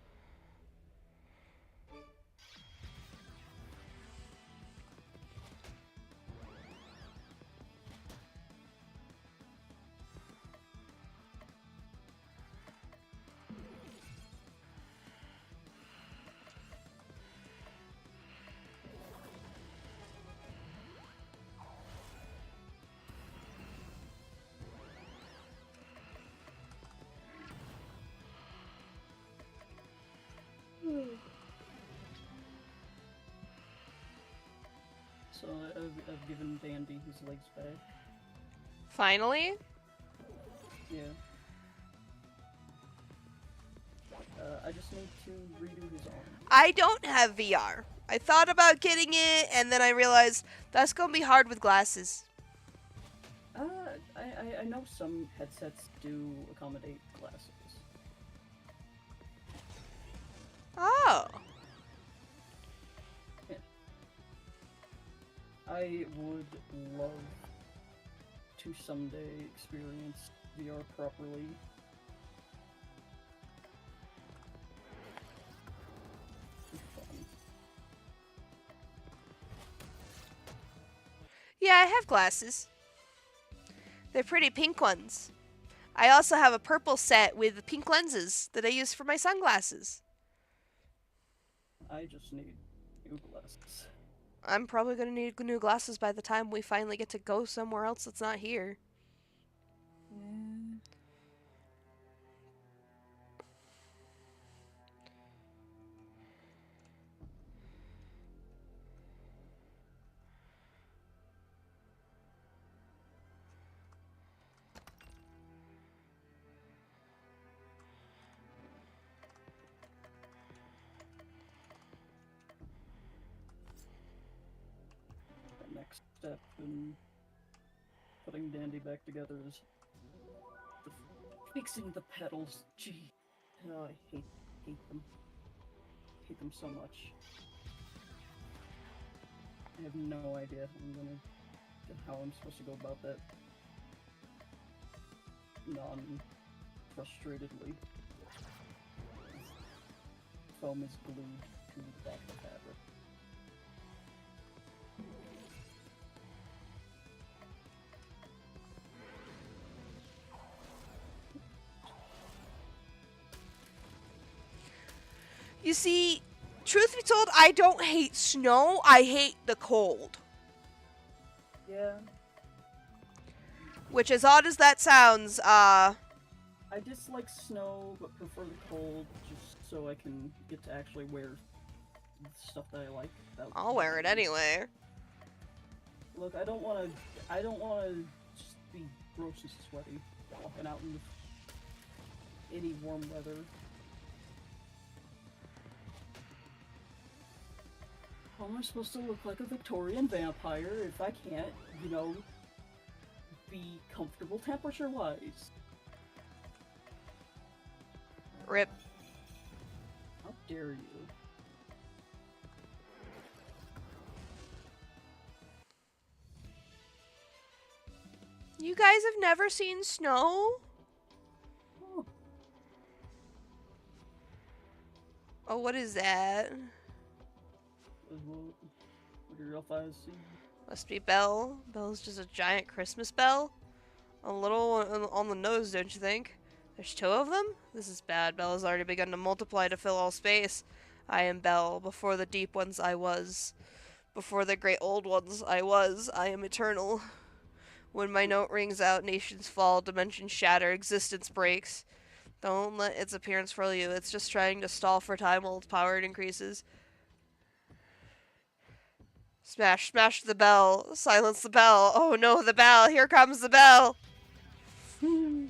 So I've given Dandy his legs back. Finally? Yeah. I just need to redo his arm. I don't have VR. I thought about getting it, and then I realized that's gonna be hard with glasses. I know some headsets do accommodate glasses. Oh. Yeah. I would love to someday experience VR properly. Fun. Yeah, I have glasses. They're pretty pink ones. I also have a purple set with pink lenses that I use for my sunglasses. I just need new glasses. I'm probably going to need new glasses by the time we finally get to go somewhere else that's not here. Yeah. The next step in putting Dandy back together is fixing the pedals. Gee, oh, I hate them. Hate them so much. I have no idea how I'm supposed to go about that non-frustratedly. Foam is glued to the back of the fabric. You see, truth be told, I don't hate snow, I hate the cold. Yeah. Which, as odd as that sounds, I dislike snow, but prefer the cold, just so I can get to actually wear stuff that I like. I'll wear it anyway. Look, I don't want to just be gross and sweaty walking out in any warm weather. How am I supposed to look like a Victorian vampire if I can't, be comfortable temperature-wise? Rip. How dare you? You guys have never seen snow? Oh, Oh, what is that? what do your elf eyes see? Must be Belle. Belle's just a giant Christmas bell. A little on the nose, don't you think? There's 2 of them? This is bad. Belle has already begun to multiply to fill all space. I am Belle. Before the deep ones I was. Before the great old ones I was. I am eternal. When my note rings out, nations fall, dimensions shatter, existence breaks. Don't let its appearance fool you. It's just trying to stall for time while its power increases. Smash, smash the bell. Silence the bell. Oh no, the bell. Here comes the bell. Better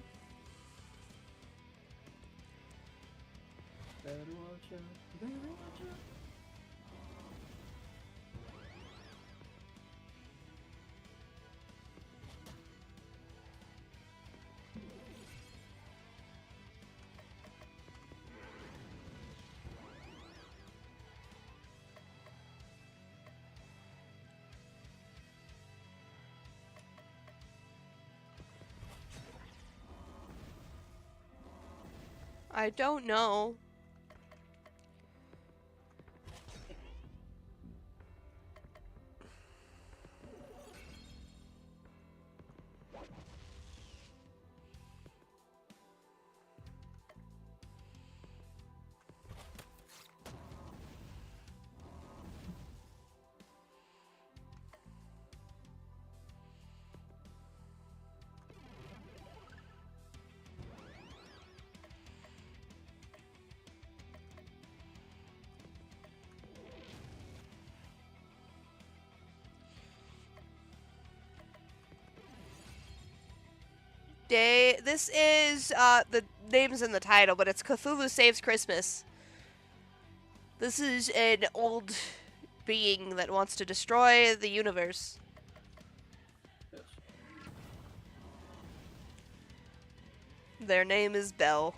watch out. Better watch out. I don't know. This is, the name's in the title, but it's Cthulu Saves Christmas. This is an old being that wants to destroy the universe. Yes. Their name is Belle.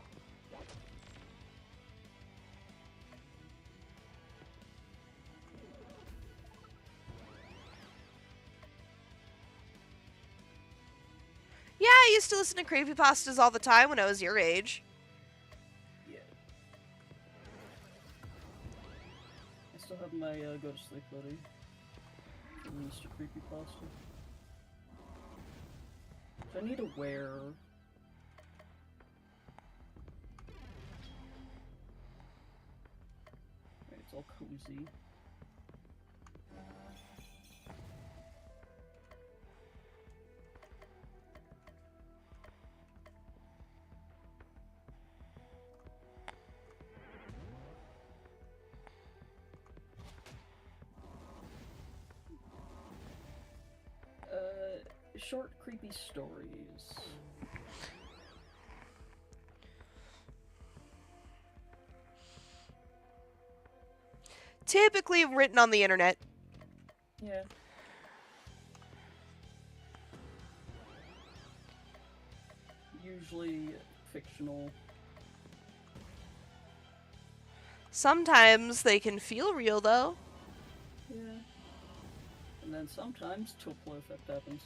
Yeah, used to listen to creepypastas all the time when I was your age. Yeah. I still have my go to sleep buddy from Mr. Creepypasta. So I need to wear. Right, it's all cozy. Short creepy stories. Typically written on the internet. Yeah. Usually fictional. Sometimes they can feel real, though. Yeah. And then sometimes Tuplo effect happens.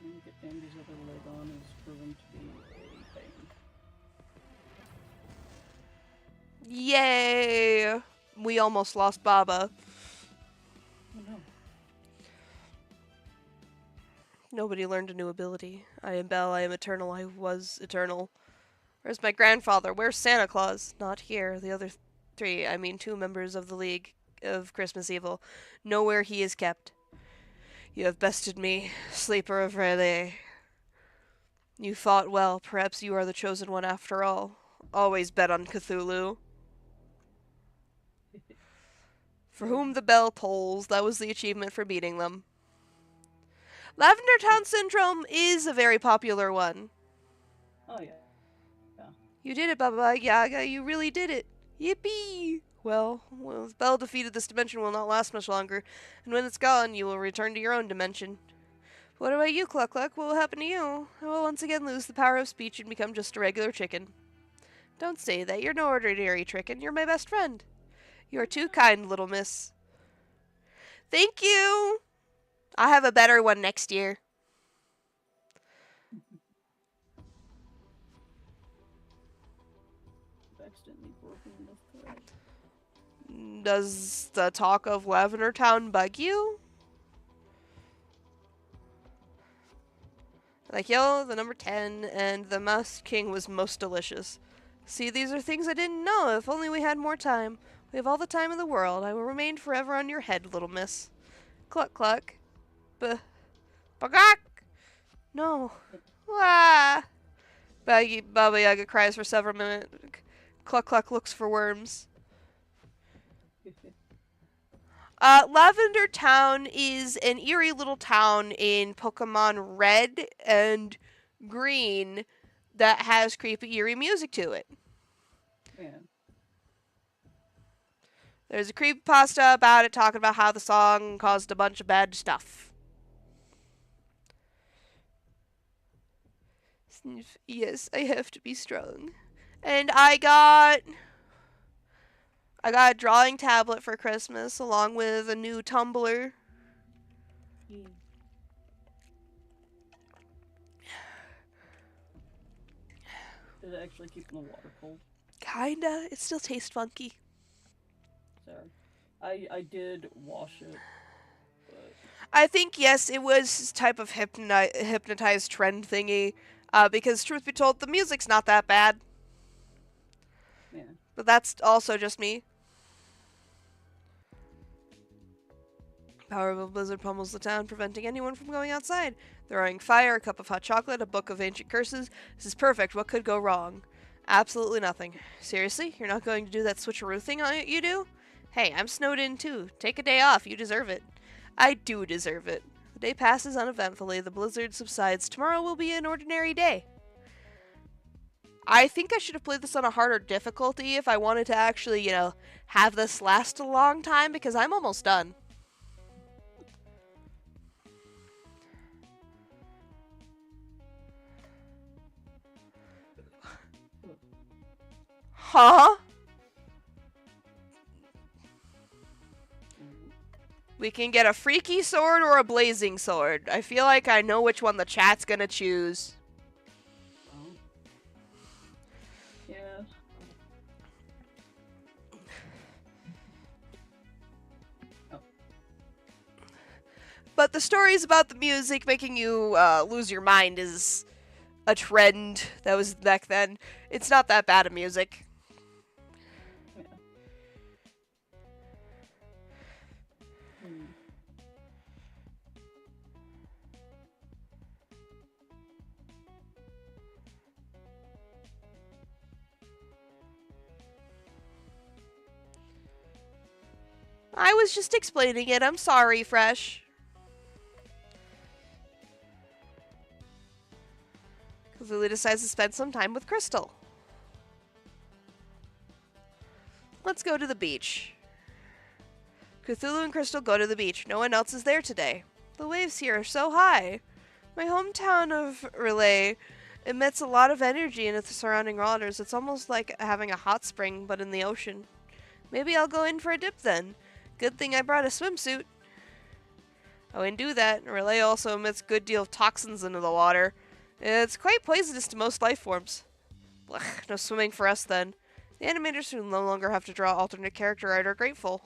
Trying to get Bambi's other leg on is proven to be a pain. Yay! We almost lost Baba. Oh no. Nobody learned a new ability. I am Belle, I am eternal, I was eternal. Where's my grandfather? Where's Santa Claus? Not here. The other three, I mean 2 members of the League of Christmas Evil, know where he is kept. You have bested me, sleeper of Raleigh. You fought well. Perhaps you are the chosen one after all. Always bet on Cthulhu. For whom the bell tolls, that was the achievement for beating them. Lavender Town Syndrome is a very popular one. Oh yeah. You did it, Baba Yaga. You really did it. Yippee! Well, if Bell defeated this dimension will not last much longer, and when it's gone, you will return to your own dimension. What about you, Cluck Cluck? What will happen to you? I will once again lose the power of speech and become just a regular chicken. Don't say that. You're no ordinary chicken. You're my best friend. You are too kind, little miss. Thank you! I'll have a better one next year. Accidentally broken the thread. Does the talk of Lavender Town bug you? Like yellow, the number 10, and the Mouse King was most delicious. See, these are things I didn't know. If only we had more time. We have all the time in the world. I will remain forever on your head, little miss. Cluck cluck. Bagak! No. Wah! Baba Yaga cries for several minutes. Cluck cluck looks for worms. Lavender Town is an eerie little town in Pokemon Red and Green that has creepy, eerie music to it. Man. There's a creepypasta about it talking about how the song caused a bunch of bad stuff. Yes, I have to be strong. And I got a drawing tablet for Christmas along with a new tumbler. Did it actually keep the water cold? Kinda. It still tastes funky. Sorry. I did wash it. But I think, yes, it was this type of hypnotized trend thingy. Because, truth be told, the music's not that bad. yeah. But that's also just me. Power of a blizzard pummels the town, preventing anyone from going outside. Throwing fire, a cup of hot chocolate, a book of ancient curses. This is perfect. What could go wrong? Absolutely nothing. Seriously? You're not going to do that switcheroo thing you do? Hey, I'm snowed in too. Take a day off. You deserve it. I do deserve it. The day passes uneventfully. The blizzard subsides. Tomorrow will be an ordinary day. I think I should have played this on a harder difficulty if I wanted to actually, have this last a long time, because I'm almost done. Huh? We can get a freaky sword or a blazing sword. I feel like I know which one the chat's gonna choose. Oh. Yeah. Oh. But the stories about the music making you lose your mind is a trend that was back then. It's not that bad of music. Yeah. Hmm. I was just explaining it. I'm sorry, Fresh. Cthulhu decides to spend some time with Crystal. Let's go to the beach. Cthulhu and Crystal go to the beach. No one else is there today. The waves here are so high. My hometown of Relay emits a lot of energy in its surrounding waters. It's almost like having a hot spring, but in the ocean. Maybe I'll go in for a dip then. Good thing I brought a swimsuit. I wouldn't do that. Relay also emits a good deal of toxins into the water. It's quite poisonous to most life forms. Blech, no swimming for us then. The animators who no longer have to draw alternate character art are grateful.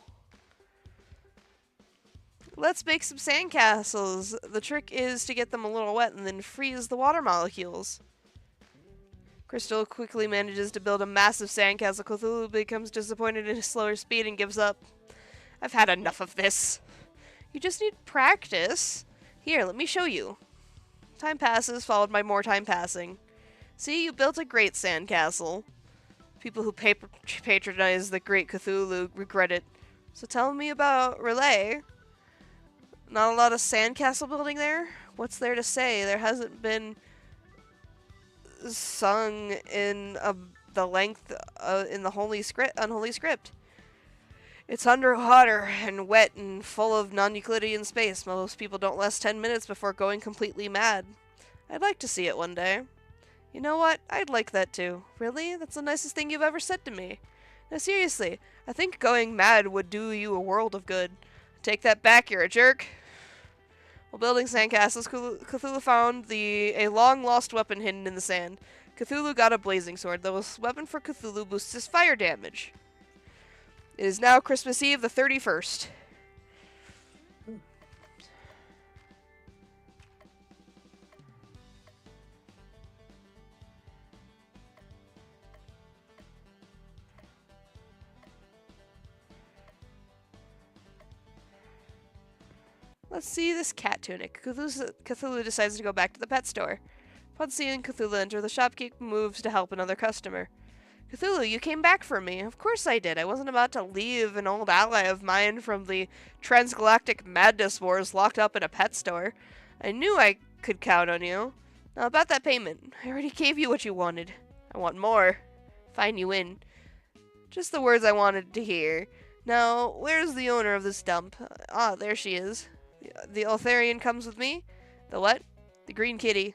Let's make some sandcastles. The trick is to get them a little wet and then freeze the water molecules. Crystal quickly manages to build a massive sandcastle. Cthulhu becomes disappointed in his slower speed and gives up. I've had enough of this. You just need practice. Here, let me show you. Time passes, followed by more time passing. See, you built a great sandcastle. People who patronize the great Cthulhu regret it. So tell me about Relay. Not a lot of sandcastle building there? What's there to say? There hasn't been sung in the length in the unholy script. It's underwater and wet and full of non-Euclidean space. Most people don't last 10 minutes before going completely mad. I'd like to see it one day. You know what? I'd like that too. Really? That's the nicest thing you've ever said to me. No, seriously. I think going mad would do you a world of good. Take that back, you're a jerk. While building sandcastles, Cthulhu found a long-lost weapon hidden in the sand. Cthulhu got a blazing sword. The weapon for Cthulhu boosts his fire damage. It is now Christmas Eve, the 31st. Let's see this cat tunic. Cthulhu decides to go back to the pet store. Upon seeing Cthulhu enter, the shopkeep moves to help another customer. Cthulhu, you came back for me. Of course I did. I wasn't about to leave an old ally of mine from the transgalactic madness wars locked up in a pet store. I knew I could count on you. Now about that payment. I already gave you what you wanted. I want more. Fine, you win. Just the words I wanted to hear. Now, where's the owner of this dump? Ah, there she is. The Eltharian comes with me? The what? The green kitty.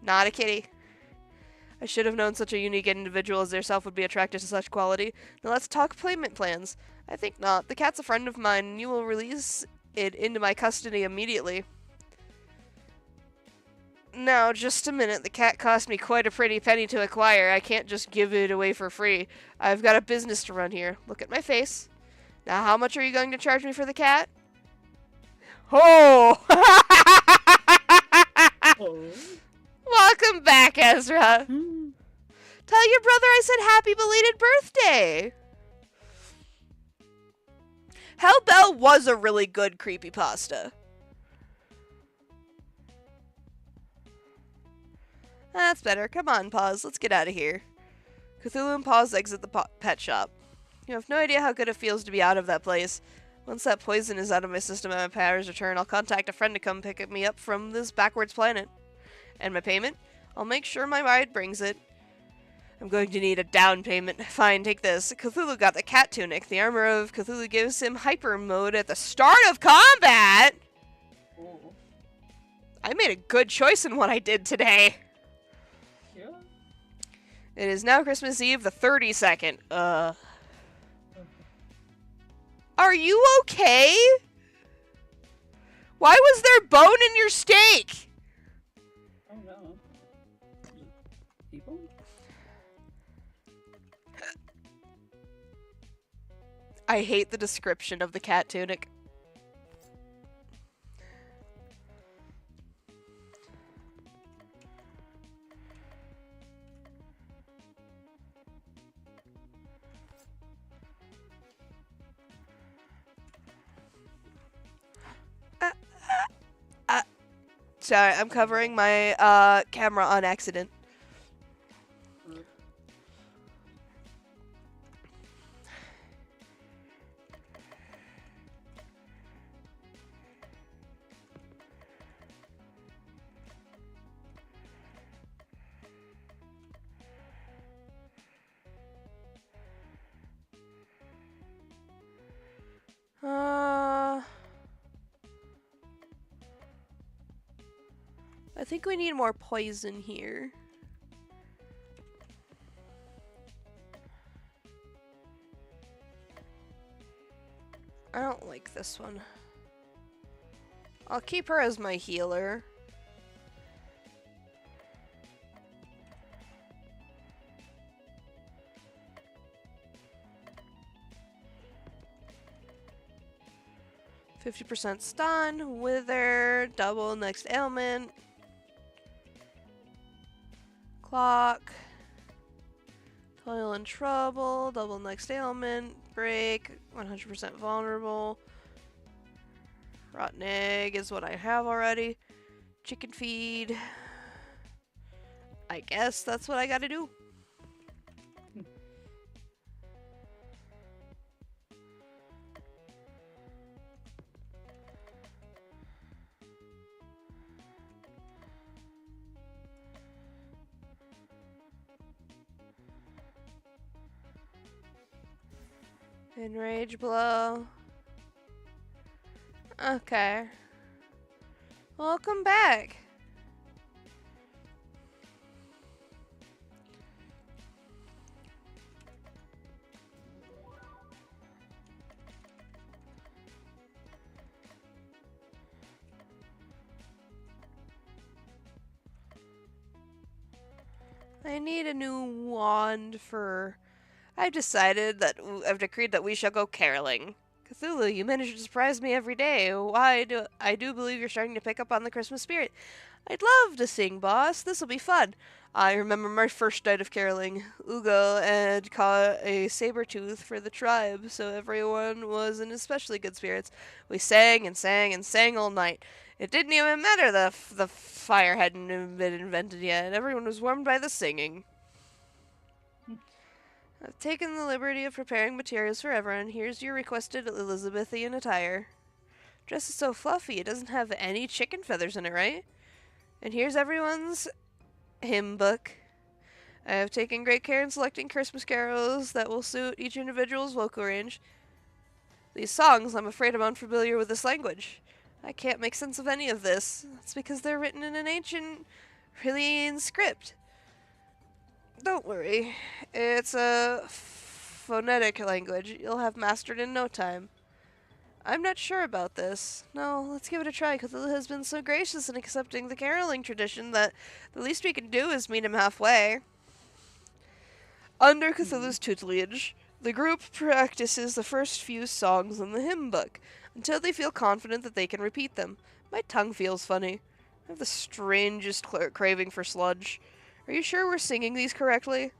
Not a kitty. I should have known such a unique individual as yourself would be attracted to such quality. Now let's talk payment plans. I think not. The cat's a friend of mine, and you will release it into my custody immediately. Now, just a minute. The cat cost me quite a pretty penny to acquire. I can't just give it away for free. I've got a business to run here. Look at my face. Now, how much are you going to charge me for the cat? Oh! Oh. Welcome back, Ezra. Hmm. Tell your brother I said happy belated birthday. Hellbell was a really good creepypasta. That's better. Come on, Paws. Let's get out of here. Cthulhu and Paws exit the pet shop. You have no idea how good it feels to be out of that place. Once that poison is out of my system and my powers return, I'll contact a friend to come pick me up from this backwards planet. And my payment? I'll make sure my ride brings it. I'm going to need a down payment. Fine, take this. Cthulhu got the cat tunic. The armor of Cthulhu gives him hyper mode at the start of combat! Ooh. I made a good choice in what I did today. Yeah. It is now Christmas Eve, the 32nd. Are you okay? Why was there bone in your steak? Oh no. People? I hate the description of the cat tunic. Sorry, I'm covering my camera on accident. I think we need more poison here. I don't like this one. I'll keep her as my healer. %50 stun, wither, double next ailment, clock, toil and trouble, double next ailment, break, 100% vulnerable, rotten egg is what I have already, chicken feed. I guess that's what I gotta do. Enrage blow. Okay. Welcome back. I need a new wand for... I've decreed that we shall go caroling. Cthulhu, you manage to surprise me every day. I do believe you're starting to pick up on the Christmas spirit. I'd love to sing, boss. This'll be fun. I remember my first night of caroling. Ugo had caught a saber tooth for the tribe, so everyone was in especially good spirits. We sang and sang and sang all night. It didn't even matter the fire hadn't been invented yet. Everyone was warmed by the singing. I've taken the liberty of preparing materials for everyone. Here's your requested Elizabethan attire. Dress is so fluffy, it doesn't have any chicken feathers in it, right? And here's everyone's hymn book. I have taken great care in selecting Christmas carols that will suit each individual's vocal range. These songs, I'm afraid I'm unfamiliar with this language. I can't make sense of any of this. It's because they're written in an ancient Hylian script. Don't worry. It's a phonetic language you'll have mastered in no time. I'm not sure about this. No, let's give it a try. Cthulhu has been so gracious in accepting the caroling tradition that the least we can do is meet him halfway. Under Cthulhu's tutelage, the group practices the first few songs in the hymn book until they feel confident that they can repeat them. My tongue feels funny. I have the strangest craving for sludge. Are you sure we're singing these correctly?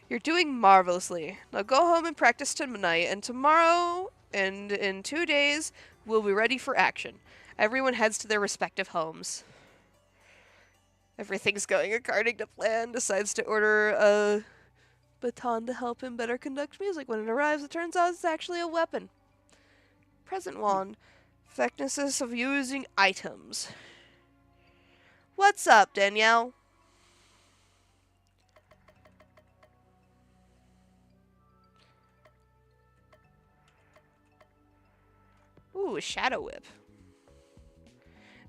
You're doing marvelously. Now go home and practice tonight, and tomorrow and in 2 days, we'll be ready for action. Everyone heads to their respective homes. Everything's going according to plan. Decides to order a baton to help him better conduct music. When it arrives, it turns out it's actually a weapon. Present wand. Effectiveness of using items. What's up, Danielle? Ooh, a Shadow Whip.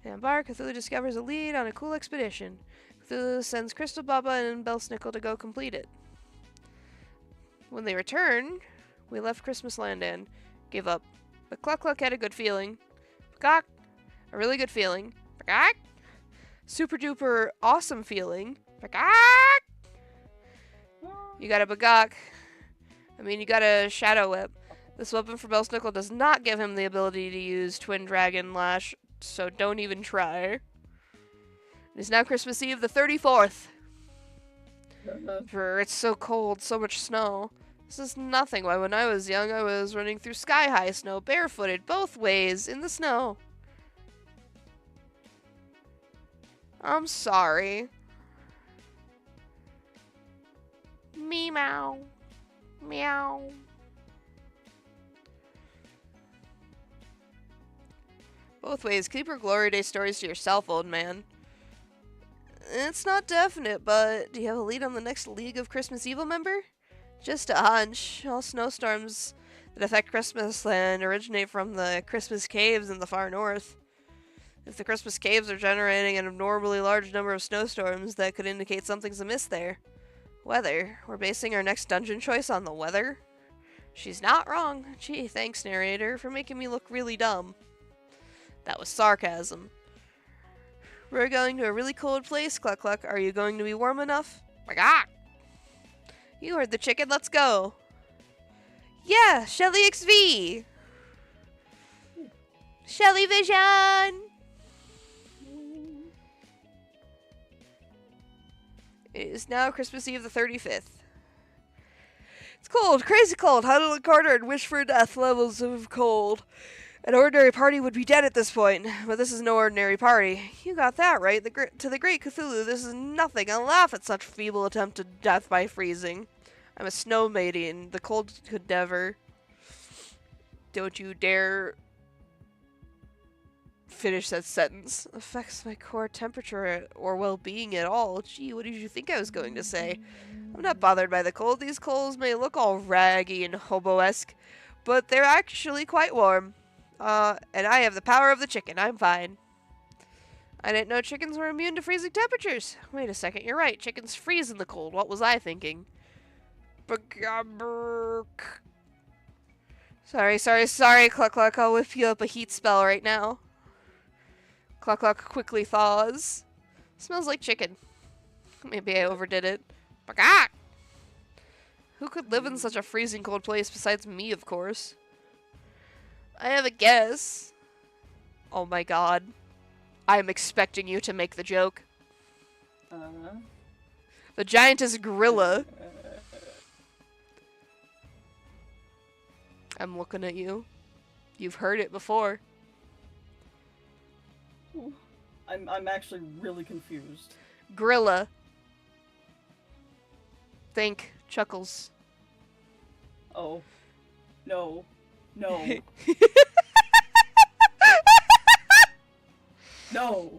And Bar, Cthulhu discovers a lead on a cool expedition. Cthulhu sends Crystal Baba and Belsnickel to go complete it. When they return, we left Christmas Land and gave up. But Cluck Cluck had a good feeling. Bagok, a really good feeling. Bagok, super duper awesome feeling. Bagok! You got a Bagok. I mean, you got a Shadow Whip. This weapon for Belsnickel does not give him the ability to use Twin Dragon Lash, so don't even try. It is now Christmas Eve, the 34th. It's so cold, so much snow. This is nothing. Why, when I was young, I was running through sky-high snow, barefooted, both ways, in the snow. I'm sorry. Meow. Meow. Both ways. Keep your Glory Day stories to yourself, old man. It's not definite, but do you have a lead on the next League of Christmas Evil member? Just a hunch. All snowstorms that affect Christmas Land originate from the Christmas caves in the far north. If the Christmas caves are generating an abnormally large number of snowstorms, that could indicate something's amiss there. Weather. We're basing our next dungeon choice on the weather? She's not wrong. Gee, thanks, narrator, for making me look really dumb. That was sarcasm. We're going to a really cold place, Cluck Cluck. Are you going to be warm enough? Bagok! You heard the chicken, let's go! Yeah, Shelly XV! Shelly Vision! It is now Christmas Eve the 35th. It's cold, crazy cold. Huddle in a corner and wish for death levels of cold. An ordinary party would be dead at this point, but this is no ordinary party. You got that right. To the great Cthulhu, this is nothing. I laugh at such feeble attempt at death by freezing. I'm a snow maiden. The cold could never. Don't you dare finish that sentence. Affects my core temperature or well-being at all. Gee, what did you think I was going to say? I'm not bothered by the cold. These coals may look all raggy and hobo-esque, but they're actually quite warm. And I have the power of the chicken. I'm fine. I didn't know chickens were immune to freezing temperatures. Wait a second, you're right. Chickens freeze in the cold. What was I thinking? Sorry, Cluck Cluck. I'll whip you up a heat spell right now. Cluck Cluck quickly thaws. Smells like chicken. Maybe I overdid it. Bagok! Who could live in such a freezing cold place besides me, of course? I have a guess. Oh my god. I am expecting you to make the joke. The giantess gorilla. I'm looking at you. You've heard it before. I'm actually really confused. Gorilla. Think. Chuckles. Oh. No. No. No.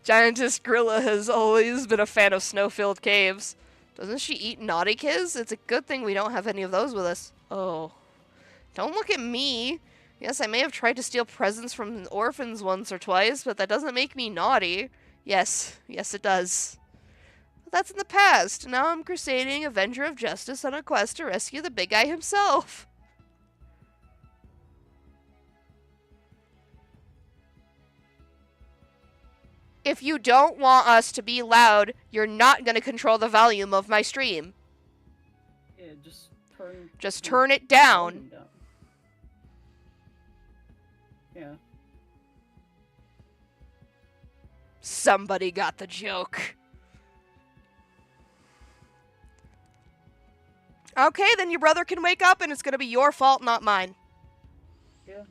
Giantess Gorilla has always been a fan of snow-filled caves. Doesn't she eat naughty kids? It's a good thing we don't have any of those with us. Oh. Don't look at me. Yes, I may have tried to steal presents from orphans once or twice, but that doesn't make me naughty. Yes, it does. But that's in the past. Now I'm crusading Avenger of Justice on a quest to rescue the big guy himself. If you don't want us to be loud, you're not going to control the volume of my stream. Yeah, just turn it down. Yeah. Somebody got the joke. Okay, then your brother can wake up and it's going to be your fault, not mine. Yeah.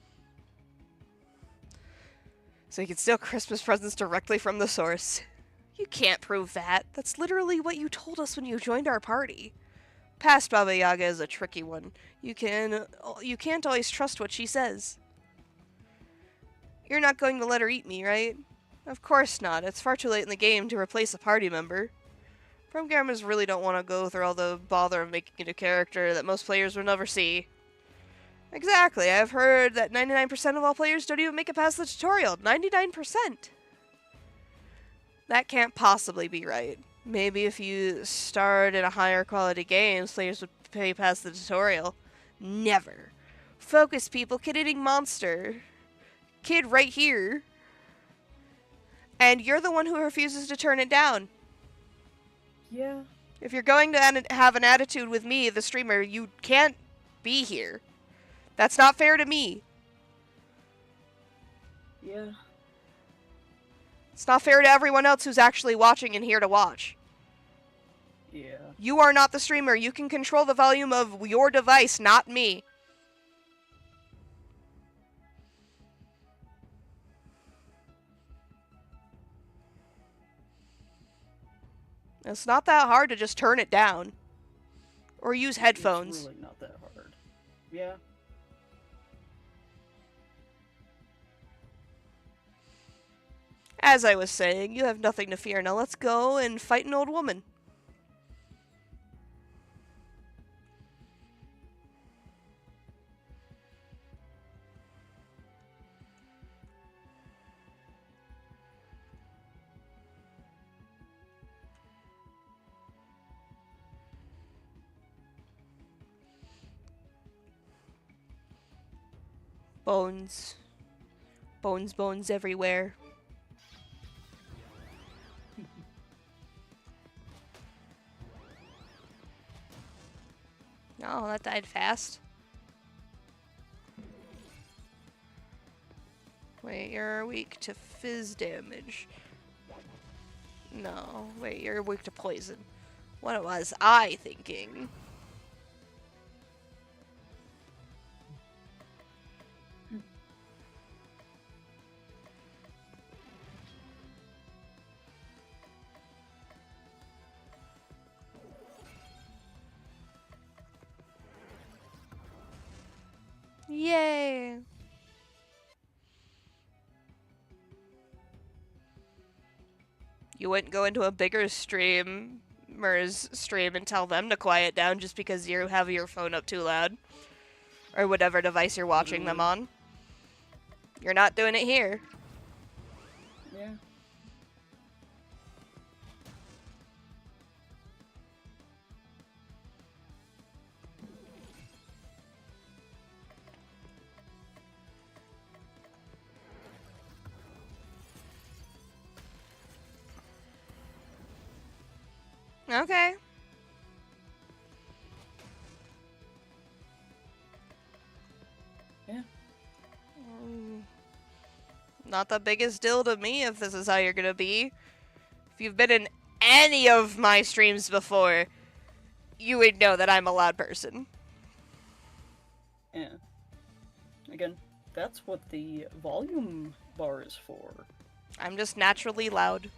So you can steal Christmas presents directly from the source. You can't prove that. That's literally what you told us when you joined our party. Past Baba Yaga is a tricky one. You can't always trust what she says. You're not going to let her eat me, right? Of course not. It's far too late in the game to replace a party member. Programmers really don't want to go through all the bother of making it a character that most players will never see. Exactly. I've heard that 99% of all players don't even make it past the tutorial. 99%. That can't possibly be right. Maybe if you start in a higher quality game, players would pay past the tutorial. Never. Focus, people. Kid-eating monster. Kid right here. And you're the one who refuses to turn it down. Yeah. If you're going to have an attitude with me, the streamer, you can't be here. That's not fair to me. Yeah. It's not fair to everyone else who's actually watching and here to watch. Yeah. You are not the streamer. You can control the volume of your device, not me. It's not that hard to just turn it down. Or use headphones. It's really not that hard. Yeah. As I was saying, you have nothing to fear. Now let's go and fight an old woman. Bones. Bones, bones everywhere. Oh, that died fast. Wait, you're weak to fizz damage. No, wait, you're weak to poison. What was I thinking? Yay! You wouldn't go into a bigger streamer's stream and tell them to quiet down just because you have your phone up too loud. Or whatever device you're watching them on. You're not doing it here. Yeah. Okay. Yeah. Not the biggest deal to me if this is how you're gonna be. If you've been in any of my streams before, you would know that I'm a loud person. Yeah. Again, that's what the volume bar is for. I'm just naturally loud.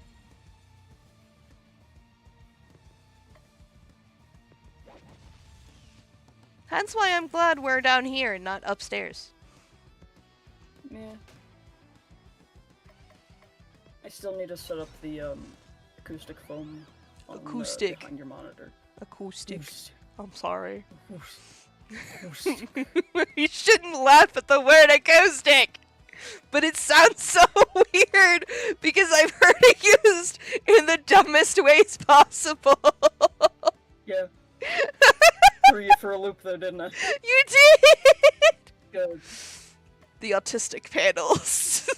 Hence why I'm glad we're down here and not upstairs. Yeah. I still need to set up the acoustic foam on, Acoustic. behind your monitor. Acoustic. Acoustic. I'm sorry. Acoustic. You shouldn't laugh at the word acoustic! But it sounds so weird because I've heard it used in the dumbest ways possible. Yeah. Threw you for a loop though, didn't I? You did! Good. The autistic panels.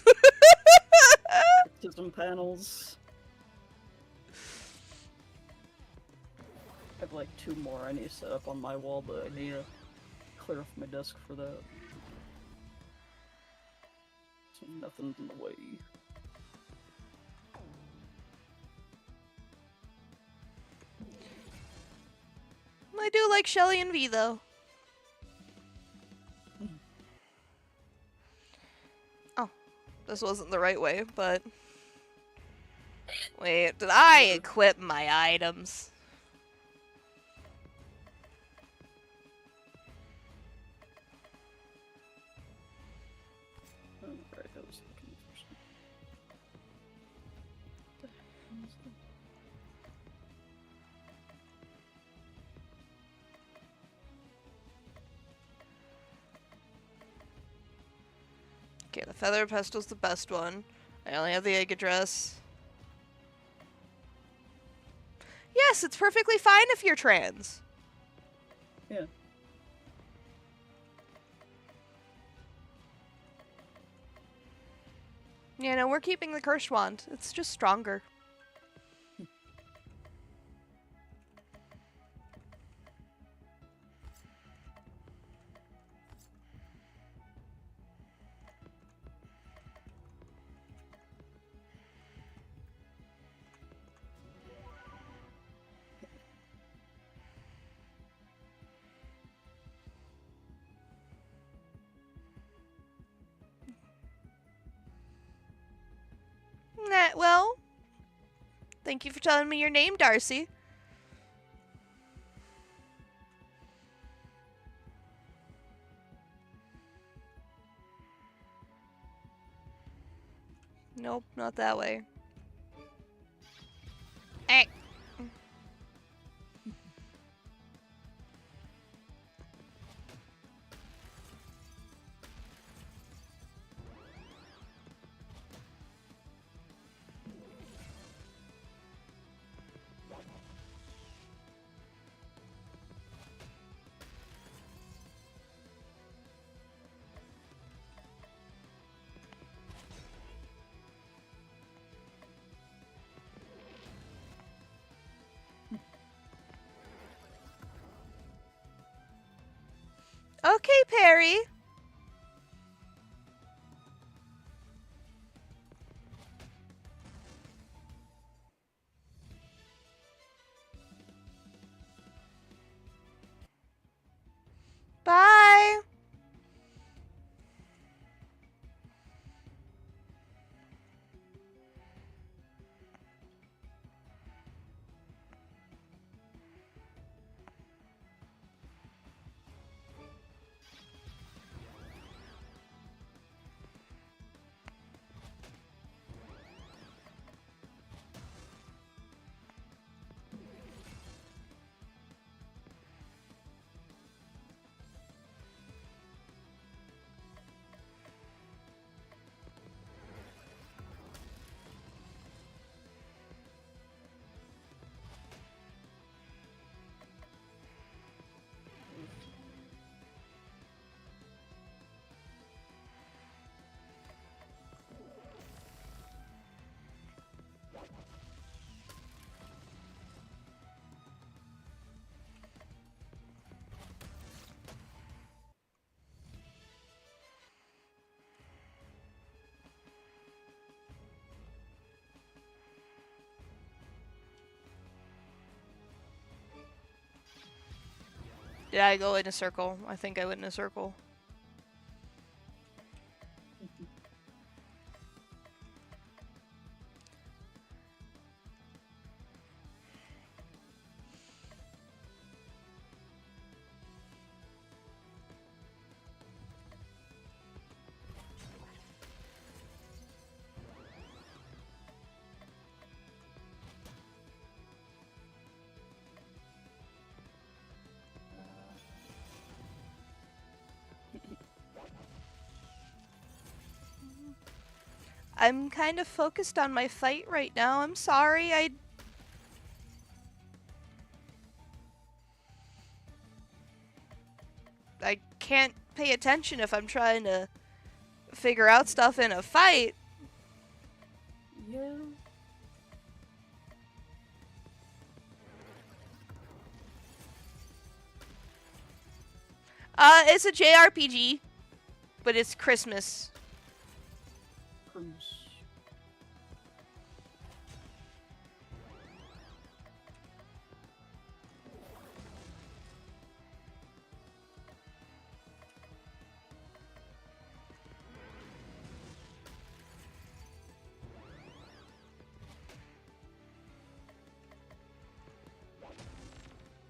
Autism panels. I have like 2 more I need to set up on my wall, but I need to clear off my desk for that. So nothing's in the way. I do like Shelly and V though. Oh, this wasn't the right way, but... Wait, did I equip my items? Right, I was looking for something. What the hell is that? Okay, the feather pestil's the best one. I only have the egg address. Yes, it's perfectly fine if you're trans. Yeah. Yeah, no, we're keeping the cursed wand. It's just stronger. Nah, well, thank you for telling me your name, Darcy. Nope, not that way. Eh. Okay, Perry. Bye. Did I go in a circle? I think I went in a circle. I'm kind of focused on my fight right now. I'm sorry. I can't pay attention if I'm trying to figure out stuff in a fight. Yeah. It's a JRPG, but it's Christmas. Cruise.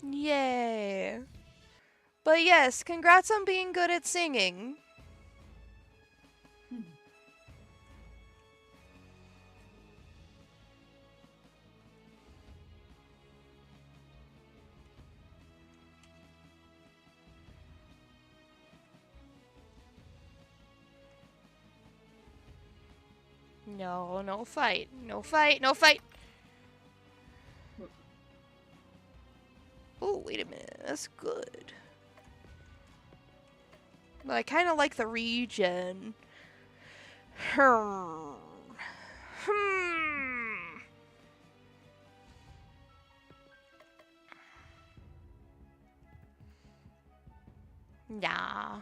Yay. But yes, congrats on being good at singing. No, no fight. No fight, no fight! Oh, wait a minute. That's good. But I kind of like the regen. Hmm. Yeah.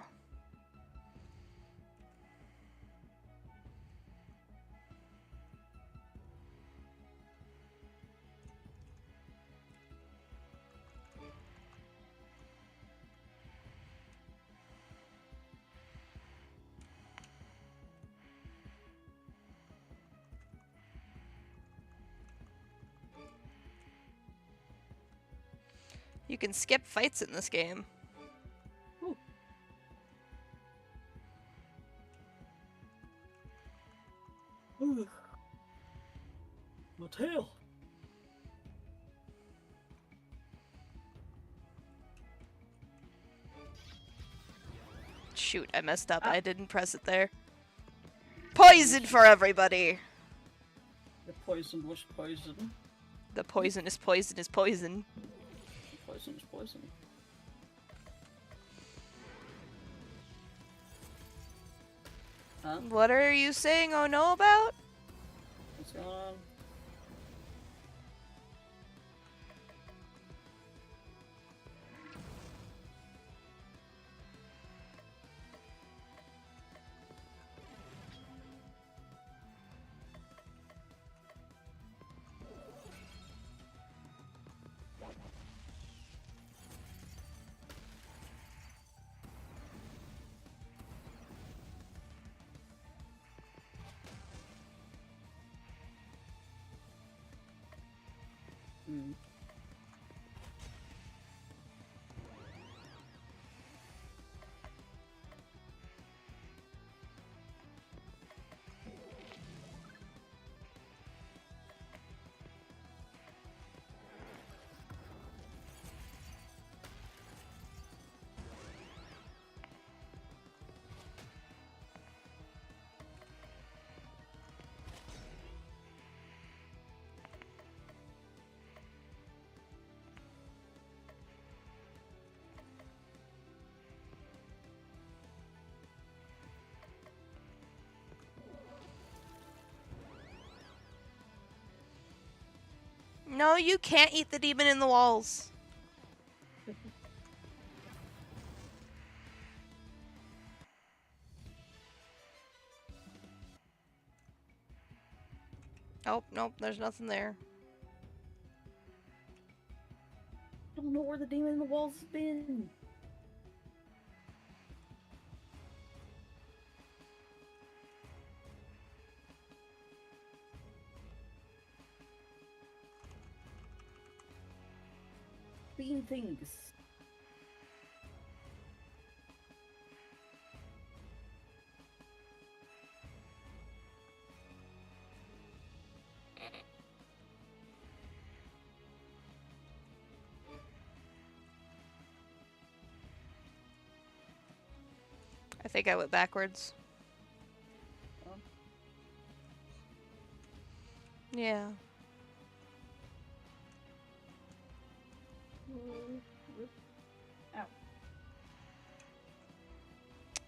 You can skip fights in this game. Ooh. Ooh. My tail. Shoot, I messed up. Ah. I didn't press it there. Poison for everybody! The poison was poison. The poison is poison is poison. Poison is poison. Huh? What are you saying oh no about? What's going on? Hmm. No, you can't eat the demon in the walls. Oh, nope, there's nothing there. I don't know where the demon in the walls has been. Bean things. I think I went backwards. Yeah. Ow.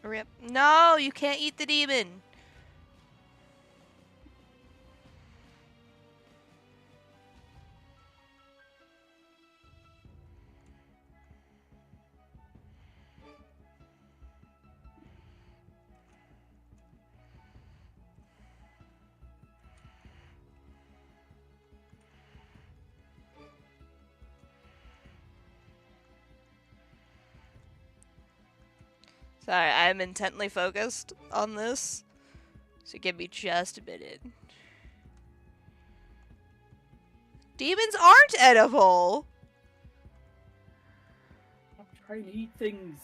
Rip. No, you can't eat the demon. Sorry, I'm intently focused on this. So give me just a minute. Demons aren't edible! I'm trying to eat things.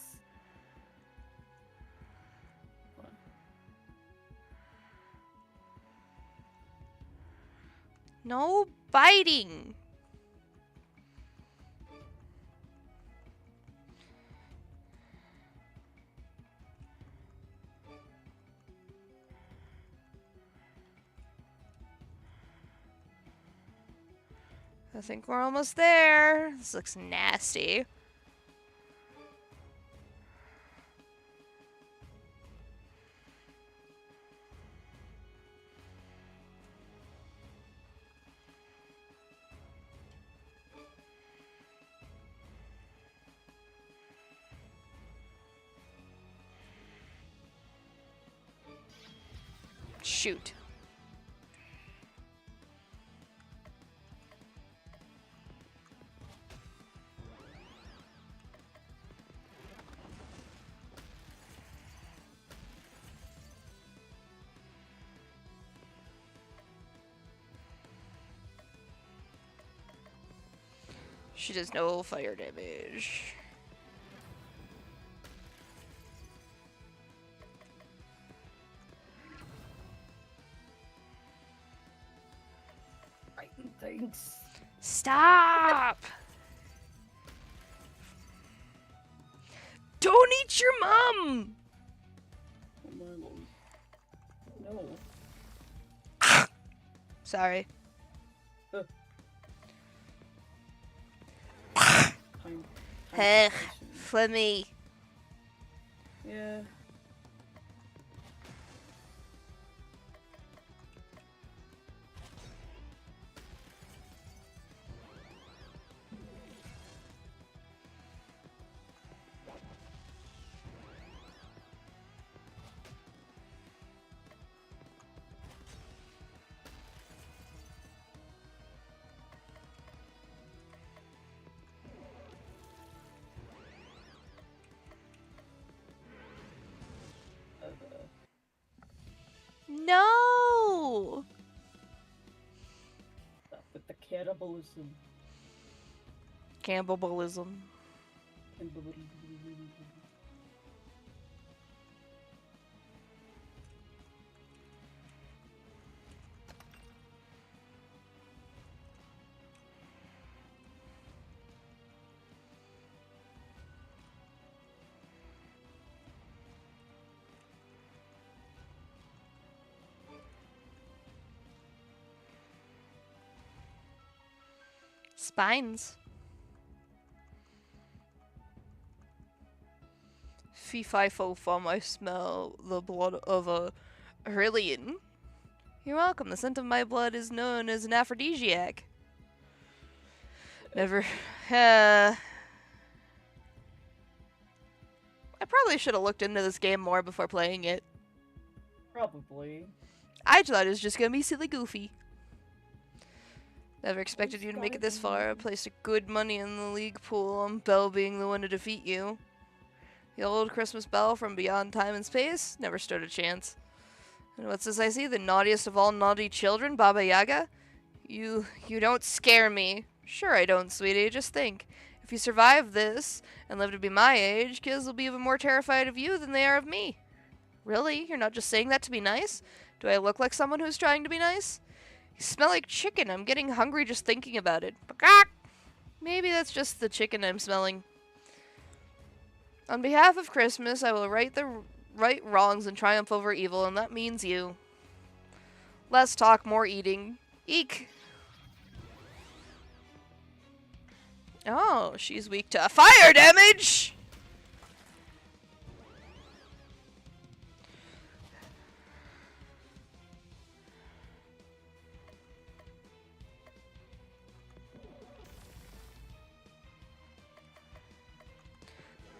No biting! I think we're almost there. This looks nasty. Shoot. She does no fire damage. Right, thanks. Stop! Don't eat your mom! Oh my lord. No. Sorry. Time Heh, to poison. Flemmy. Yeah. No! Stop with the cannibalism. Cannibalism. Spines. Fee fi fo fum, I smell the blood of a Hylian. You're welcome. The scent of my blood is known as an aphrodisiac. Never. I probably should have looked into this game more before playing it. Probably. I thought it was just gonna be silly goofy. Never expected you to make it this far. I placed a good money in the league pool on Belle being the one to defeat you. The old Christmas Belle from beyond time and space never stood a chance. And what's this I see? The naughtiest of all naughty children, Baba Yaga? You don't scare me. Sure I don't, sweetie. Just think. If you survive this and live to be my age, kids will be even more terrified of you than they are of me. Really? You're not just saying that to be nice? Do I look like someone who's trying to be nice? You smell like chicken. I'm getting hungry just thinking about it. Maybe that's just the chicken I'm smelling. On behalf of Christmas, I will right wrongs and triumph over evil, and that means you. Less talk, more eating. Eek. Oh, she's weak to fire damage!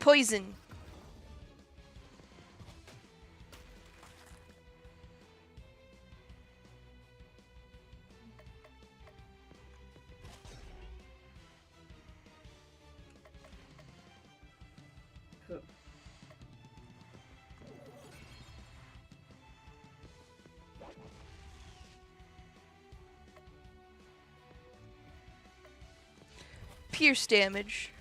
Poison. Pierce damage.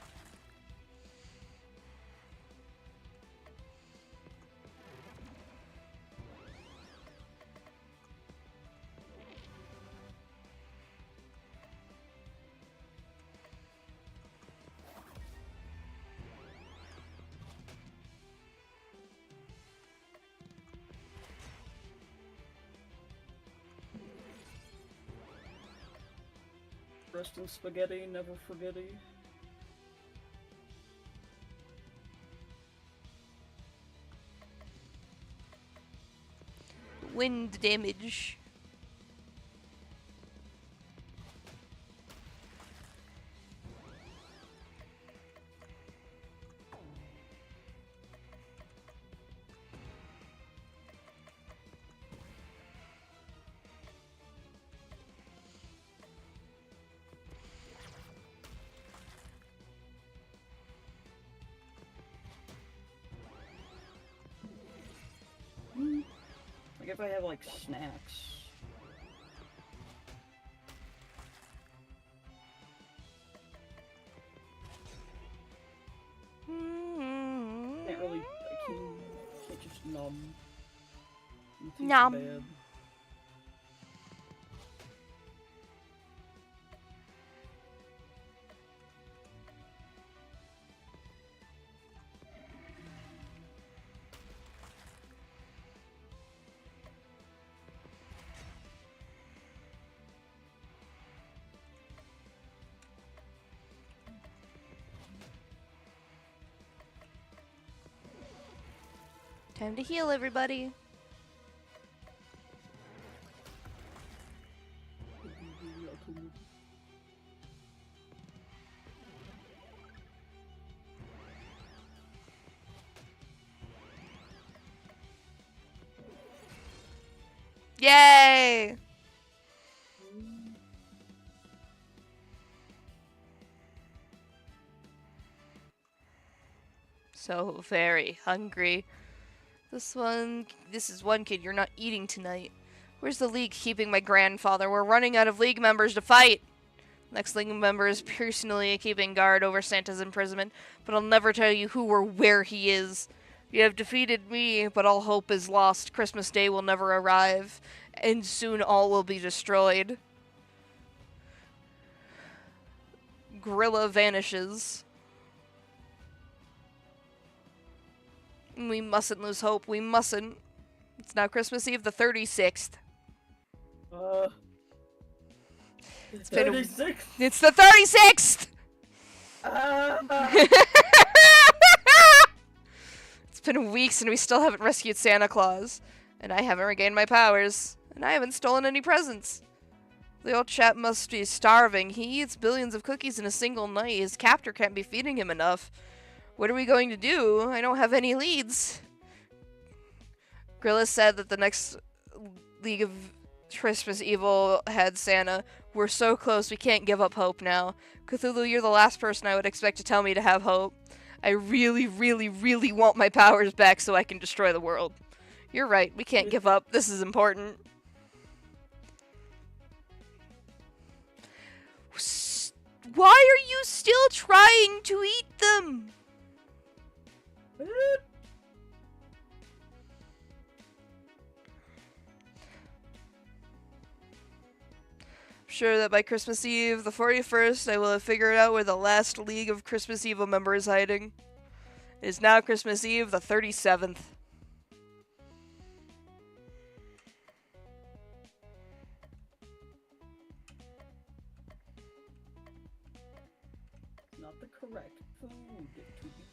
Rest in spaghetti, never forgetty. Wind damage. Like if I have like snacks. Can't really. I can't just numb. It's too Nom. bad. Time to heal, everybody. Yay! So very hungry. This is one kid you're not eating tonight. Where's the league keeping my grandfather? We're running out of league members to fight. Next league member is personally keeping guard over Santa's imprisonment, but I'll never tell you who or where he is. You have defeated me, but all hope is lost. Christmas Day will never arrive, and soon all will be destroyed. Gorilla vanishes. We mustn't lose hope. We mustn't. It's now Christmas Eve, the 36th. It's been a- 36. It's the 36th! It's been weeks and we still haven't rescued Santa Claus. And I haven't regained my powers. And I haven't stolen any presents. The old chap must be starving. He eats billions of cookies in a single night. His captor can't be feeding him enough. What are we going to do? I don't have any leads. Grilla said that the next League of Christmas Evil had Santa. We're so close, we can't give up hope now. Cthulhu, you're the last person I would expect to tell me to have hope. I really, really, really want my powers back so I can destroy the world. You're right, we can't give up. This is important. Why are you still trying to eat them? I'm sure that by Christmas Eve, the 41st, I will have figured out where the last League of Christmas Evil member is hiding. It is now Christmas Eve, the 37th. Not the correct food to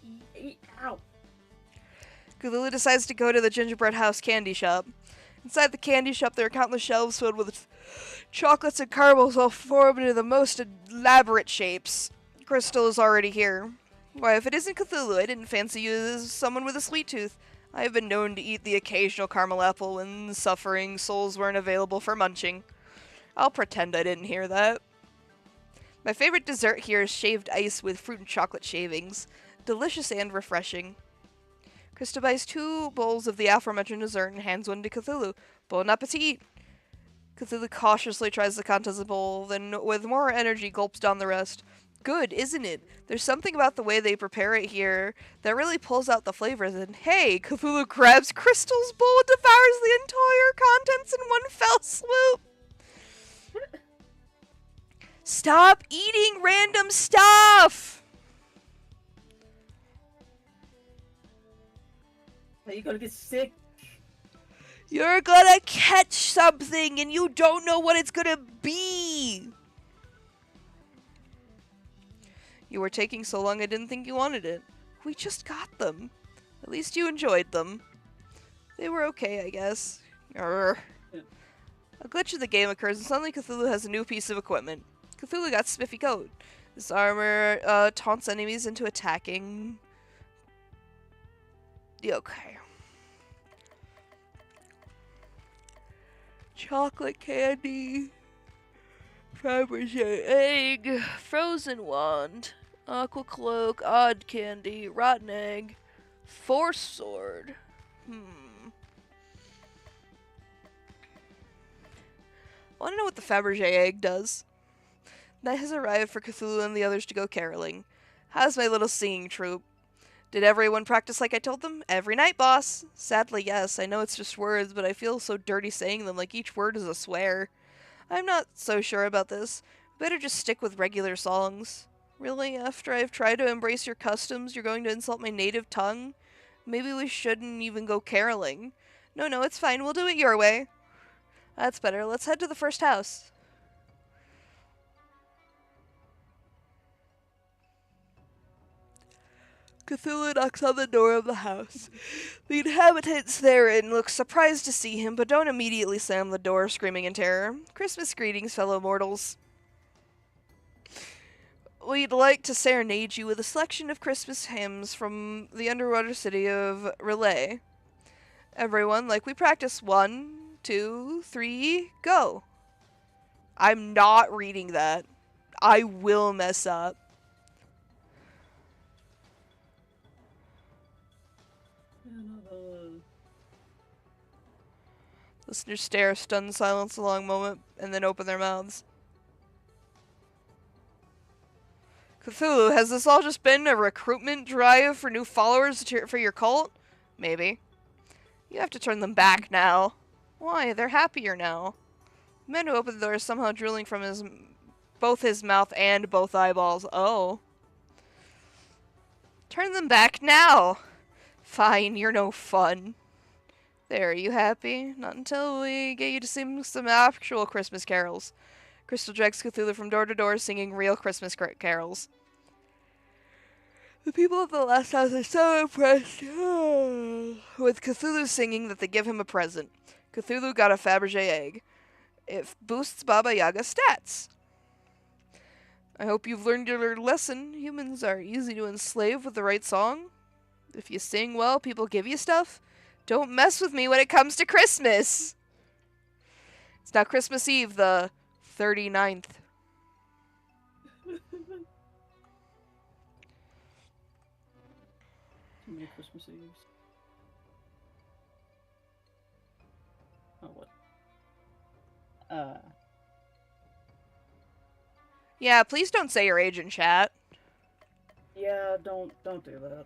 be eaten. Ow! Cthulhu decides to go to the gingerbread house candy shop. Inside the candy shop, there are countless shelves filled with chocolates and caramels all formed into the most elaborate shapes. Crystal is already here. Why, if it isn't Cthulhu, I didn't fancy you as someone with a sweet tooth. I have been known to eat the occasional caramel apple when suffering souls weren't available for munching. I'll pretend I didn't hear that. My favorite dessert here is shaved ice with fruit and chocolate shavings. Delicious and refreshing. Krista buys 2 bowls of the aforementioned dessert and hands one to Cthulhu. Bon appetit! Cthulhu cautiously tries the contents of the bowl, then with more energy gulps down the rest. Good, isn't it? There's something about the way they prepare it here that really pulls out the flavors. And hey, Cthulhu grabs Crystal's bowl and devours the entire contents in one fell swoop. Stop eating random stuff! Are you gonna get sick? You're gonna catch something and you don't know what it's gonna be. You were taking so long I didn't think you wanted it. We just got them. At least you enjoyed them. They were okay, I guess. Arr. A glitch in the game occurs and suddenly Cthulhu has a new piece of equipment. Cthulhu got spiffy coat. This armor taunts enemies into attacking. Okay. Chocolate candy. Fabergé egg. Frozen wand. Aqua cloak. Odd candy. Rotten egg. Force sword. I want to know what the Fabergé egg does. Night has arrived for Cthulhu and the others to go caroling. How's my little singing troupe? Did everyone practice like I told them? Every night, boss. Sadly, yes. I know it's just words, but I feel so dirty saying them, like each word is a swear. I'm not so sure about this. Better just stick with regular songs. Really? After I've tried to embrace your customs, you're going to insult my native tongue? Maybe we shouldn't even go caroling. No, it's fine. We'll do it your way. That's better. Let's head to the first house. Cthulhu knocks on the door of the house. The inhabitants therein look surprised to see him, but don't immediately slam the door, screaming in terror. Christmas greetings, fellow mortals. We'd like to serenade you with a selection of Christmas hymns from the underwater city of Relay. Everyone, like we practice. 1, 2, 3, go. I'm not reading that. I will mess up. Listeners stare, stunned silence a long moment, and then open their mouths. Cthulhu, has this all just been a recruitment drive for new followers for your cult? Maybe. You have to turn them back now. Why? They're happier now. The man who opened the door is somehow drooling from both his mouth and both eyeballs. Oh. Turn them back now! Fine, you're no fun. There, are you happy? Not until we get you to sing some actual Christmas carols. Crystal drags Cthulhu from door to door singing real Christmas carols. The people at the last house are so impressed with Cthulhu's singing that they give him a present. Cthulhu got a Fabergé egg. It boosts Baba Yaga's stats. I hope you've learned your lesson. Humans are easy to enslave with the right song. If you sing well, people give you stuff. Don't mess with me when it comes to Christmas. It's now Christmas Eve, the 39th. Too many Christmas Eves. Oh, what? Yeah, please don't say your age in chat. Yeah, don't do that.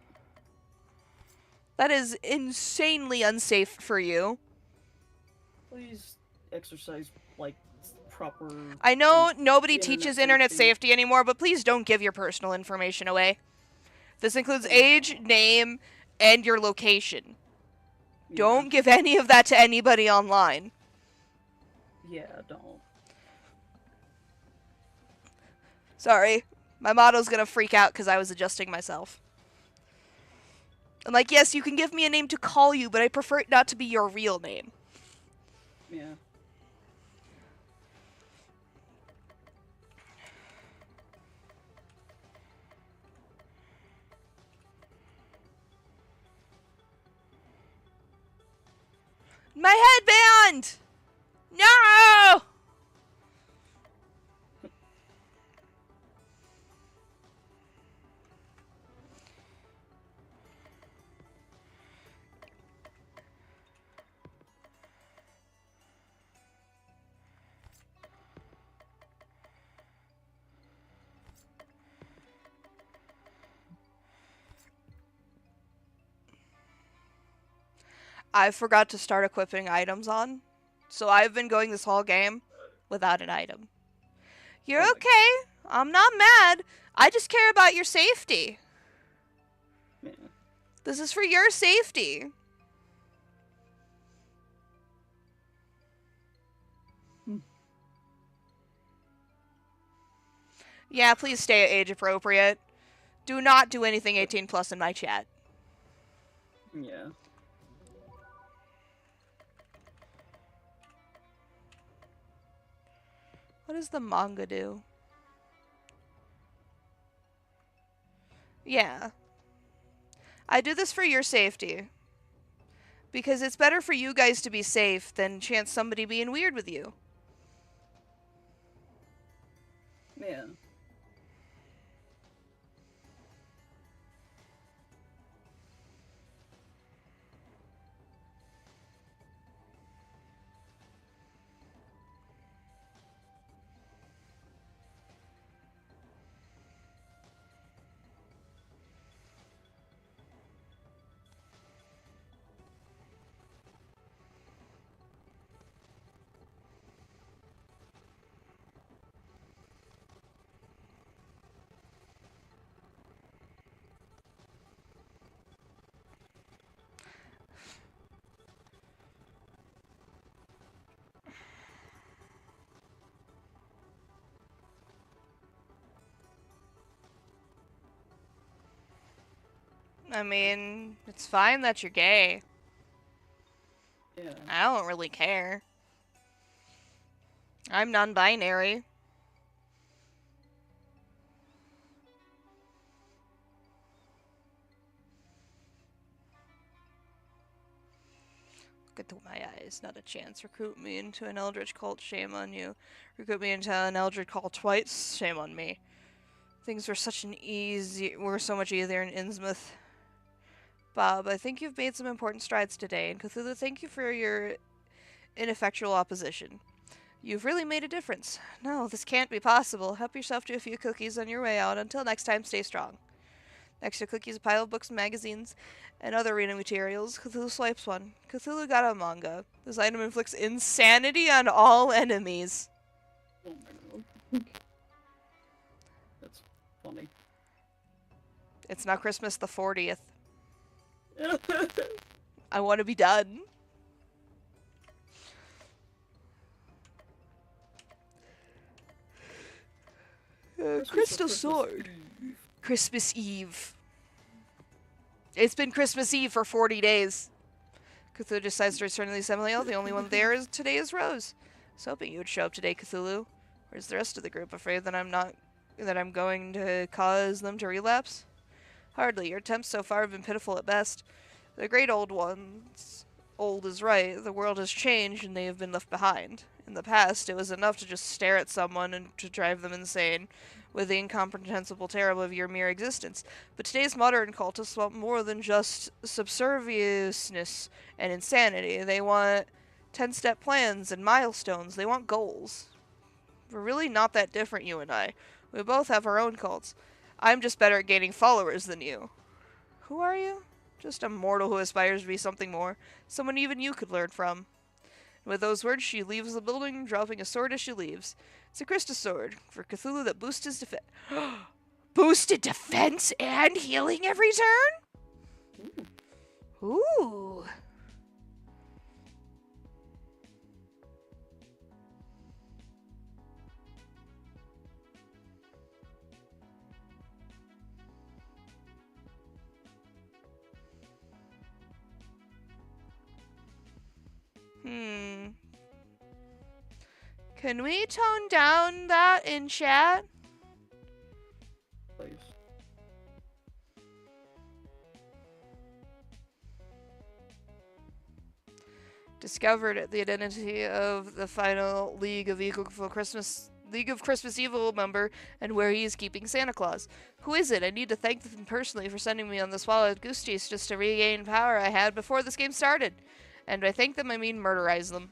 That is insanely unsafe for you. Please exercise, like, proper... I know nobody internet teaches internet safety. safety anymore, but please don't give your personal information away. This includes age, name, and your location. Yeah. Don't give any of that to anybody online. Yeah, don't. Sorry. My motto's gonna freak out because I was adjusting myself. I'm like, yes, you can give me a name to call you, but I prefer it not to be your real name. Yeah. My headband! No! I forgot to start equipping items on, so I've been going this whole game without an item. You're Oh my okay. I'm not mad. I just care about your safety. Yeah. This is for your safety. Yeah, please stay age appropriate. Do not do anything 18 plus in my chat. Yeah. What does the manga do? Yeah. I do this for your safety. Because it's better for you guys to be safe than chance somebody being weird with you. Yeah. I mean, it's fine that you're gay. Yeah. I don't really care. I'm non-binary. Look into my eyes, not a chance. Recruit me into an eldritch cult, shame on you. Recruit me into an eldritch cult twice, shame on me. Things were so much easier in Innsmouth. Bob, I think you've made some important strides today, and Cthulhu, thank you for your ineffectual opposition. You've really made a difference. No, this can't be possible. Help yourself to a few cookies on your way out. Until next time, stay strong. Next to cookies, a pile of books and magazines and other reading materials. Cthulhu swipes one. Cthulhu got a manga. This item inflicts insanity on all enemies. Oh my god. That's funny. It's now Christmas the 40th. I want to be done. Crystal Sword. Christmas Eve. It's been Christmas Eve for 40 days. Cthulhu decides to return to the assembly hall. The only one there today is Rose. I was hoping you would show up today, Cthulhu. Where's the rest of the group? Afraid that I'm going to cause them to relapse? Hardly. Your attempts so far have been pitiful at best. The great old ones. Old is right. The world has changed and they have been left behind. In the past, it was enough to just stare at someone and to drive them insane with the incomprehensible terror of your mere existence. But today's modern cultists want more than just subserviousness and insanity. They want 10-step plans and milestones. They want goals. We're really not that different, you and I. We both have our own cults. I'm just better at gaining followers than you. Who are you? Just a mortal who aspires to be something more. Someone even you could learn from. With those words, she leaves the building, dropping a sword as she leaves. It's a crystal sword for Cthulhu that boosts his defense. Boosted defense and healing every turn? Ooh. Can we tone down that in chat? Please. Discovered the identity of the final League of Christmas Evil member and where he is keeping Santa Claus. Who is it? I need to thank them personally for sending me on the swallowed goose chase just to regain power I had before this game started. And by thank them, I mean murderize them.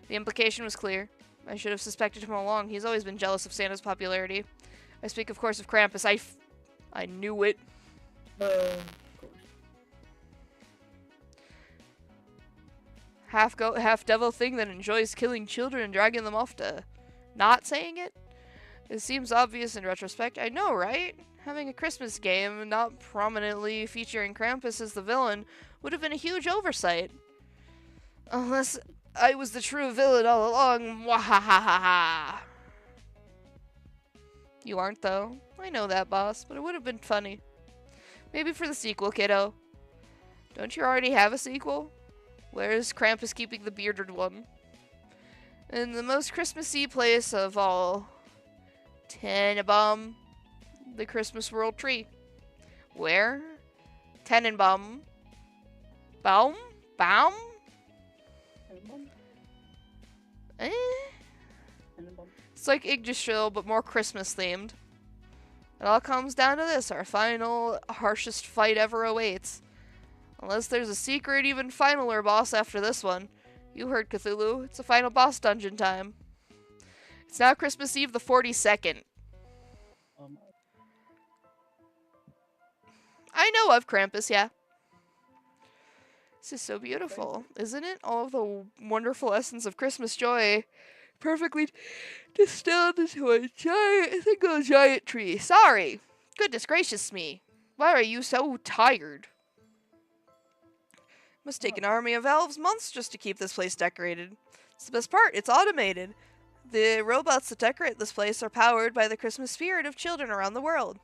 The implication was clear. I should have suspected him all along. He's always been jealous of Santa's popularity. I speak, of course, of Krampus. I knew it. Of course. Half goat, half devil thing that enjoys killing children and dragging them off to not saying it? It seems obvious in retrospect. I know, right? Having a Christmas game not prominently featuring Krampus as the villain would have been a huge oversight. Unless I was the true villain all along. Mwahahaha. You aren't, though. I know that, boss, but it would have been funny. Maybe for the sequel, kiddo. Don't you already have a sequel? Where's Krampus keeping the bearded one? In the most Christmassy place of all, Tannenbaum, the Christmas World Tree. Where? Tannenbaum. Baum? Baum? Tannenbaum? Eh? Tannenbaum? It's like Yggdrasil, but more Christmas themed. It all comes down to this. Our final, harshest fight ever awaits. Unless there's a secret, even finaler boss after this one. You heard Cthulhu. It's a final boss dungeon time. It's now Christmas Eve the 42nd. I know of Krampus, yeah. This is so beautiful, isn't it? All of the wonderful essence of Christmas joy perfectly distilled into a single giant tree. Sorry. Goodness gracious me. Why are you so tired? Must take an army of elves months just to keep this place decorated. It's the best part. It's automated. The robots that decorate this place are powered by the Christmas spirit of children around the world.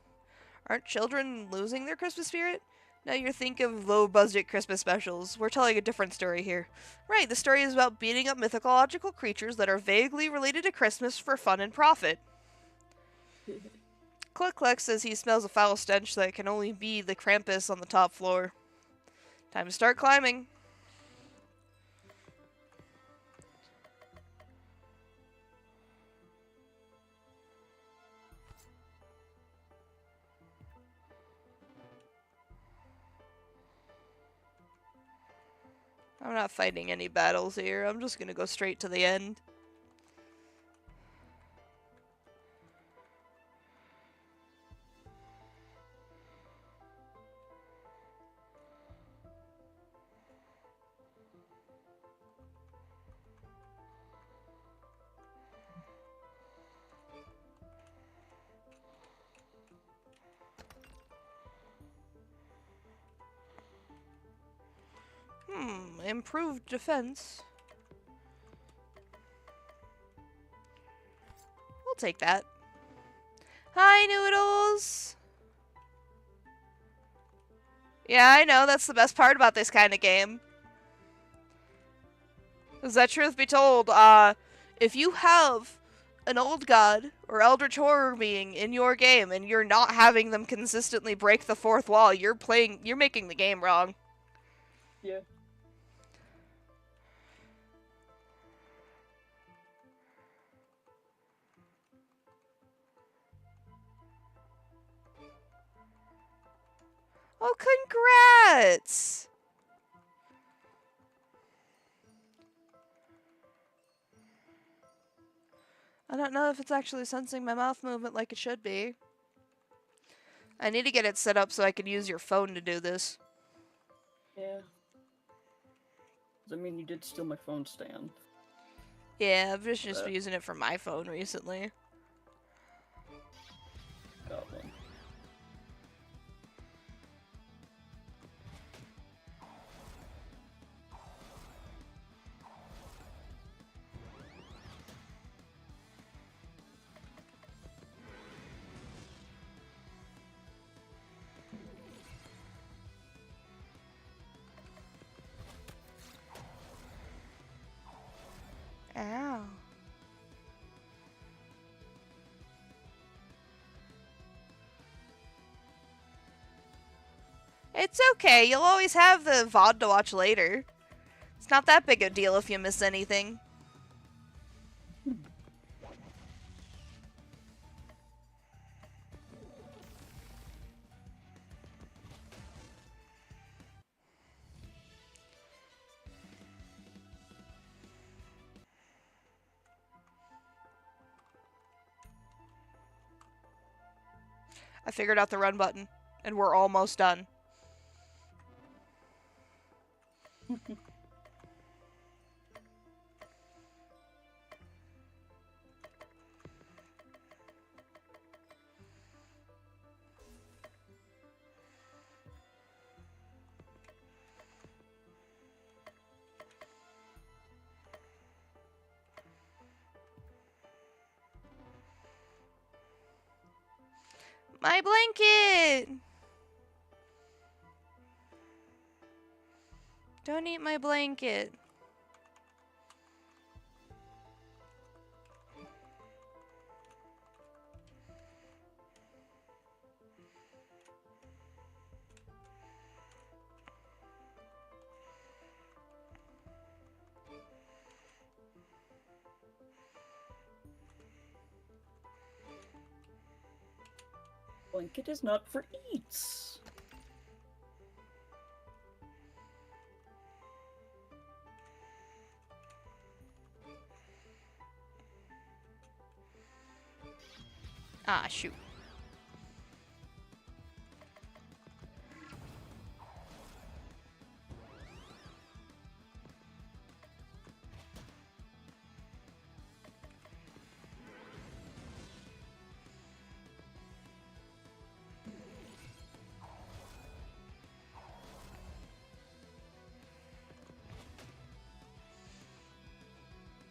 Aren't children losing their Christmas spirit? Now you think of low-budget Christmas specials. We're telling a different story here. Right, the story is about beating up mythological creatures that are vaguely related to Christmas for fun and profit. Cluck Cluck says he smells a foul stench that can only be the Krampus on the top floor. Time to start climbing. I'm not fighting any battles here. I'm just gonna go straight to the end. Improved defense. We'll take that. Hi, Noodles! Yeah, I know, that's the best part about this kind of game. Is that truth be told, if you have an old god or eldritch horror being in your game and you're not having them consistently break the fourth wall, you're making the game wrong. Yeah. Oh, congrats! I don't know if it's actually sensing my mouth movement like it should be. I need to get it set up so I can use your phone to do this. Yeah. I mean, you did steal my phone stand. Yeah, I've just been using it for my phone recently. Got one. Ow. It's okay, you'll always have the VOD to watch later. It's not that big a deal if you miss anything. I figured out the run button, and we're almost done. My blanket! Don't eat my blanket. Blanket is not for eats. Ah, shoot.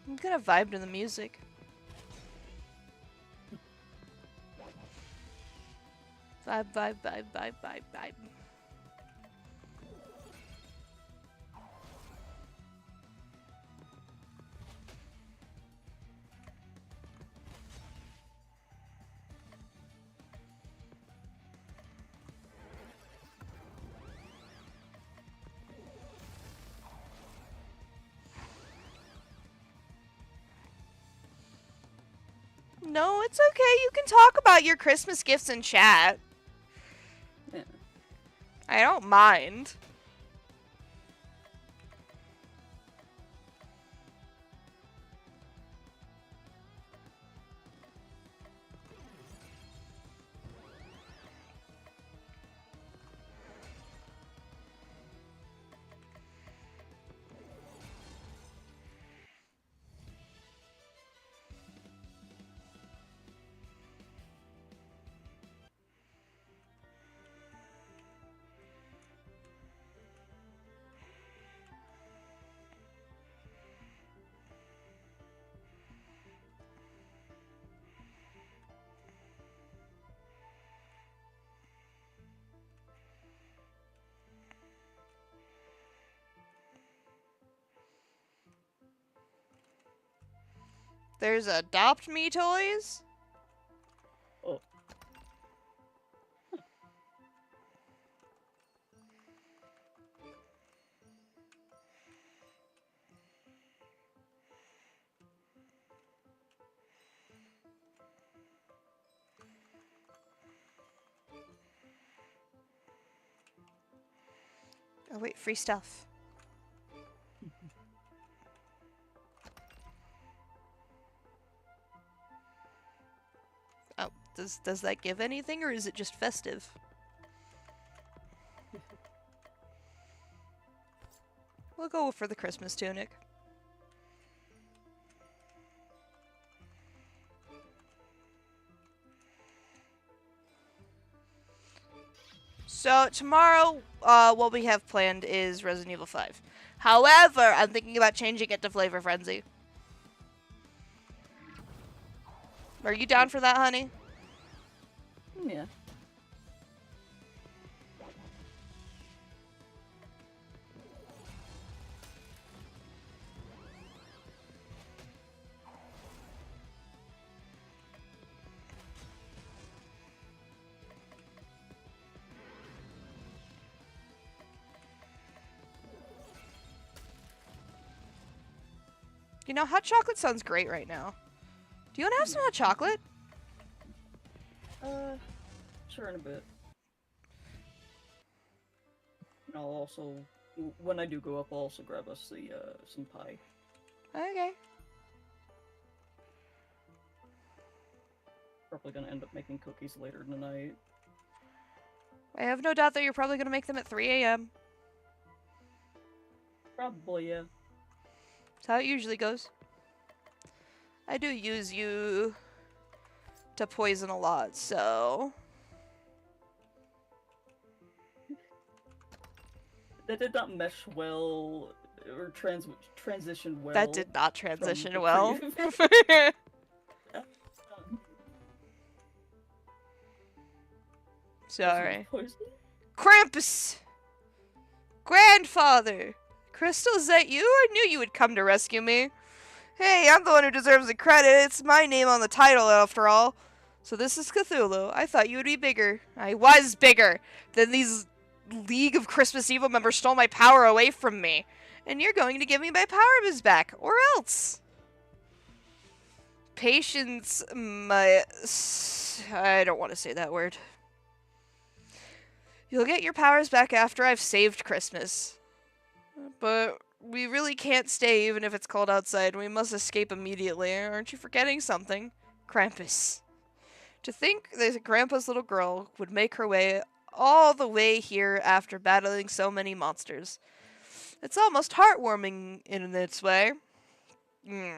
I'm gonna vibe to the music. Vibe, vibe, vibe, vibe, vibe, vibe. No, it's okay. You can talk about your Christmas gifts in chat. Yeah. I don't mind. There's Adopt Me toys. Oh. Oh wait, free stuff. Oh, does that give anything, or is it just festive? We'll go for the Christmas tunic. So tomorrow, what we have planned is Resident Evil 5. However, I'm thinking about changing it to Flavor Frenzy. Are you down for that, honey? Yeah. You know, hot chocolate sounds great right now. Do you want to have some hot chocolate? Sure in a bit. And I'll also, when I do go up, I'll also grab us the some pie. Okay. Probably gonna end up making cookies later tonight. I have no doubt that you're probably going to make them at 3 a.m. Probably, yeah. That's how it usually goes. I do use you to poison a lot, so... That did not mesh well, or transition well. That did not transition the well. Sorry. Poison? Krampus! Grandfather! Crystal, is that you? I knew you would come to rescue me. Hey, I'm the one who deserves the credit. It's my name on the title, after all. So this is Cthulhu. I thought you would be bigger. I was bigger. Then these League of Christmas Evil members stole my power away from me. And you're going to give me my power moves back, or else. Patience, I don't want to say that word. You'll get your powers back after I've saved Christmas. But we really can't stay even if it's cold outside. We must escape immediately. Aren't you forgetting something? Krampus. To think that Grandpa's little girl would make her way all the way here after battling so many monsters. It's almost heartwarming in its way. And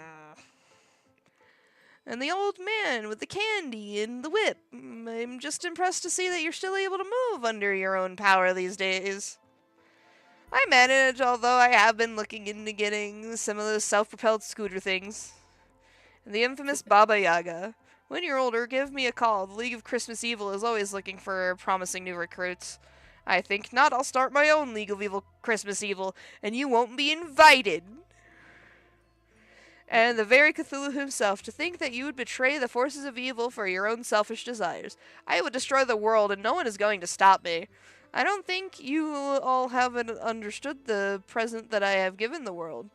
the old man with the candy and the whip. I'm just impressed to see that you're still able to move under your own power these days. I manage, although I have been looking into getting some of those self-propelled scooter things. And the infamous Baba Yaga. When you're older, give me a call. The League of Christmas Evil is always looking for promising new recruits. I think not. I'll start my own League of Christmas Evil, and you won't be invited. And the very Cthulhu himself, to think that you would betray the forces of evil for your own selfish desires. I would destroy the world, and no one is going to stop me. I don't think you all haven't understood the present that I have given the world.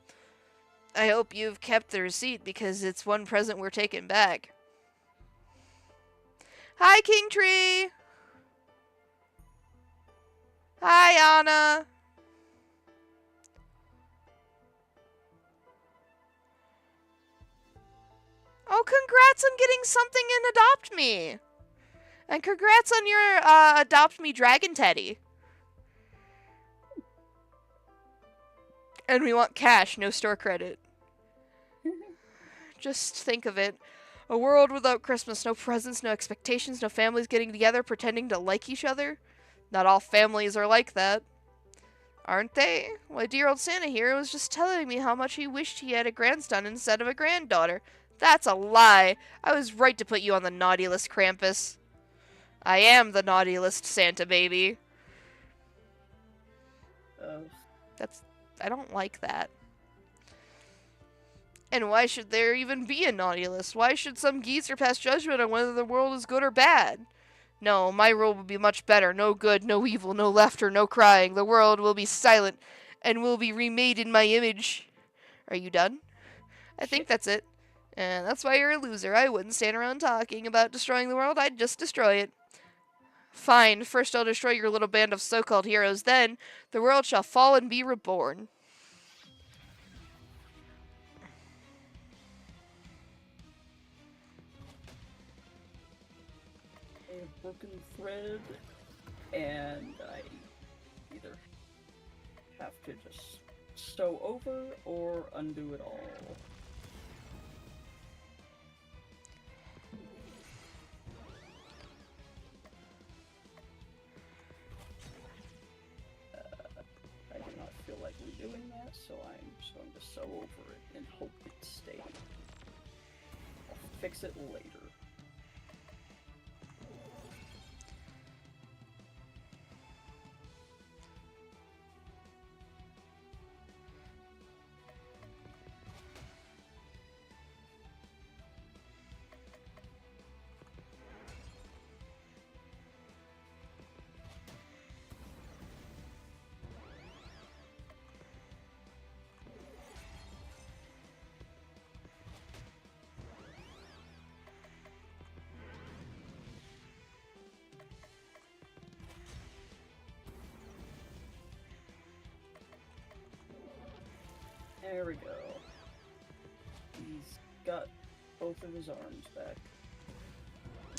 I hope you've kept the receipt, because it's one present we're taking back. Hi, King Tree! Hi, Anna! Oh, congrats on getting something in Adopt Me! And congrats on your Adopt Me Dragon Teddy. And we want cash, no store credit. Just think of it. A world without Christmas, no presents, no expectations, no families getting together pretending to like each other. Not all families are like that. Aren't they? Why, dear old Santa here was just telling me how much he wished he had a grandson instead of a granddaughter. That's a lie. I was right to put you on the naughty list, Krampus. I am the naughty list, Santa baby. I don't like that. And why should there even be a naughty list? Why should some geezer pass judgment on whether the world is good or bad? No, my rule will be much better. No good, no evil, no laughter, no crying. The world will be silent and will be remade in my image. Are you done? I think that's it. And that's why you're a loser. I wouldn't stand around talking about destroying the world. I'd just destroy it. Fine, first I'll destroy your little band of so-called heroes. Then the world shall fall and be reborn. A broken thread, and I either have to just sew over or undo it all. I do not feel like redoing that, so I'm just going to sew over it and hope it stays. I'll fix it later. There we go. He's got both of his arms back.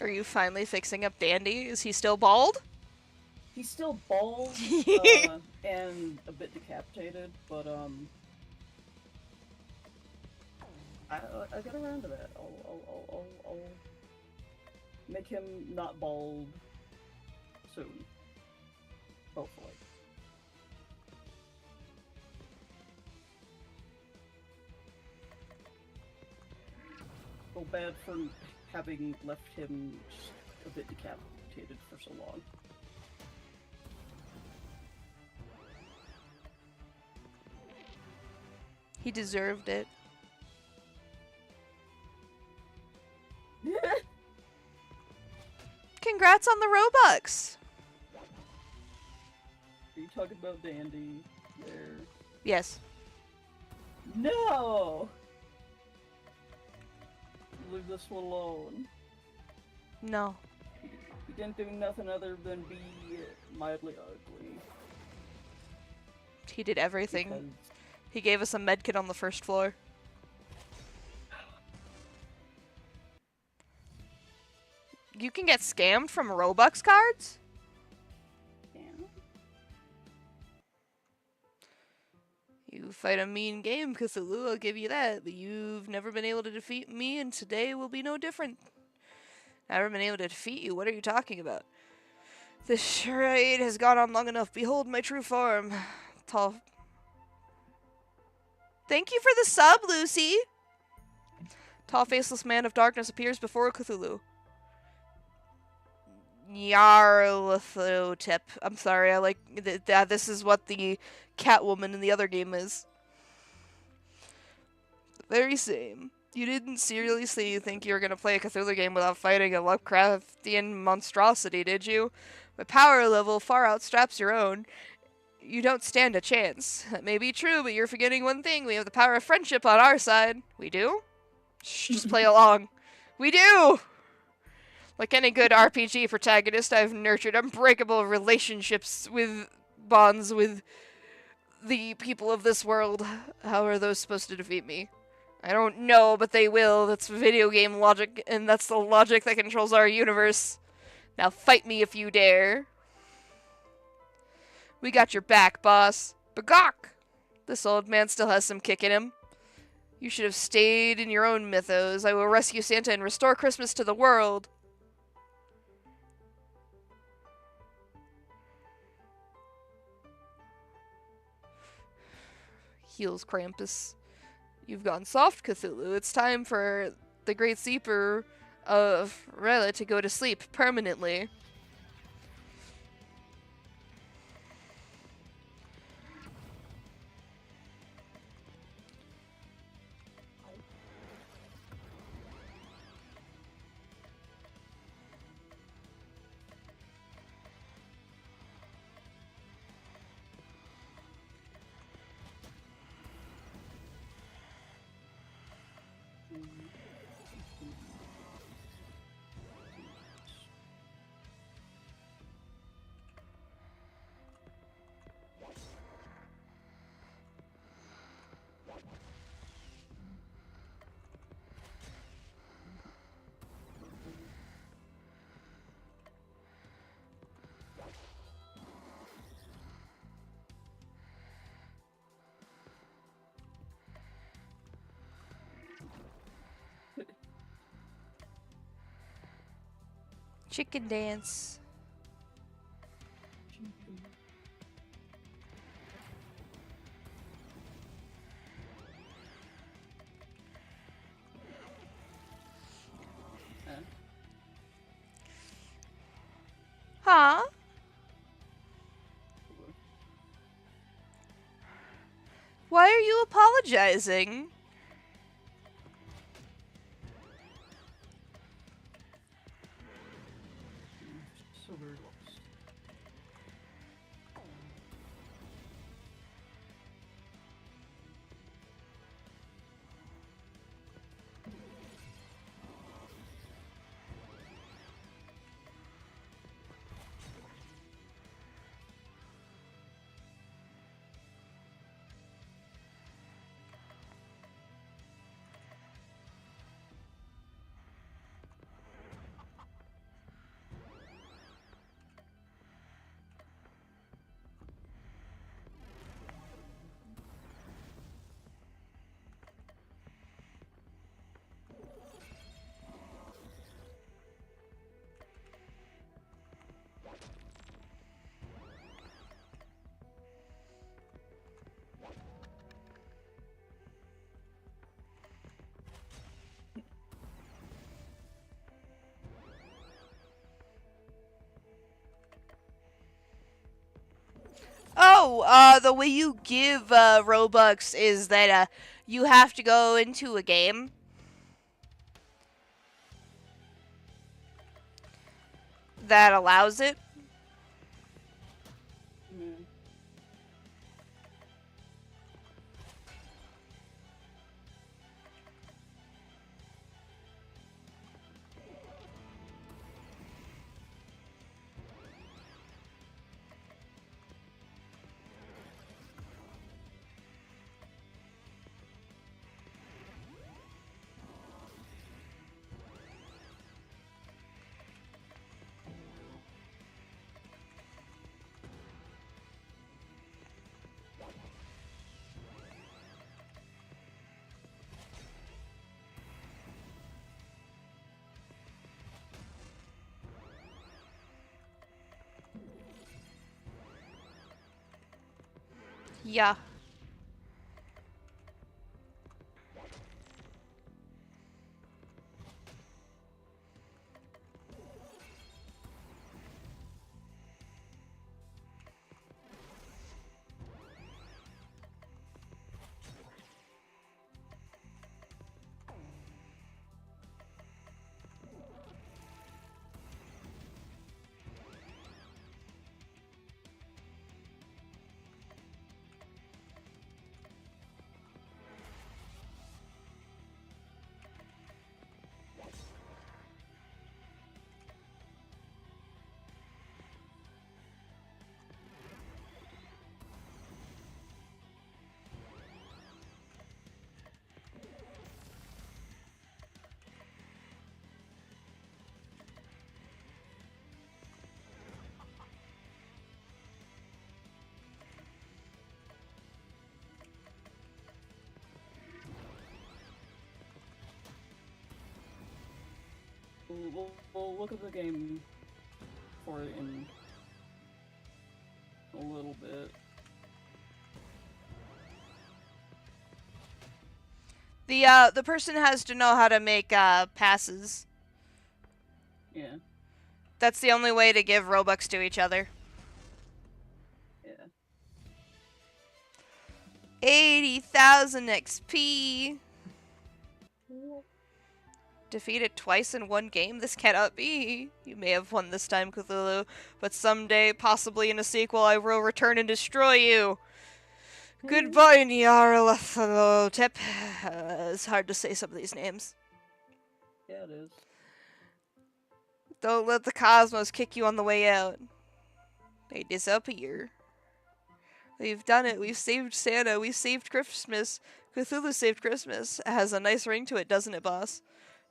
Are you finally fixing up Dandy? Is he still bald? He's still bald and a bit decapitated, but I got around to that. I'll make him not bald soon, hopefully. Feel bad for having left him just a bit decapitated for so long. He deserved it. Congrats on the Robux! Are you talking about Dandy there? Yes. No! Leave this one alone. No. He didn't do nothing other than be mildly ugly. He did everything. Because He gave us a medkit on the first floor. You can get scammed from Robux cards? yeah. You fight a mean game, Cthulhu, I'll give you that, but you've never been able to defeat me, and today will be no different. Never been able to defeat you, what are you talking about? This charade has gone on long enough, behold my true form. Tall. Thank you for the sub, Lucy! Tall faceless man of darkness appears before Cthulhu. Nyarlathotep. I'm sorry, I like that. This is what the Catwoman in the other game is. The very same. You didn't seriously think you were gonna play a Cthulhu game without fighting a Lovecraftian monstrosity, did you? My power level far outstraps your own. You don't stand a chance. That may be true, but you're forgetting one thing. We have the power of friendship on our side. We do? Shh, just play along. We do! Like any good RPG protagonist, I've nurtured unbreakable relationships with bonds with the people of this world. How are those supposed to defeat me? I don't know, but they will. That's video game logic, and that's the logic that controls our universe. Now fight me if you dare. We got your back, boss. Bagok! This old man still has some kick in him. You should have stayed in your own mythos. I will rescue Santa and restore Christmas to the world. Heals Krampus. You've gone soft, Cthulhu. It's time for the Great Sleeper of Rela to go to sleep permanently. Chicken dance. Huh? Why are you apologizing? So very lost. No, the way you give Robux is that you have to go into a game. That allows it. Mm. Yeah. We'll look at the game for it in a little bit. The person has to know how to make passes. Yeah. That's the only way to give Robux to each other. Yeah. 80,000 XP. Defeated twice in one game? This cannot be. You may have won this time, Cthulhu, but someday, possibly in a sequel, I will return and destroy you. Goodbye, Nyarlathotep. It's hard to say some of these names. Yeah, it is. Don't let the cosmos kick you on the way out. They disappear. We've done it. We've saved Santa. We've saved Christmas. Cthulhu Saved Christmas. It has a nice ring to it, doesn't it, boss?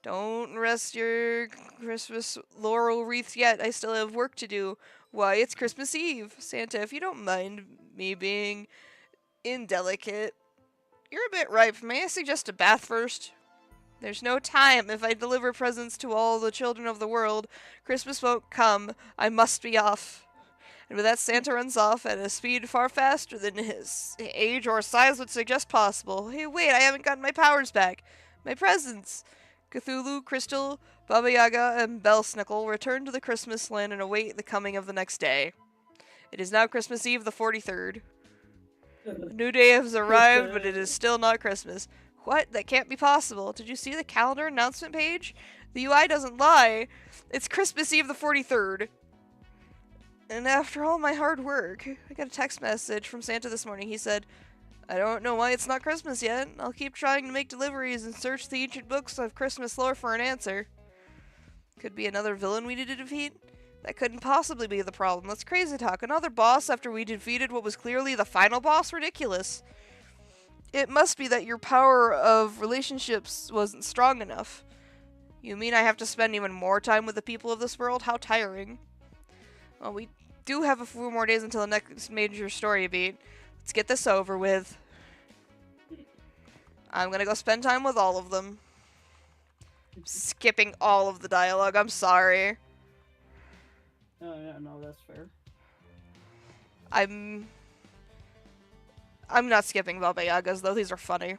Don't rest your Christmas laurel wreath yet. I still have work to do. Why, it's Christmas Eve. Santa, if you don't mind me being indelicate, you're a bit ripe. May I suggest a bath first? There's no time. If I deliver presents to all the children of the world, Christmas won't come. I must be off. And with that, Santa runs off at a speed far faster than his age or size would suggest possible. Hey, wait, I haven't gotten my powers back. My presents. Cthulhu, Crystal, Baba Yaga, and Belsnickel return to the Christmas land and await the coming of the next day. It is now Christmas Eve, the 43rd. A new day has arrived, but it is still not Christmas. What? That can't be possible. Did you see the calendar announcement page? The UI doesn't lie. It's Christmas Eve the 43rd. And after all my hard work, I got a text message from Santa this morning. He said, I don't know why it's not Christmas yet. I'll keep trying to make deliveries and search the ancient books of Christmas lore for an answer. Could be another villain we need to defeat? That couldn't possibly be the problem. That's crazy talk. Another boss after we defeated what was clearly the final boss? Ridiculous. It must be that your power of relationships wasn't strong enough. You mean I have to spend even more time with the people of this world? How tiring. Well, we do have a few more days until the next major story beat. Let's get this over with. I'm gonna go spend time with all of them. Skipping all of the dialogue, I'm sorry. Oh, yeah, no, that's fair. I'm not skipping Baba Yaga's, though. These are funny.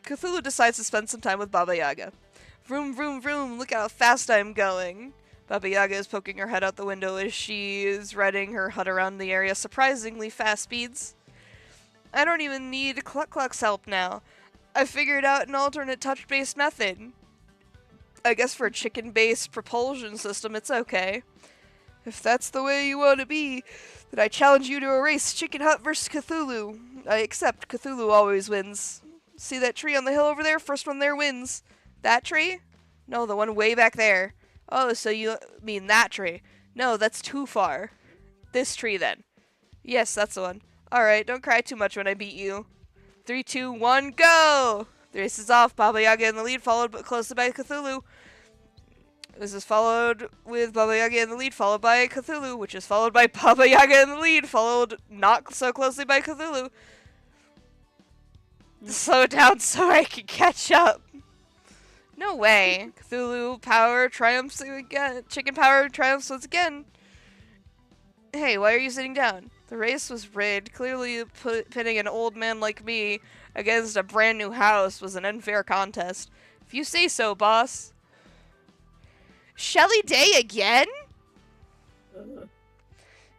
Cthulhu decides to spend some time with Baba Yaga. Vroom, vroom, vroom, look how fast I'm going. Baba Yaga is poking her head out the window as she is riding her hut around the area surprisingly fast speeds. I don't even need Cluck Cluck's help now. I figured out an alternate touch-based method. I guess for a chicken-based propulsion system, it's okay. If that's the way you want to be, then I challenge you to a race, Chicken Hut versus Cthulhu. I accept. Cthulhu always wins. See that tree on the hill over there? First one there wins. That tree? No, the one way back there. Oh, so you mean that tree? No, that's too far. This tree, then. Yes, that's the one. Alright, don't cry too much when I beat you. 3, 2, 1, go! The race is off. Baba Yaga in the lead, followed closely by Cthulhu. This is followed with Baba Yaga in the lead, followed by Cthulhu, which is followed by Baba Yaga in the lead, followed not so closely by Cthulhu. Slow down so I can catch up. No way. Cthulhu power triumphs again. Chicken power triumphs once again. Hey, why are you sitting down? The race was rigged. Clearly, pitting an old man like me against a brand new house was an unfair contest. If you say so, boss. Shelly Day again?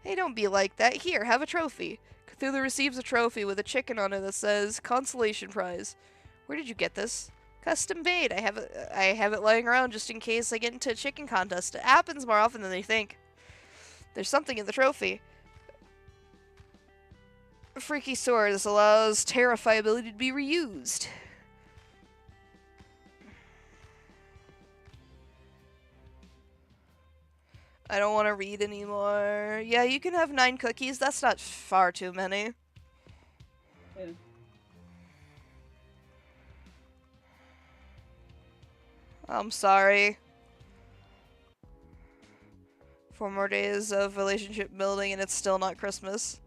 Hey, don't be like that. Here, have a trophy. Cthulhu receives a trophy with a chicken on it that says Consolation Prize. Where did you get this? Custom made. I have it lying around just in case I get into a chicken contest. It happens more often than they think. There's something in the trophy. A freaky sword. This allows Terrify ability to be reused. I don't want to read anymore. Yeah, you can have 9 cookies. That's not far too many. Yeah. I'm sorry. 4 more days of relationship building and it's still not Christmas.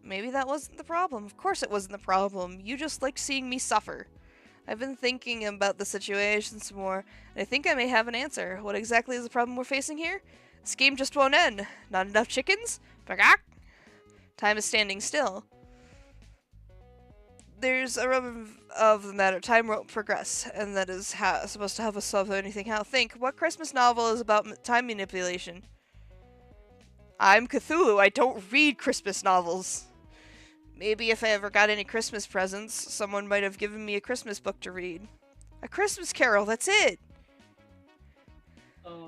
Maybe that wasn't the problem. Of course it wasn't the problem. You just liked seeing me suffer. I've been thinking about the situation some more, and I think I may have an answer. What exactly is the problem we're facing here? This game just won't end. Not enough chickens? Bagak? Time is standing still. There's a rub of the matter. Time won't progress, and that is supposed to help us solve anything. How? Think. What Christmas novel is about time manipulation? I'm Cthulhu. I don't read Christmas novels. Maybe if I ever got any Christmas presents, someone might have given me a Christmas book to read. A Christmas Carol, that's it!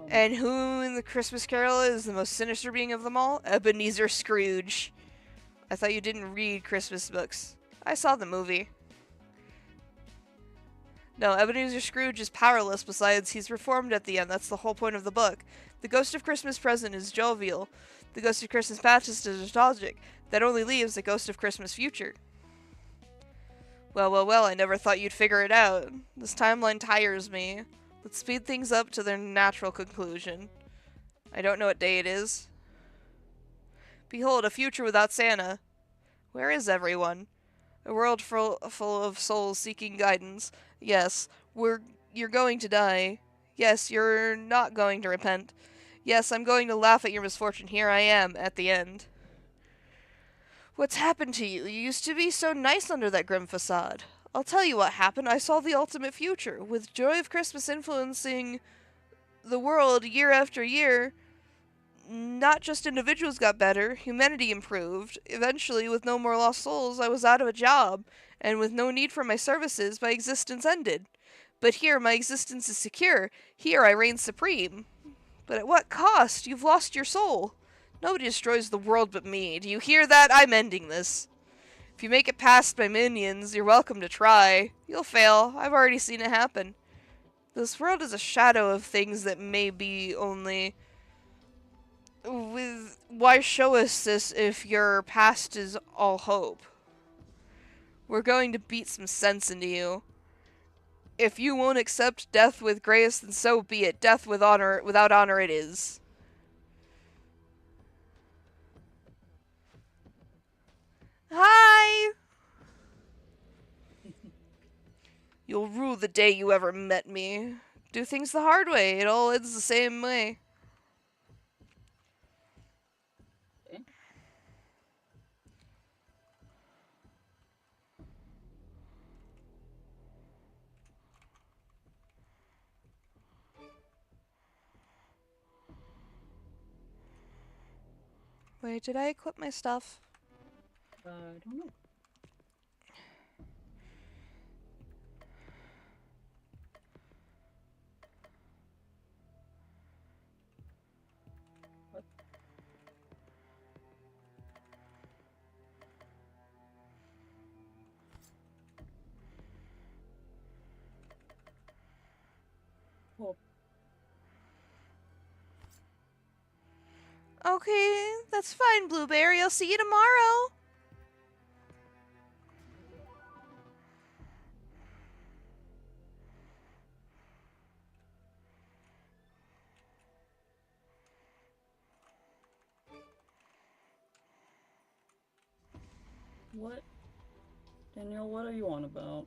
And who in the Christmas Carol is the most sinister being of them all? Ebenezer Scrooge. I thought you didn't read Christmas books. I saw the movie. No, Ebenezer Scrooge is powerless, besides he's reformed at the end. That's the whole point of the book. The Ghost of Christmas Present is jovial. The Ghost of Christmas Past is nostalgic. That only leaves the Ghost of Christmas Future. Well, well, well, I never thought you'd figure it out. This timeline tires me. Let's speed things up to their natural conclusion. I don't know what day it is. Behold, a future without Santa. Where is everyone? A world full of souls seeking guidance. Yes, you're going to die. Yes, you're not going to repent. Yes, I'm going to laugh at your misfortune. Here I am, at the end. What's happened to you? You used to be so nice under that grim facade. I'll tell you what happened. I saw the ultimate future. With joy of Christmas influencing the world year after year, not just individuals got better, humanity improved. Eventually, with no more lost souls, I was out of a job, and with no need for my services, my existence ended. But here, my existence is secure. Here, I reign supreme. But at what cost? You've lost your soul. Nobody destroys the world but me. Do you hear that? I'm ending this. If you make it past my minions, you're welcome to try. You'll fail. I've already seen it happen. This world is a shadow of things that may be only... Why show us this if your past is all hope? We're going to beat some sense into you. If you won't accept death with grace, then so be it. Death with honor, without honor it is. Hi! You'll rue the day you ever met me. Do things the hard way. It all ends the same way. Wait, did I equip my stuff? I don't know. What? Well, Okay, that's fine, Blueberry. I'll see you tomorrow. what? Danielle, what are you on about?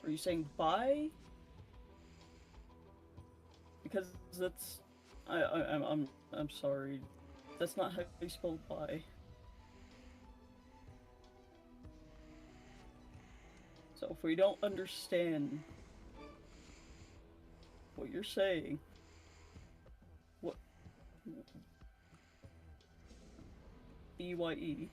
Are you saying bye? Because that's... I'm sorry. That's not how you spell bye. So if we don't understand what you're saying, what... B-Y-E.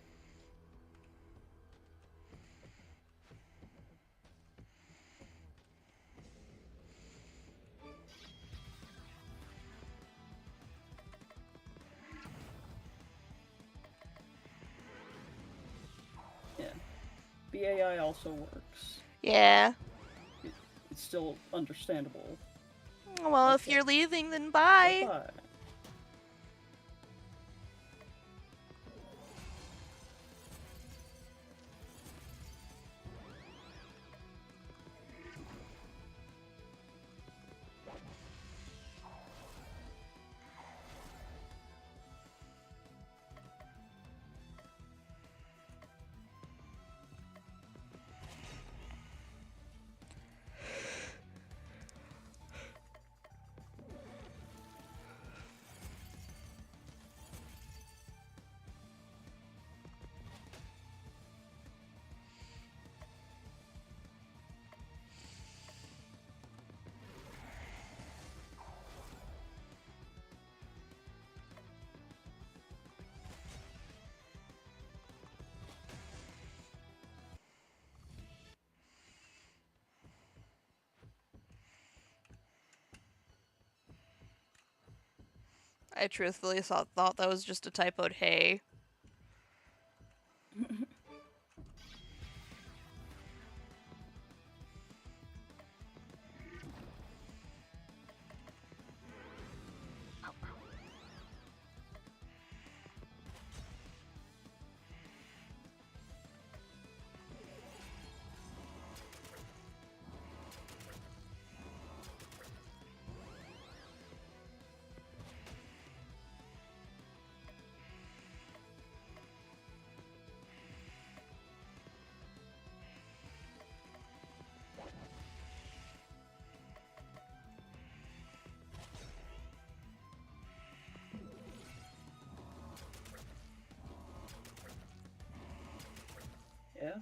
Yeah. B-A-I also works. Yeah. It's still understandable. Well, if Okay. you're leaving, then bye. Bye-bye. I truthfully thought that was just a typoed hey. Yeah?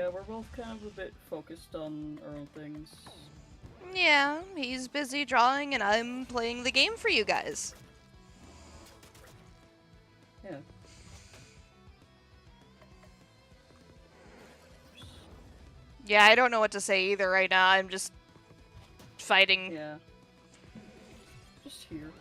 Yeah, we're both kind of a bit focused on our own things. Yeah, he's busy drawing and I'm playing the game for you guys. Yeah. Yeah, I don't know what to say either right now. I'm just fighting. Yeah. Just here.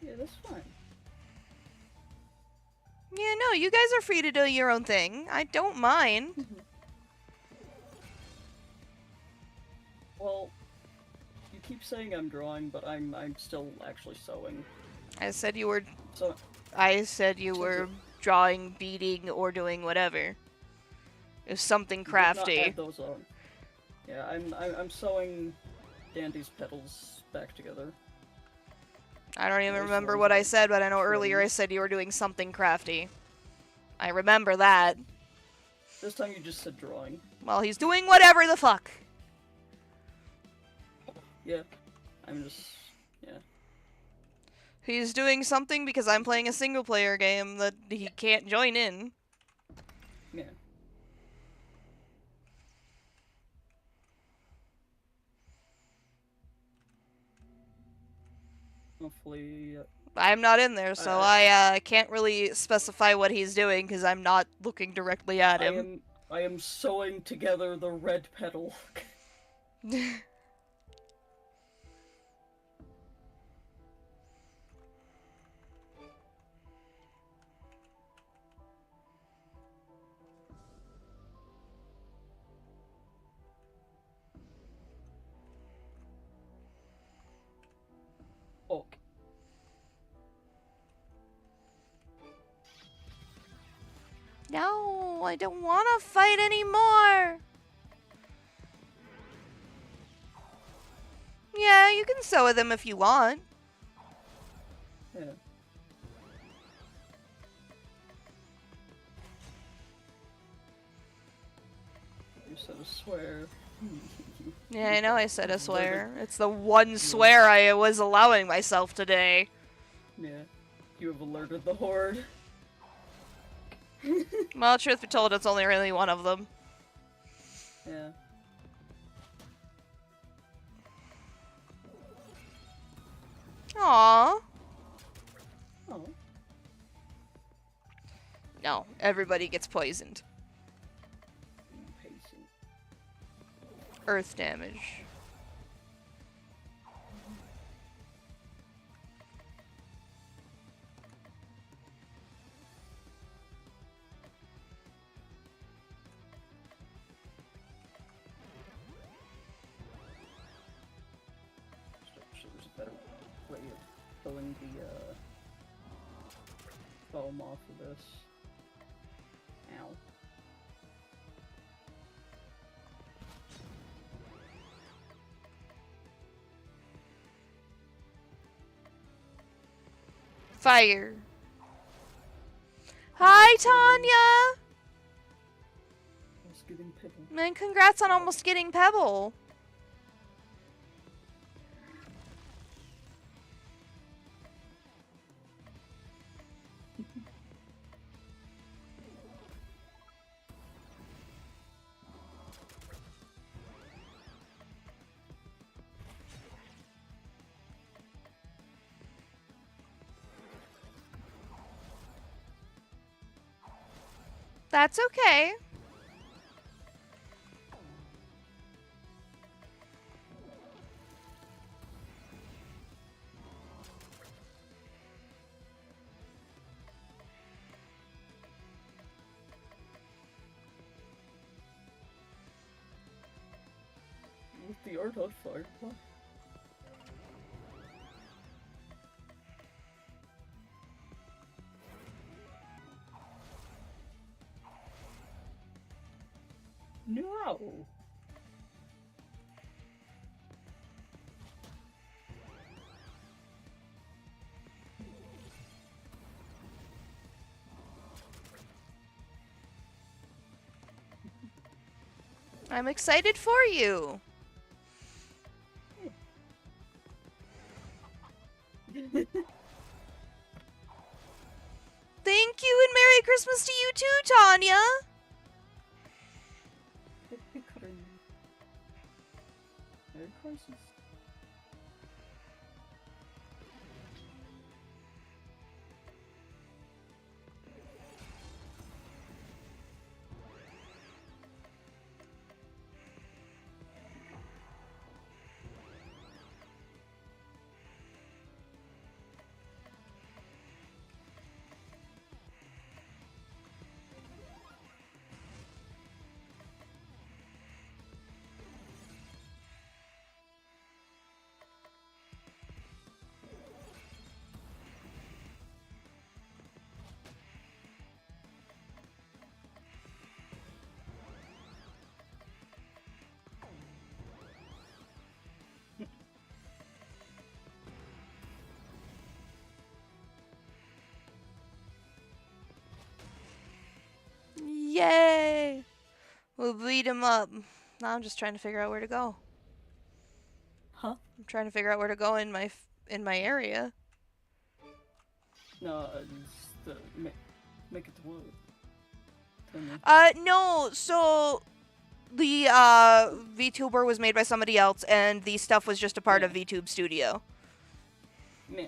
Yeah, that's fine. Yeah, no, you guys are free to do your own thing. I don't mind. Well, you keep saying I'm drawing, but I'm still actually sewing. I said you were. So I said you So were drawing, beading, or doing whatever. It's something you did crafty. not add those on. Yeah, I'm sewing Dandy's petals back together. I don't even Nice remember ones, what I like said, but I know earlier I trims. said you were doing something crafty. I remember that. This time you just said drawing. Well, he's doing whatever the fuck. Yeah, I'm just yeah. He's doing something because I'm playing a single player game that he can't join in. Yeah. Hopefully, I'm not in there, so I can't really specify what he's doing because I'm not looking directly at him. I am sewing together the red petal. Okay. No, I don't want to fight anymore. Yeah, you can sew with him if you want. Yeah. You said a swear. Yeah, I know I said a swear. It's the one swear I was allowing myself today. Yeah. You have alerted the horde. Well, truth be told, it's only really one of them. Yeah. Aww. Oh. No, everybody gets poisoned. Pacing. Earth damage. So there's a better way of pulling the foam off of this. Ow. Fire. Hi, Tanya! I was getting pickled. Man, congrats on almost getting Pebble. That's okay. With the art on fire. What? No! I'm excited for you. Thank you and Merry Christmas to you too, Tanya. Merry Christmas. We'll beat him up. Now I'm just trying to figure out where to go. Huh? I'm trying to figure out where to go in my area. No, it's the make it to wood. No. So the VTuber was made by somebody else, and the stuff was just a part of VTube Studio. Yeah.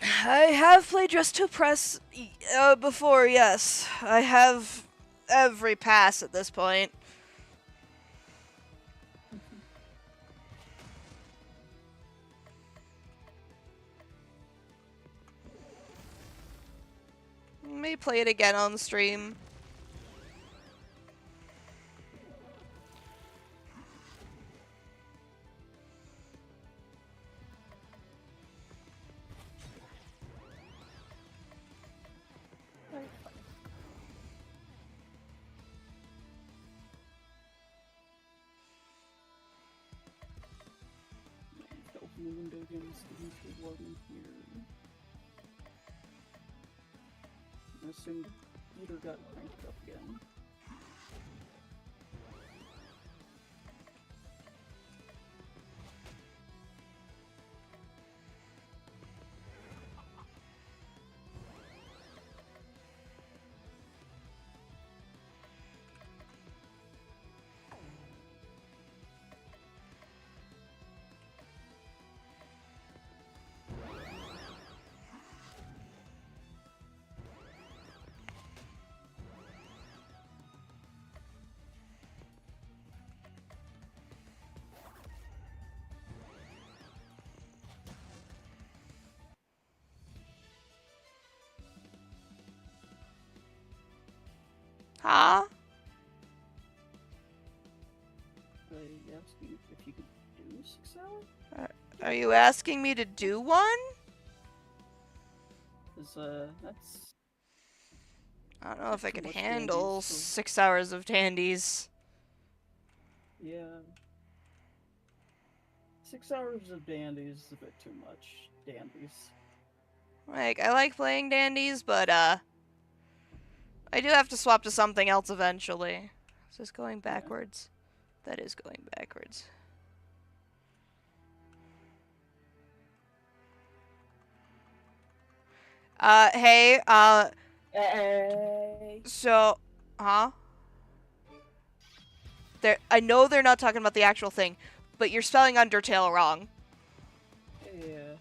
I have played Dress to Press before, yes. I have every pass at this point. May play it again on stream. Open the window again, see if there's in here. I assume the heater got cranked up again. Huh? I asked you if you could do 6 hours? Are you asking me to do one? Cause, that's... I don't know if I too could much handle dandies, so- 6 hours of dandies. Yeah. 6 hours of dandies is a bit too much. Dandies. Like, I like playing dandies, but, I do have to swap to something else eventually. Is this going backwards? That is going backwards. Hey, Hey. so, huh? I know they're not talking about the actual thing, but you're spelling Undertale wrong. Yeah.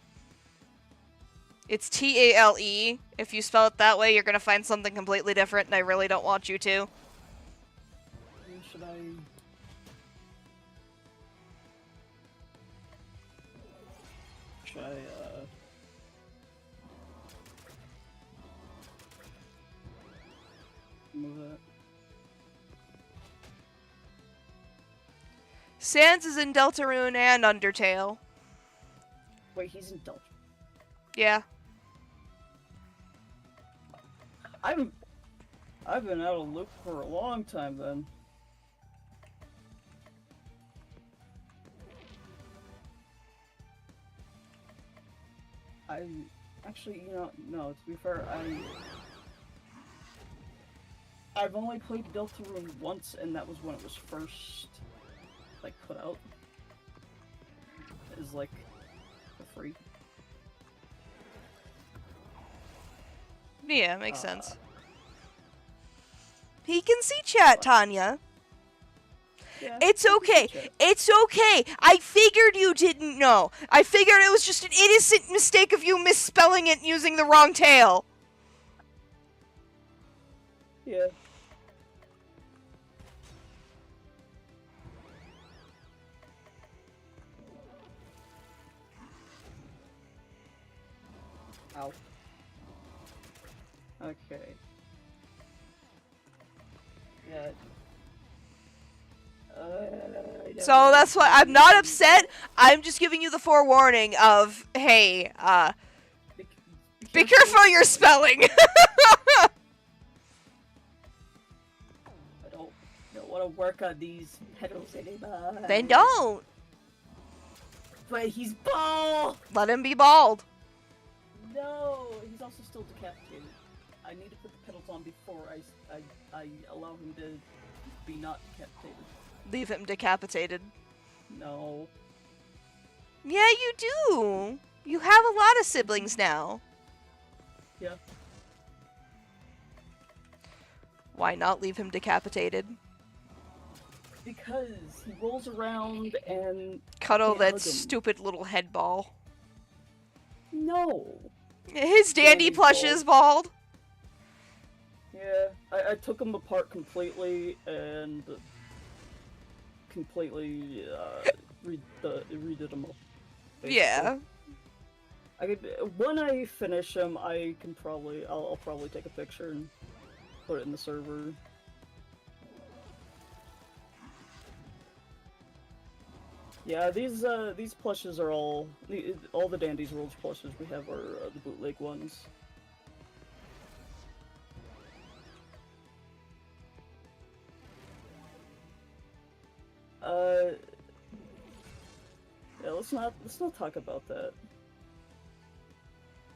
It's T-A-L-E. If you spell it that way, you're gonna find something completely different, and I really don't want you to. Should I... Should I, move that? Sans is in Deltarune and Undertale. Wait, he's in Delta. Yeah. I've been out of loop for a long time then. I actually, you know, no, to be fair, I've only played Deltarune once, and that was when it was first, like, put out. As, like, for free. Yeah, makes sense. He can see chat, Tanya. Yeah, It's we can still okay. chat. It's okay. I figured you didn't know. I figured it was just an innocent mistake of you misspelling it and using the wrong tail. Yeah. Ow. Okay. Yeah. So that's why I'm not upset. I'm just giving you the forewarning of, hey, be careful of your spelling. I don't want to work on these pedals anymore. Then don't. But he's bald! Let him be bald. No! He's also still decapitated. I need to put the pedals on before I allow him to be not decapitated. Leave him decapitated. No. Yeah, you do. You have a lot of siblings now. Yeah. Why not leave him decapitated? Because he rolls around and... Cuddle can't that hug him. stupid little head ball. No! His dandy Dandy's plush bald. is bald. Yeah, I took him apart completely and completely redid him up. Basically. Yeah. I could, when I finish him, I'll probably take a picture and put it in the server. Yeah, these plushes are all the Dandy's World plushes we have are the bootleg ones. Yeah, let's not talk about that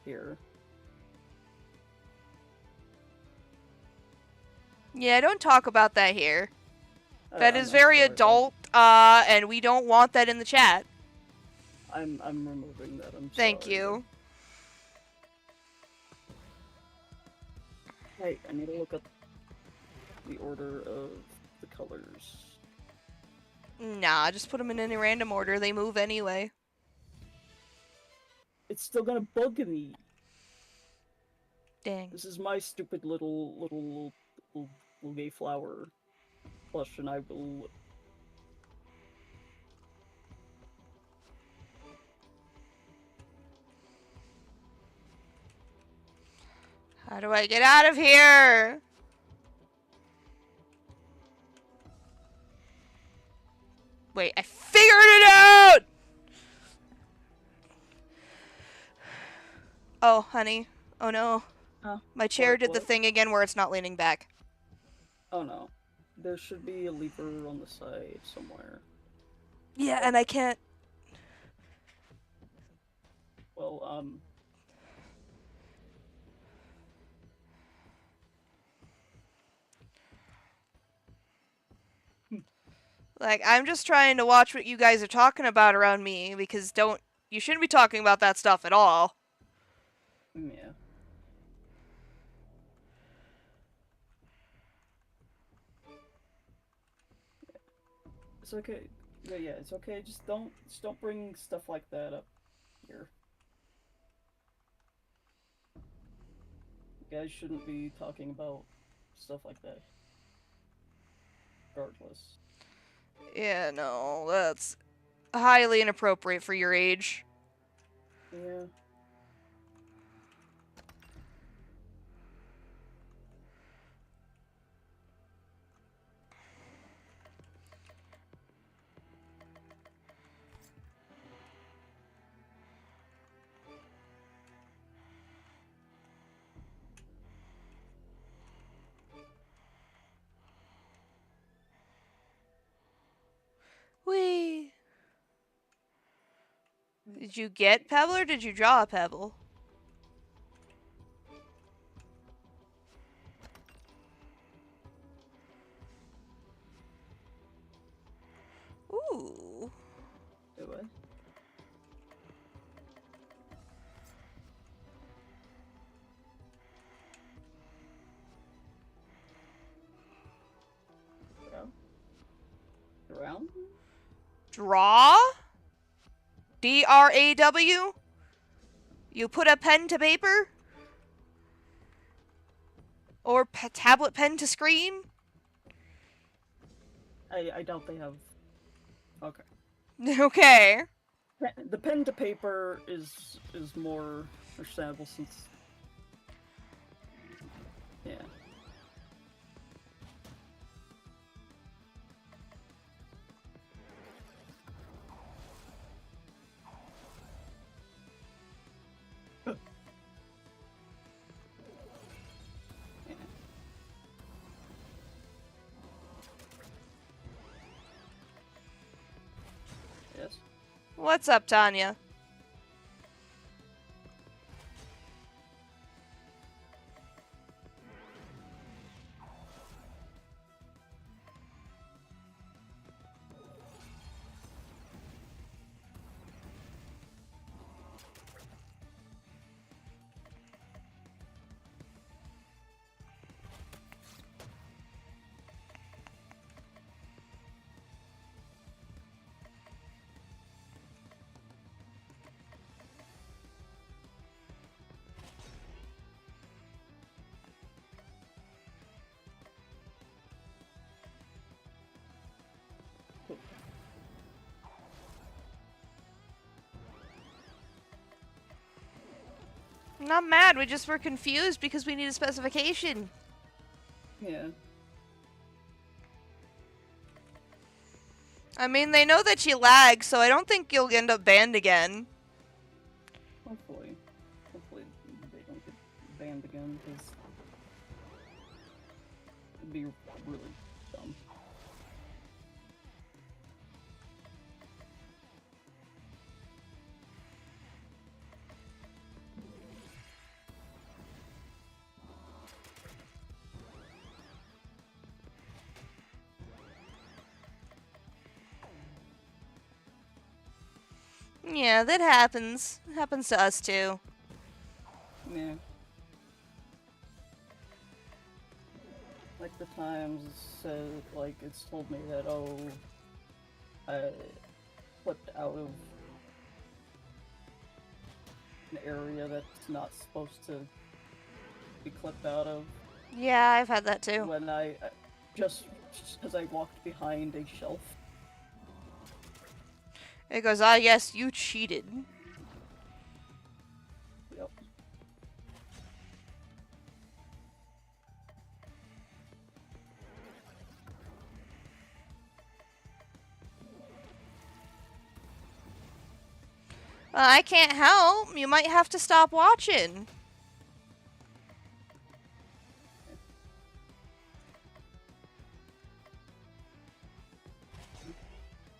here. Yeah, don't talk about that here. That is I'm very sorry, adult, and we don't want that in the chat. I'm removing that. I'm Thank sorry. you. Hey, I need to look up the order of the colors. Nah, just put them in any random order. They move anyway. It's still gonna bug me. Dang. This is my stupid little gay flower plush, and I will. How do I get out of here? Wait, I figured it out! Oh, honey. Oh no. Huh? My chair did the What? thing again where it's not leaning back. Oh no. There should be a lever on the side somewhere. Yeah, and I can't. Well, Like, I'm just trying to watch what you guys are talking about around me because you shouldn't be talking about that stuff at all. yeah. It's okay. Yeah, it's okay. Just don't bring stuff like that up here. You guys shouldn't be talking about stuff like that. Regardless. Yeah, no, that's highly inappropriate for your age. Yeah. Whee! Did you get Pebble or did you draw a Pebble? Ooh. Wait, what? Yeah. Draw? D-R-A-W? You put a pen to paper? Or tablet pen to screen? I doubt they have. Okay. Okay. The pen to paper is more understandable since. Yeah. Yes. What's up, Tanya? I'm not mad, we just were confused because we need a specification. Yeah. I mean, they know that you lag, so I don't think you'll end up banned again. Hopefully they don't get banned again because it'd be really dumb. Yeah, that happens. It happens to us too. Yeah. Like the Times said, like it's told me that I flipped out of an area that's not supposed to be clipped out of. Yeah, I've had that too. When I just because I walked behind a shelf. It goes, ah, yes, you cheated. Yep. I can't help. You might have to stop watching.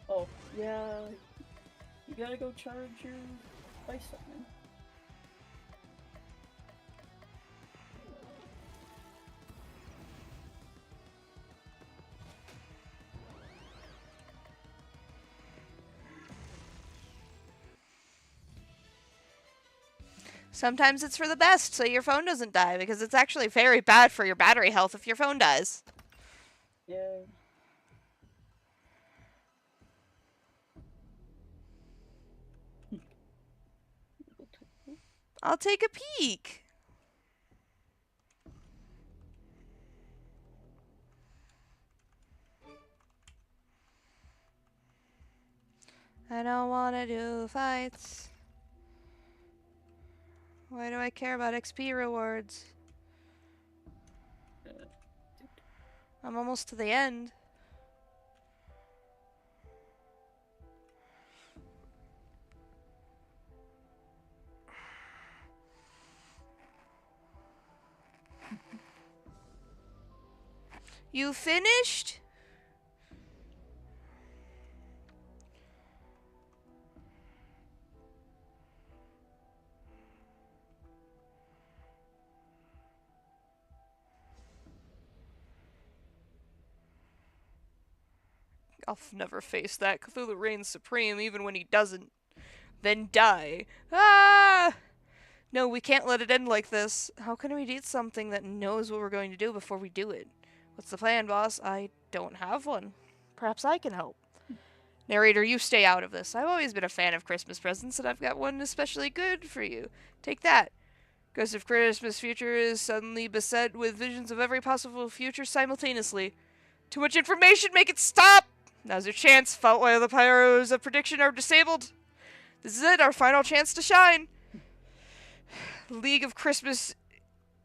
Oh, yeah. You gotta go charge your bicep, man. Sometimes it's for the best, so your phone doesn't die, because it's actually very bad for your battery health if your phone dies. Yeah. I'll take a peek. I don't want to do fights. Why do I care about XP rewards? I'm almost to the end. You finished? I'll never face that. Cthulhu reigns supreme even when he doesn't. Then die. Ah! No, we can't let it end like this. How can we do something that knows what we're going to do before we do it? What's the plan, boss? I don't have one. Perhaps I can help. Narrator, you stay out of this. I've always been a fan of Christmas presents, and I've got one especially good for you. Take that. Ghost of Christmas Future is suddenly beset with visions of every possible future simultaneously. Too much information, make it stop! Now's your chance, fought while the pyros of prediction are disabled. This is it, our final chance to shine. League of Christmas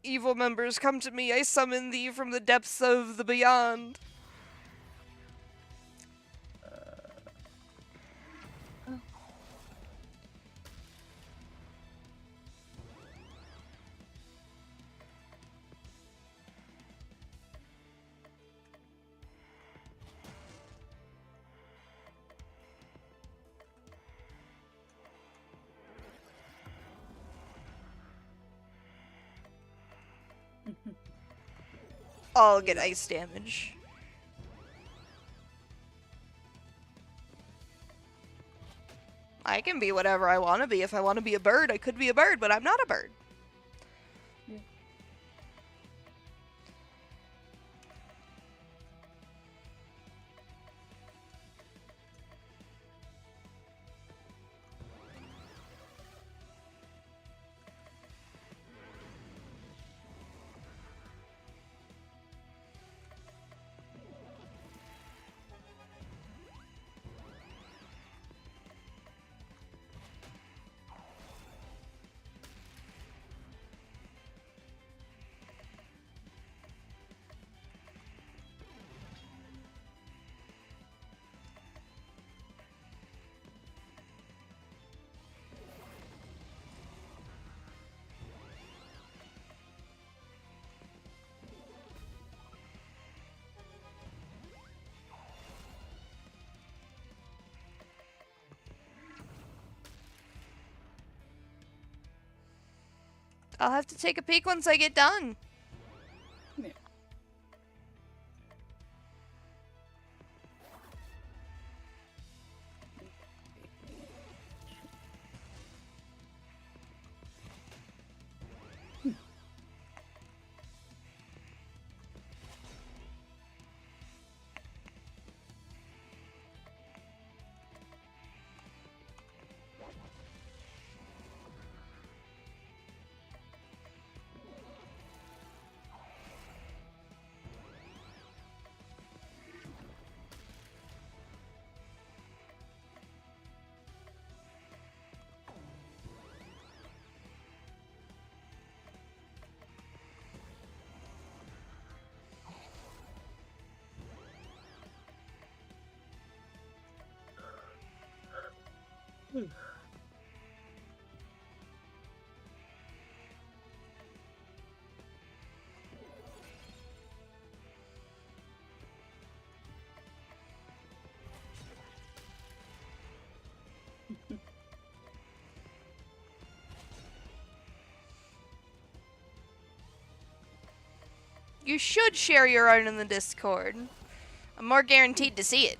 evil members, come to me. I summon thee from the depths of the beyond. I'll get ice damage. I can be whatever I want to be. If I want to be a bird, I could be a bird, but I'm not a bird. I'll have to take a peek once I get done. Yeah. You should share your art in the Discord. I'm more guaranteed to see it.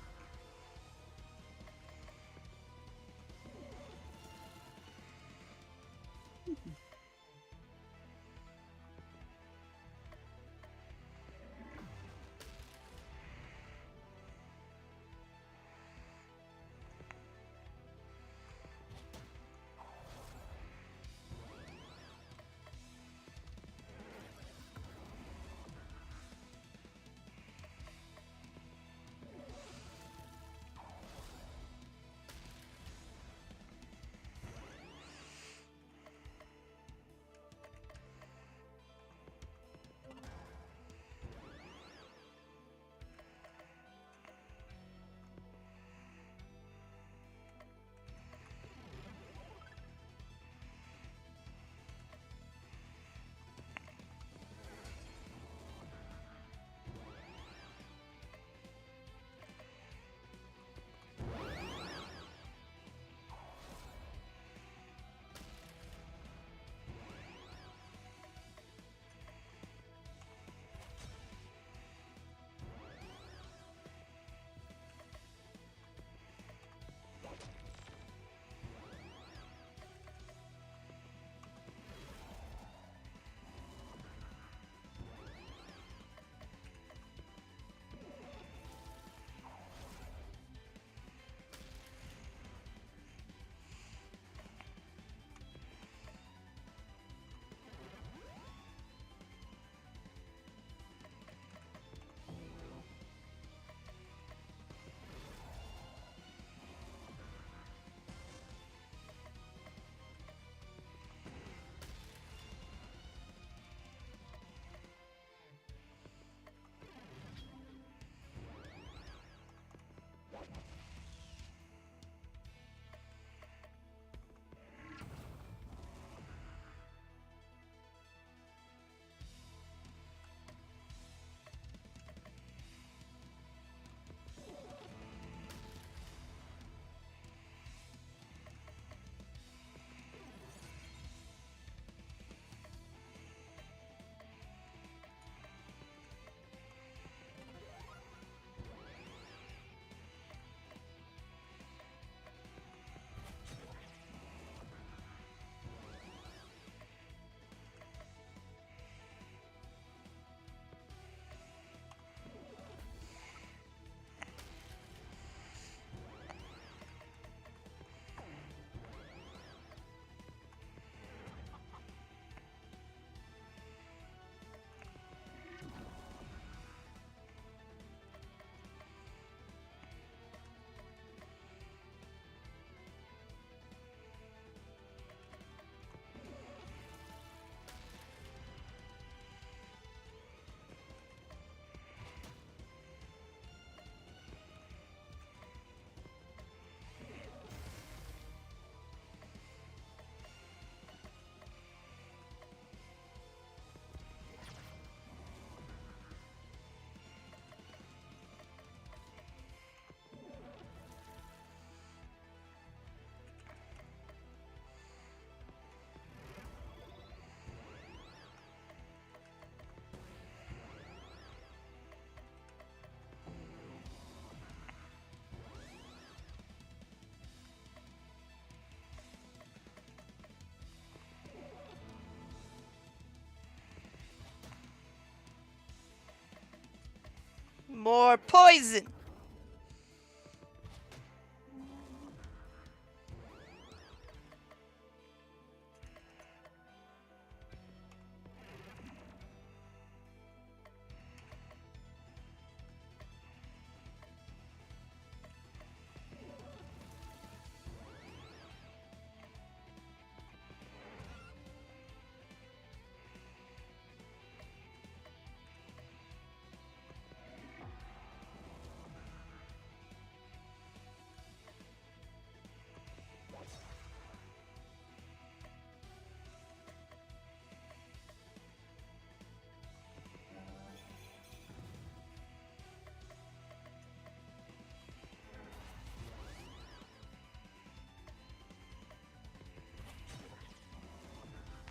More poison!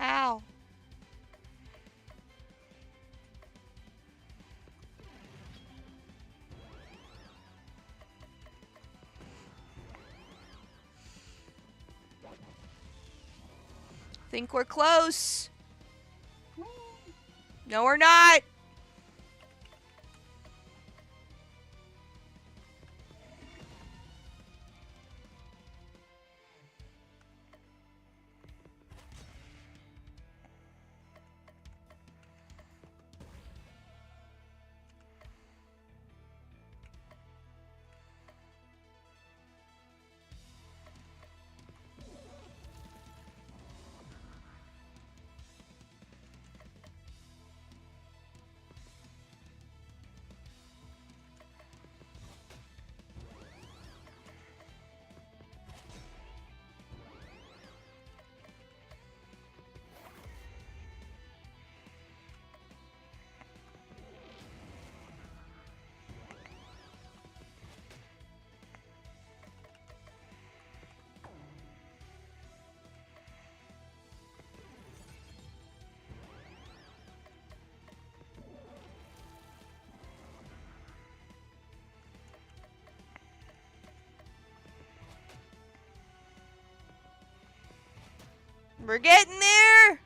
Ow. Think we're close. No, we're not. We're getting there.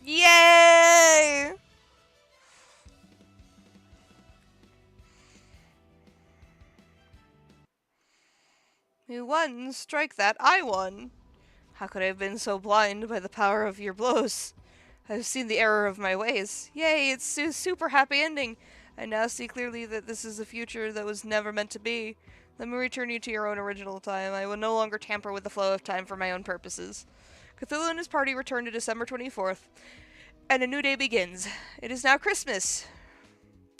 Yay! Who won? Strike that, I won. How could I have been so blind by the power of your blows? I've seen the error of my ways. Yay, it's a super happy ending. I now see clearly that this is a future that was never meant to be. Let me return you to your own original time. I will no longer tamper with the flow of time for my own purposes. Cthulhu and his party return to December 24th, and a new day begins. It is now Christmas.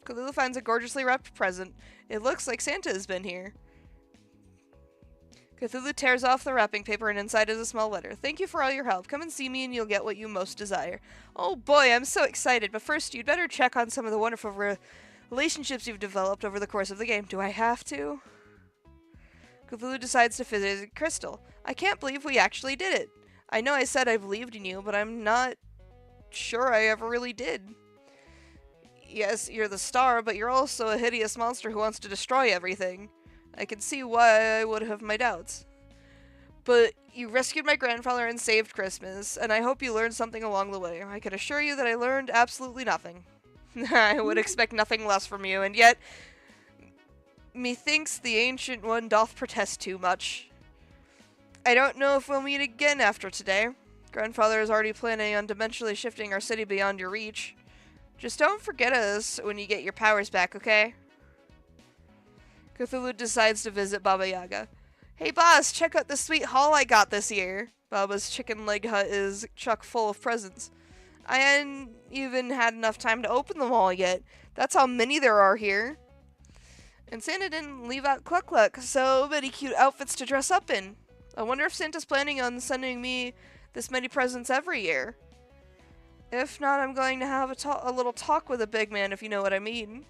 Cthulhu finds a gorgeously wrapped present. It looks like Santa has been here. Cthulhu tears off the wrapping paper, and inside is a small letter. Thank you for all your help. Come and see me and you'll get what you most desire. Oh boy, I'm so excited. But first, you'd better check on some of the wonderful relationships you've developed over the course of the game. Do I have to? Cthulhu decides to visit Crystal. I can't believe we actually did it. I know I said I believed in you, but I'm not sure I ever really did. Yes, you're the star, but you're also a hideous monster who wants to destroy everything. I can see why I would have my doubts. But you rescued my grandfather and saved Christmas, and I hope you learned something along the way. I can assure you that I learned absolutely nothing. I would expect nothing less from you, and yet methinks the Ancient One doth protest too much. I don't know if we'll meet again after today. Grandfather is already planning on dimensionally shifting our city beyond your reach. Just don't forget us when you get your powers back, okay? Cthulhu decides to visit Baba Yaga. Hey boss, check out the sweet haul I got this year. Baba's chicken leg hut is chock full of presents. I hadn't even had enough time to open them all yet. That's how many there are here. And Santa didn't leave out Cluck Cluck, so many cute outfits to dress up in. I wonder if Santa's planning on sending me this many presents every year. If not, I'm going to have a little talk with the big man, if you know what I mean.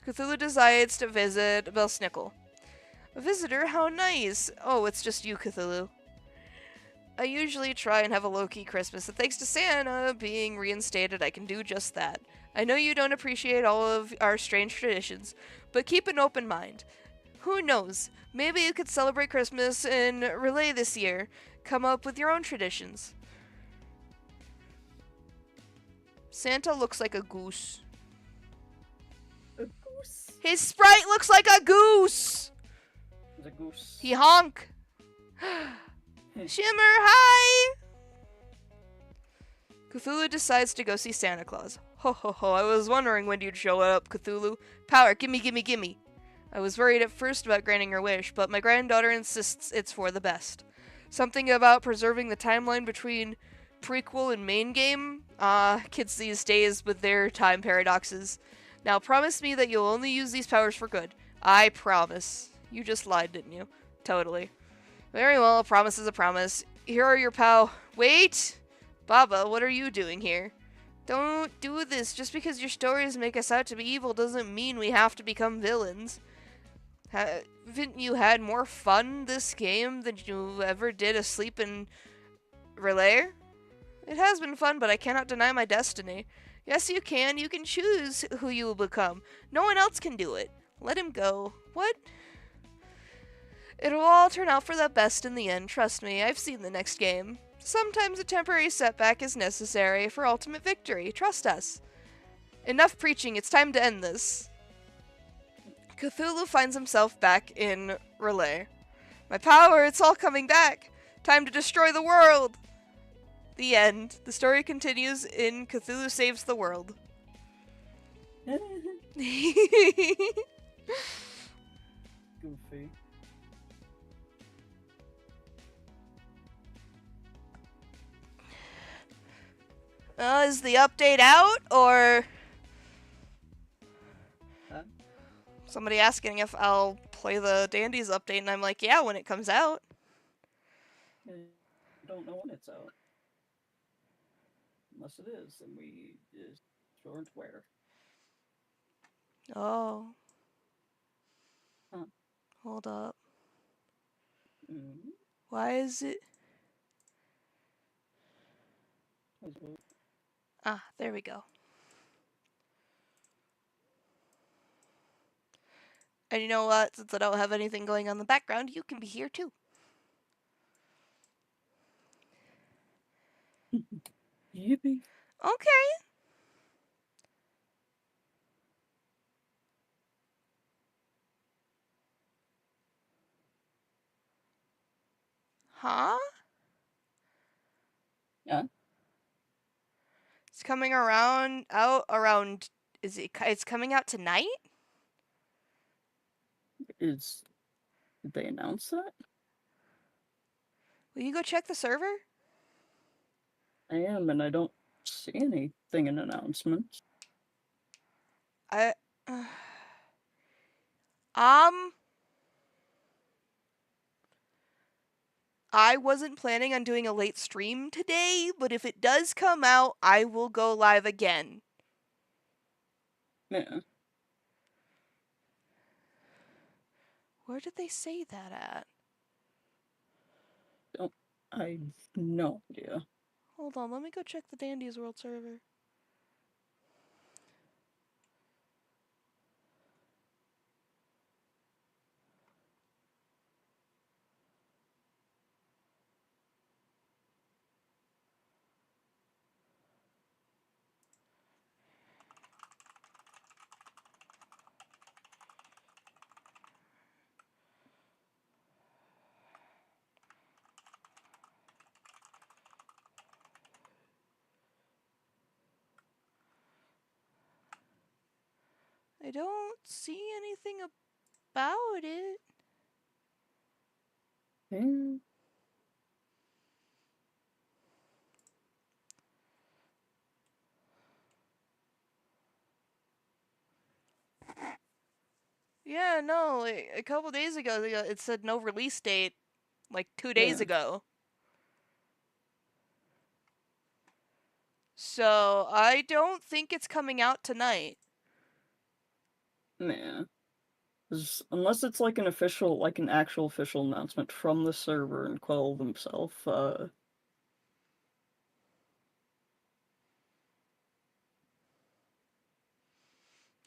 Cthulhu decides to visit Belsnickel. A visitor? How nice! Oh, it's just you, Cthulhu. I usually try and have a low-key Christmas, and thanks to Santa being reinstated, I can do just that. I know you don't appreciate all of our strange traditions, but keep an open mind. Who knows? Maybe you could celebrate Christmas in Relay this year. Come up with your own traditions. Santa looks like a goose. A goose. His sprite looks like a goose! It's a goose. He honk! Shimmer, hi! Cthulhu decides to go see Santa Claus. Ho ho ho, I was wondering when you'd show up, Cthulhu. Power, gimme, gimme, gimme. I was worried at first about granting her wish, but my granddaughter insists it's for the best. Something about preserving the timeline between prequel and main game? Kids these days with their time paradoxes. Now promise me that you'll only use these powers for good. I promise. You just lied, didn't you? Totally. Very well, a promise is a promise. Here are your Wait! Baba, what are you doing here? Don't do this. Just because your stories make us out to be evil doesn't mean we have to become villains. Haven't you had more fun this game than you ever did asleep in Relay? It has been fun, but I cannot deny my destiny. Yes, you can. You can choose who you will become. No one else can do it. Let him go. What? It'll all turn out for the best in the end, trust me. I've seen the next game. Sometimes a temporary setback is necessary for ultimate victory. Trust us. Enough preaching. It's time to end this. Cthulhu finds himself back in Relay. My power, it's all coming back. Time to destroy the world. The end. The story continues in Cthulhu Saves the World. Goofy. Is the update out, or Huh? somebody asking if I'll play the Dandies update, and I'm like, yeah, when it comes out. I don't know when it's out. Unless it is, then we just aren't where. Oh. Huh. Hold up. Mm-hmm. Why is it? Ah, there we go. And you know what? Since I don't have anything going on in the background, you can be here too. Yippee. Okay. Huh? Yeah. It's coming around. It's coming out tonight? Did they announce that? Will you go check the server? I am, and I don't see anything in announcements. I. Um. I wasn't planning on doing a late stream today, but if it does come out, I will go live again. Yeah. Where did they say that at? I have no idea. Hold on, let me go check the Dandies World server. I don't see anything about it. Yeah. Yeah, no, a couple days ago it said no release date, like 2 days Yeah. ago. So I don't think it's coming out tonight. Yeah. Unless it's like an actual official announcement from the server and Quell themselves,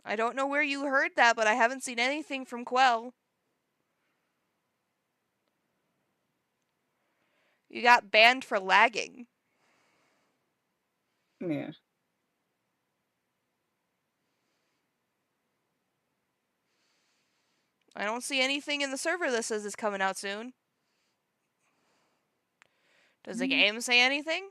I don't know where you heard that, but I haven't seen anything from Quell. You got banned for lagging. yeah. I don't see anything in the server that says it's coming out soon. Does the game say anything?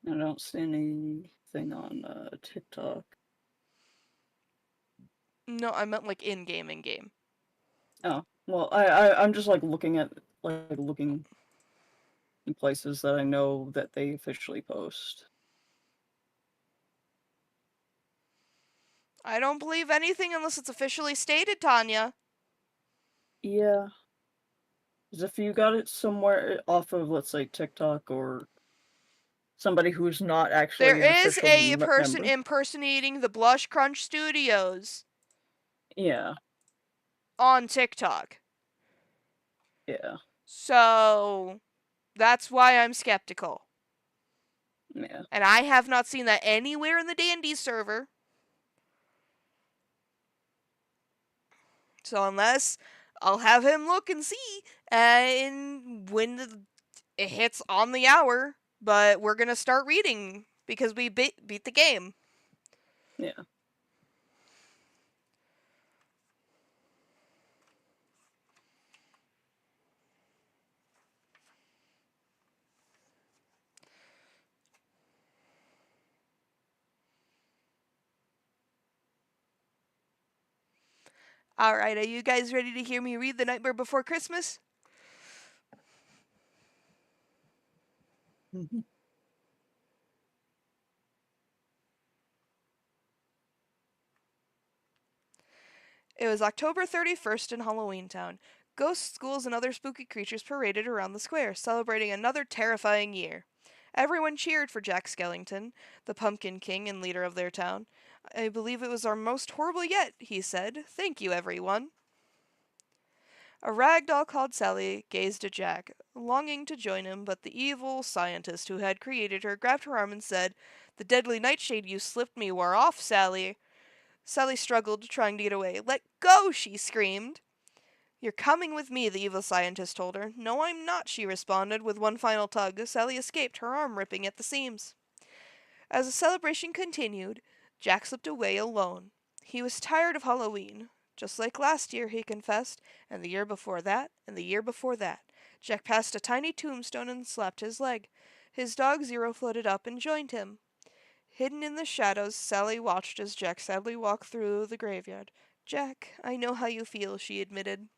I don't see anything on TikTok. No, I meant like in game. Oh, well, I'm just like looking in places that I know that they officially post. I don't believe anything unless it's officially stated, Tanya. Yeah. 'Cause if you got it somewhere off of, let's say, TikTok or somebody who's not There actually an is official a person member. impersonating the Blush Crunch Studios Yeah, on TikTok. yeah, So that's why I'm skeptical. yeah. And I have not seen that anywhere in the D&D server. So unless I'll have him look and see and when it hits on the hour, but we're going to start reading because we beat the game. Yeah. All right, are you guys ready to hear me read The Nightmare Before Christmas? Mhm. It was October 31st in Halloween Town. Ghosts, ghouls, and other spooky creatures paraded around the square, celebrating another terrifying year. Everyone cheered for Jack Skellington, the Pumpkin King and leader of their town. I believe it was our most horrible yet, he said. Thank you, everyone. A rag doll called Sally gazed at Jack, longing to join him, but the evil scientist who had created her grabbed her arm and said, "The deadly nightshade you slipped me wore off, Sally." Sally struggled, trying to get away. "Let go!" she screamed. "You're coming with me," the evil scientist told her. "No, I'm not," she responded. With one final tug, Sally escaped, her arm ripping at the seams. As the celebration continued, Jack slipped away alone. He was tired of Halloween. Just like last year, he confessed, and the year before that, and the year before that. Jack passed a tiny tombstone and slapped his leg. His dog Zero floated up and joined him. Hidden in the shadows, Sally watched as Jack sadly walked through the graveyard. "Jack, I know how you feel," she admitted.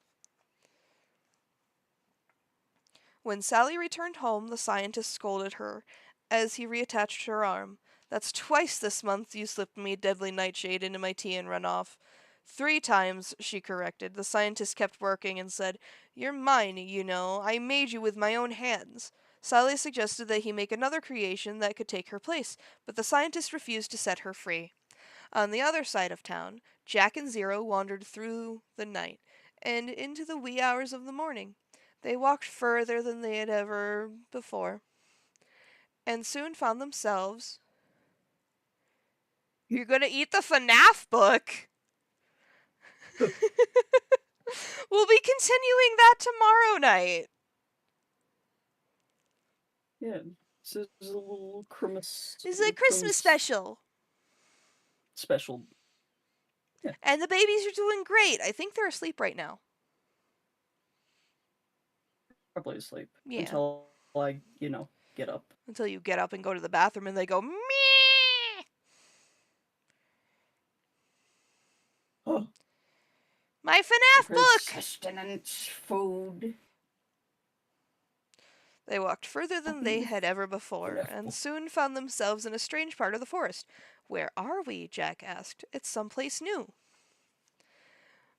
When Sally returned home, the scientist scolded her as he reattached her arm. "That's twice this month you slipped me deadly nightshade into my tea and run off." "3 times," she corrected. The scientist kept working and said, "You're mine, you know. I made you with my own hands." Sally suggested that he make another creation that could take her place, but the scientist refused to set her free. On the other side of town, Jack and Zero wandered through the night and into the wee hours of the morning. They walked further than they had ever before, and soon found themselves. You're gonna eat the FNAF book? We'll be continuing that tomorrow night. Yeah. This is a little Christmas. This is a Christmas special. Special. Yeah. And the babies are doing great. I think they're asleep right now. Probably asleep. Yeah. Until I, get up. Until you get up and go to the bathroom and they go, "Meh." Oh. My FNAF book! Sustenance food. They walked further than they had ever before, and soon found themselves in a strange part of the forest. Where are we? Jack asked. It's someplace new.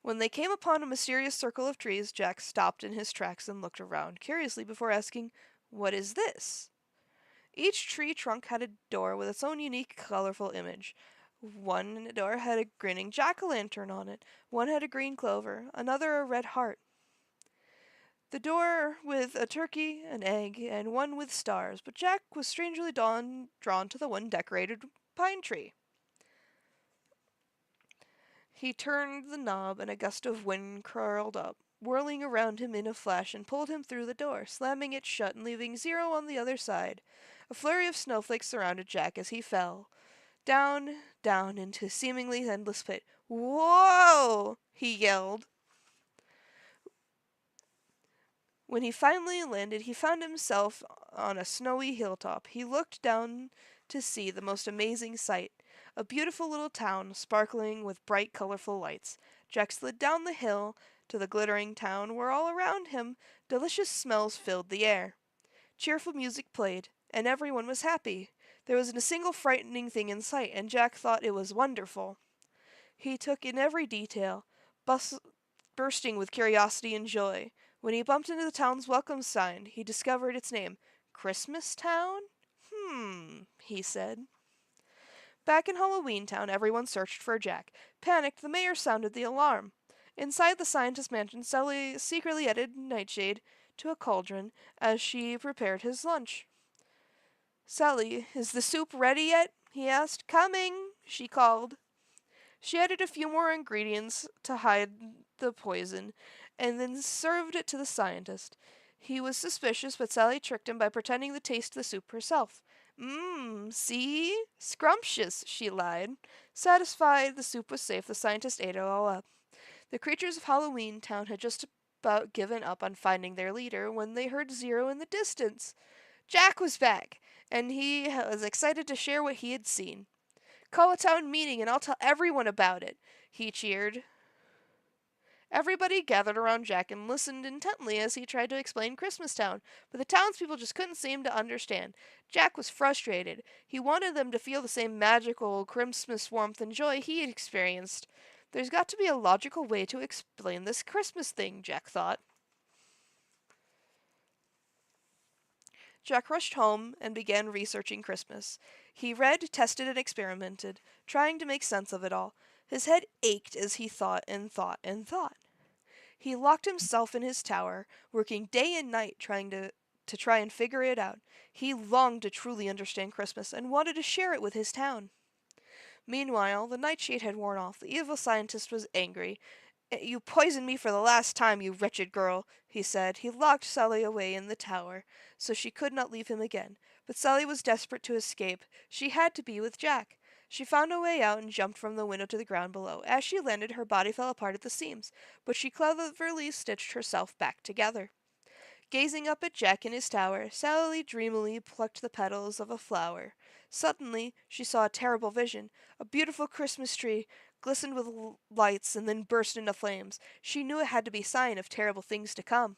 When they came upon a mysterious circle of trees, Jack stopped in his tracks and looked around curiously before asking, "What is this?" Each tree trunk had a door with its own unique, colorful image. One door had a grinning jack-o'-lantern on it, one had a green clover, another a red heart. The door with a turkey, an egg, and one with stars, but Jack was strangely drawn to the one decorated pine tree. He turned the knob, and a gust of wind curled up, whirling around him in a flash, and pulled him through the door, slamming it shut and leaving Zero on the other side. A flurry of snowflakes surrounded Jack as he fell, down, down into a seemingly endless pit. "Whoa!" he yelled. When he finally landed, he found himself on a snowy hilltop. He looked down to see the most amazing sight, a beautiful little town sparkling with bright, colorful lights. Jack slid down the hill to the glittering town, where all around him delicious smells filled the air. Cheerful music played, and everyone was happy. There wasn't a single frightening thing in sight, and Jack thought it was wonderful. He took in every detail, bursting with curiosity and joy. When he bumped into the town's welcome sign, he discovered its name. Christmas Town? He said. Back in Halloween Town, everyone searched for Jack. Panicked, the mayor sounded the alarm. Inside the scientist mansion, Sally secretly added Nightshade to a cauldron as she prepared his lunch. "Sally, is the soup ready yet?" he asked. "Coming," she called. She added a few more ingredients to hide the poison, and then served it to the scientist. He was suspicious, but Sally tricked him by pretending to taste the soup herself. See? Scrumptious," she lied. Satisfied the soup was safe, the scientist ate it all up. The creatures of Halloween Town had just about given up on finding their leader when they heard Zero in the distance. Jack was back, and he was excited to share what he had seen. "Call a town meeting and I'll tell everyone about it," he cheered. Everybody gathered around Jack and listened intently as he tried to explain Christmas Town, but the townspeople just couldn't seem to understand. Jack was frustrated. He wanted them to feel the same magical Christmas warmth and joy he had experienced. There's got to be a logical way to explain this Christmas thing, Jack thought. Jack rushed home and began researching Christmas. He read, tested, and experimented, trying to make sense of it all. His head ached as he thought and thought and thought. He locked himself in his tower, working day and night to try and figure it out. He longed to truly understand Christmas and wanted to share it with his town. Meanwhile, the nightshade had worn off. The evil scientist was angry. "You poisoned me for the last time, you wretched girl," he said. He locked Sally away in the tower, so she could not leave him again. But Sally was desperate to escape. She had to be with Jack. She found a way out and jumped from the window to the ground below. As she landed, her body fell apart at the seams, but she cleverly stitched herself back together. Gazing up at Jack in his tower, Sally dreamily plucked the petals of a flower. Suddenly, she saw a terrible vision. A beautiful Christmas tree glistened with lights and then burst into flames. She knew it had to be a sign of terrible things to come.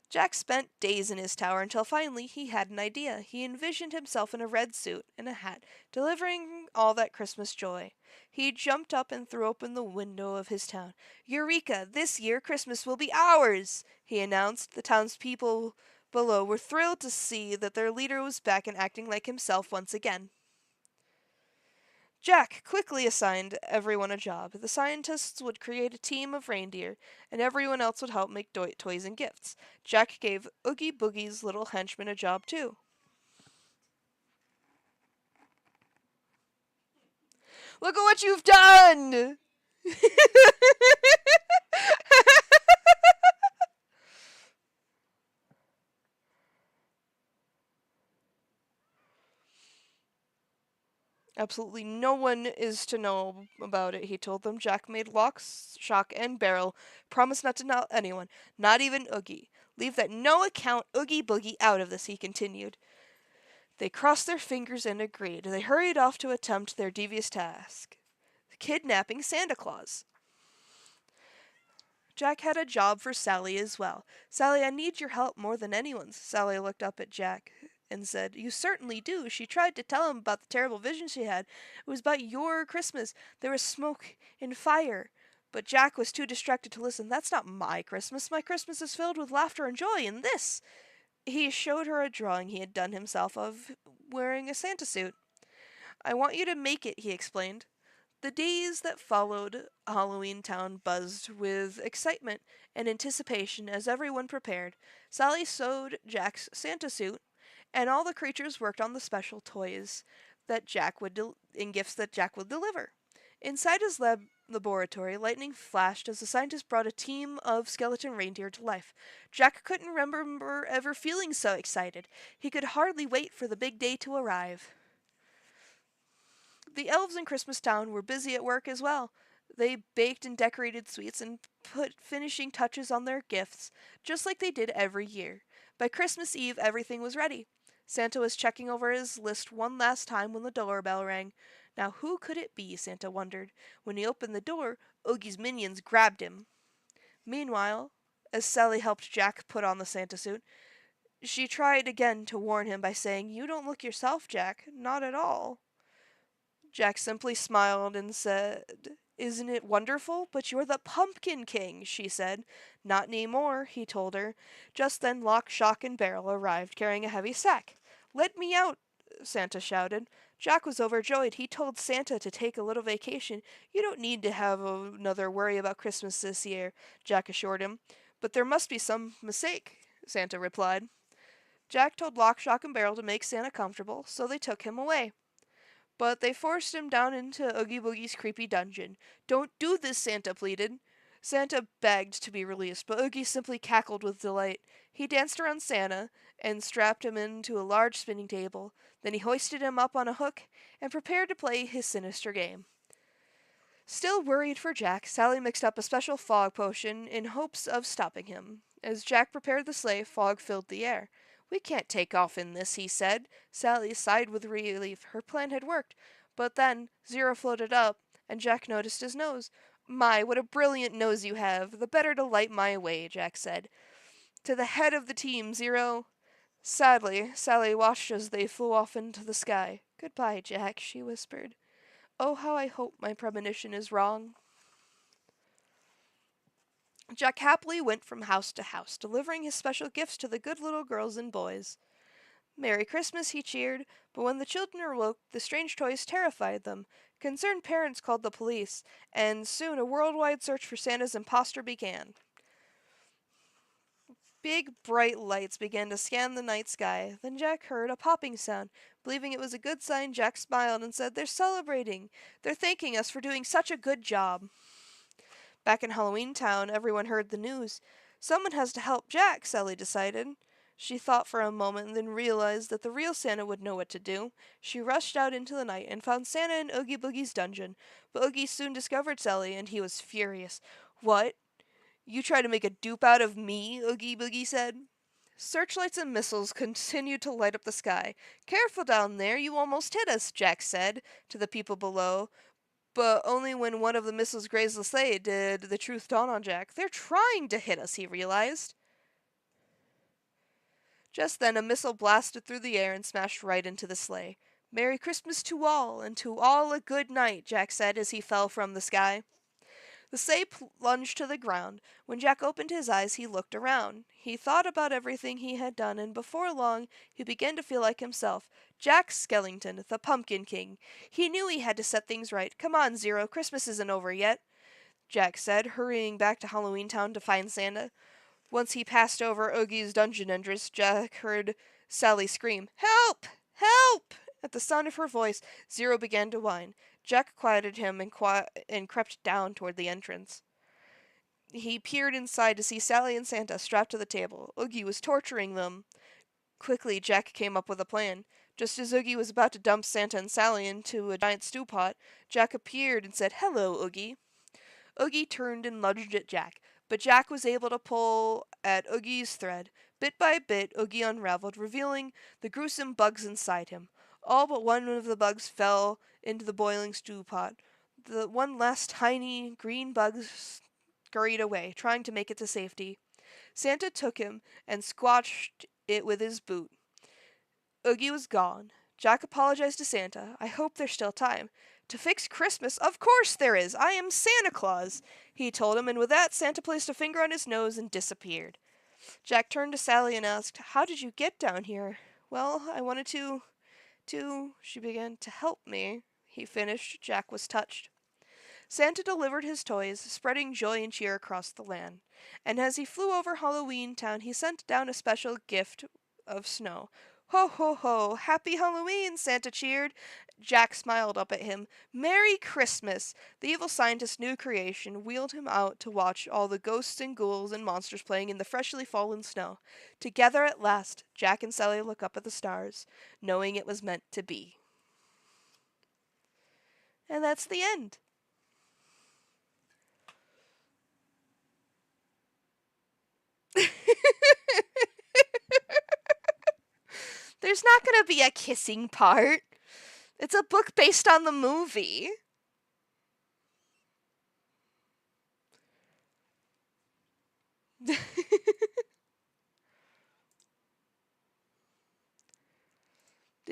Jack spent days in his tower until finally he had an idea. He envisioned himself in a red suit and a hat, delivering all that Christmas joy. He jumped up and threw open the window of his town. "Eureka! This year Christmas will be ours!" he announced. The townspeople below were thrilled to see that their leader was back and acting like himself once again. Jack quickly assigned everyone a job. The scientists would create a team of reindeer, and everyone else would help make toys and gifts. Jack gave Oogie Boogie's little henchman a job too. "Look at what you've done!" Absolutely no one is to know about it, he told them. Jack made lock, shock, and barrel. Promise not to tell anyone, not even Oogie. Leave that no account Oogie Boogie out of this, he continued. They crossed their fingers and agreed. They hurried off to attempt their devious task, kidnapping Santa Claus. Jack had a job for Sally as well. Sally, I need your help more than anyone's. Sally looked up at Jack and said, You certainly do. She tried to tell him about the terrible vision she had. It was about your Christmas. There was smoke and fire. But Jack was too distracted to listen. That's not my Christmas. My Christmas is filled with laughter and joy, and this. He showed her a drawing he had done himself of wearing a Santa suit. I want you to make it, he explained. The days that followed Halloween Town buzzed with excitement and anticipation as everyone prepared. Sally sewed Jack's Santa suit, and all the creatures worked on the special toys that Jack would in gifts that Jack would deliver. Inside his laboratory, lightning flashed as the scientist brought a team of skeleton reindeer to life. Jack couldn't remember ever feeling so excited. He could hardly wait for the big day to arrive. The elves in Christmas Town were busy at work as well. They baked and decorated sweets and put finishing touches on their gifts, just like they did every year. By Christmas Eve, everything was ready. Santa was checking over his list one last time when the doorbell rang. Now, who could it be? Santa wondered. When he opened the door, Oogie's minions grabbed him. Meanwhile, as Sally helped Jack put on the Santa suit, she tried again to warn him by saying, You don't look yourself, Jack. Not at all. Jack simply smiled and said, Isn't it wonderful? But you're the Pumpkin King, she said. Not any more, he told her. Just then Lock, Shock, and Barrel arrived, carrying a heavy sack. Let me out, Santa shouted. Jack was overjoyed. He told Santa to take a little vacation. You don't need to have another worry about Christmas this year, Jack assured him. But there must be some mistake, Santa replied. Jack told Lock, Shock, and Barrel to make Santa comfortable, so they took him away. But they forced him down into Oogie Boogie's creepy dungeon. Don't do this, Santa pleaded. Santa begged to be released, but Oogie simply cackled with delight. He danced around Santa and strapped him into a large spinning table. Then he hoisted him up on a hook and prepared to play his sinister game. Still worried for Jack, Sally mixed up a special fog potion in hopes of stopping him. As Jack prepared the sleigh, fog filled the air. We can't take off in this, he said. Sally sighed with relief. Her plan had worked. But then Zero floated up, and Jack noticed his nose. My, what a brilliant nose you have. The better to light my way, Jack said. To the head of the team, Zero. Sadly, Sally watched as they flew off into the sky. Goodbye, Jack, she whispered. Oh, how I hope my premonition is wrong. Jack happily went from house to house, delivering his special gifts to the good little girls and boys. Merry Christmas, he cheered, but when the children awoke, the strange toys terrified them. Concerned parents called the police, and soon a worldwide search for Santa's impostor began. Big, bright lights began to scan the night sky. Then Jack heard a popping sound. Believing it was a good sign, Jack smiled and said, They're celebrating. They're thanking us for doing such a good job. Back in Halloween Town, everyone heard the news. Someone has to help Jack, Sally decided. She thought for a moment and then realized that the real Santa would know what to do. She rushed out into the night and found Santa in Oogie Boogie's dungeon. But Oogie soon discovered Sally, and he was furious. What? You try to make a dupe out of me? Oogie Boogie said. Searchlights and missiles continued to light up the sky. Careful down there, you almost hit us, Jack said to the people below. But only when one of the missiles grazed the sleigh did the truth dawn on Jack. They're trying to hit us, he realized. Just then a missile blasted through the air and smashed right into the sleigh. Merry Christmas to all, and to all a good night, Jack said as he fell from the sky. The sleigh plunged to the ground. When Jack opened his eyes, he looked around. He thought about everything he had done, and before long he began to feel like himself. Jack Skellington, the Pumpkin King. He knew he had to set things right. Come on, Zero, Christmas isn't over yet, Jack said, hurrying back to Halloween Town to find Santa. Once he passed over Oogie's dungeon entrance, Jack heard Sally scream, Help! Help! At the sound of her voice, Zero began to whine. Jack quieted him and crept down toward the entrance. He peered inside to see Sally and Santa strapped to the table. Oogie was torturing them. Quickly, Jack came up with a plan. Just as Oogie was about to dump Santa and Sally into a giant stew pot, Jack appeared and said, Hello, Oogie. Oogie turned and lunged at Jack, but Jack was able to pull at Oogie's thread. Bit by bit, Oogie unraveled, revealing the gruesome bugs inside him. All but one of the bugs fell into the boiling stew pot. The one last tiny green bug scurried away, trying to make it to safety. Santa took him and squashed it with his boot. Oogie was gone. Jack apologized to Santa. I hope there's still time. To fix Christmas? Of course there is. I am Santa Claus, he told him, and with that, Santa placed a finger on his nose and disappeared. Jack turned to Sally and asked, How did you get down here? Well, I wanted she began, to help me, he finished. Jack was touched. Santa delivered his toys, spreading joy and cheer across the land. And as he flew over Halloween Town, he sent down a special gift of snow. Ho, ho, ho! Happy Halloween! Santa cheered. Jack smiled up at him. Merry Christmas! The evil scientist's new creation wheeled him out to watch all the ghosts and ghouls and monsters playing in the freshly fallen snow. Together at last, Jack and Sally looked up at the stars, knowing it was meant to be. And that's the end. There's not going to be a kissing part. It's a book based on the movie. Did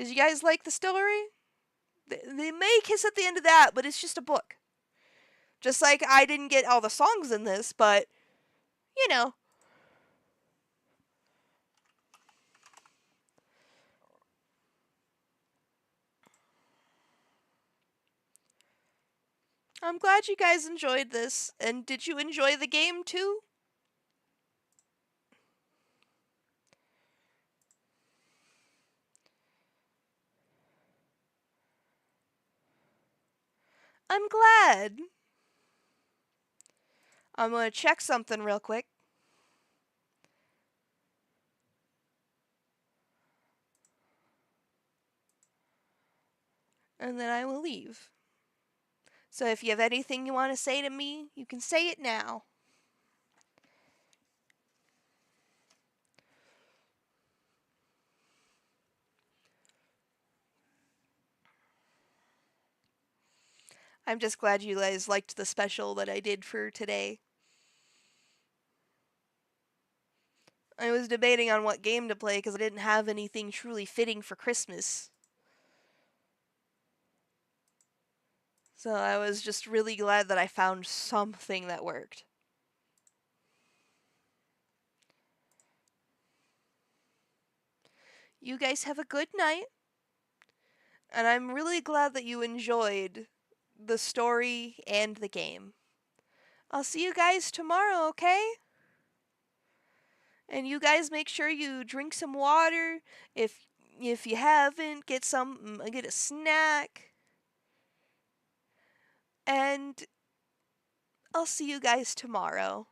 you guys like the story? They may kiss at the end of that, but it's just a book. Just like I didn't get all the songs in this, but, you know. I'm glad you guys enjoyed this. And did you enjoy the game too? I'm glad. I'm going to check something real quick. And then I will leave. So if you have anything you want to say to me, you can say it now. I'm just glad you guys liked the special that I did for today. I was debating on what game to play because I didn't have anything truly fitting for Christmas. So I was just really glad that I found something that worked. You guys have a good night. And I'm really glad that you enjoyed the story and the game. I'll see you guys tomorrow, okay? And you guys make sure you drink some water. If you haven't, get a snack. And I'll see you guys tomorrow.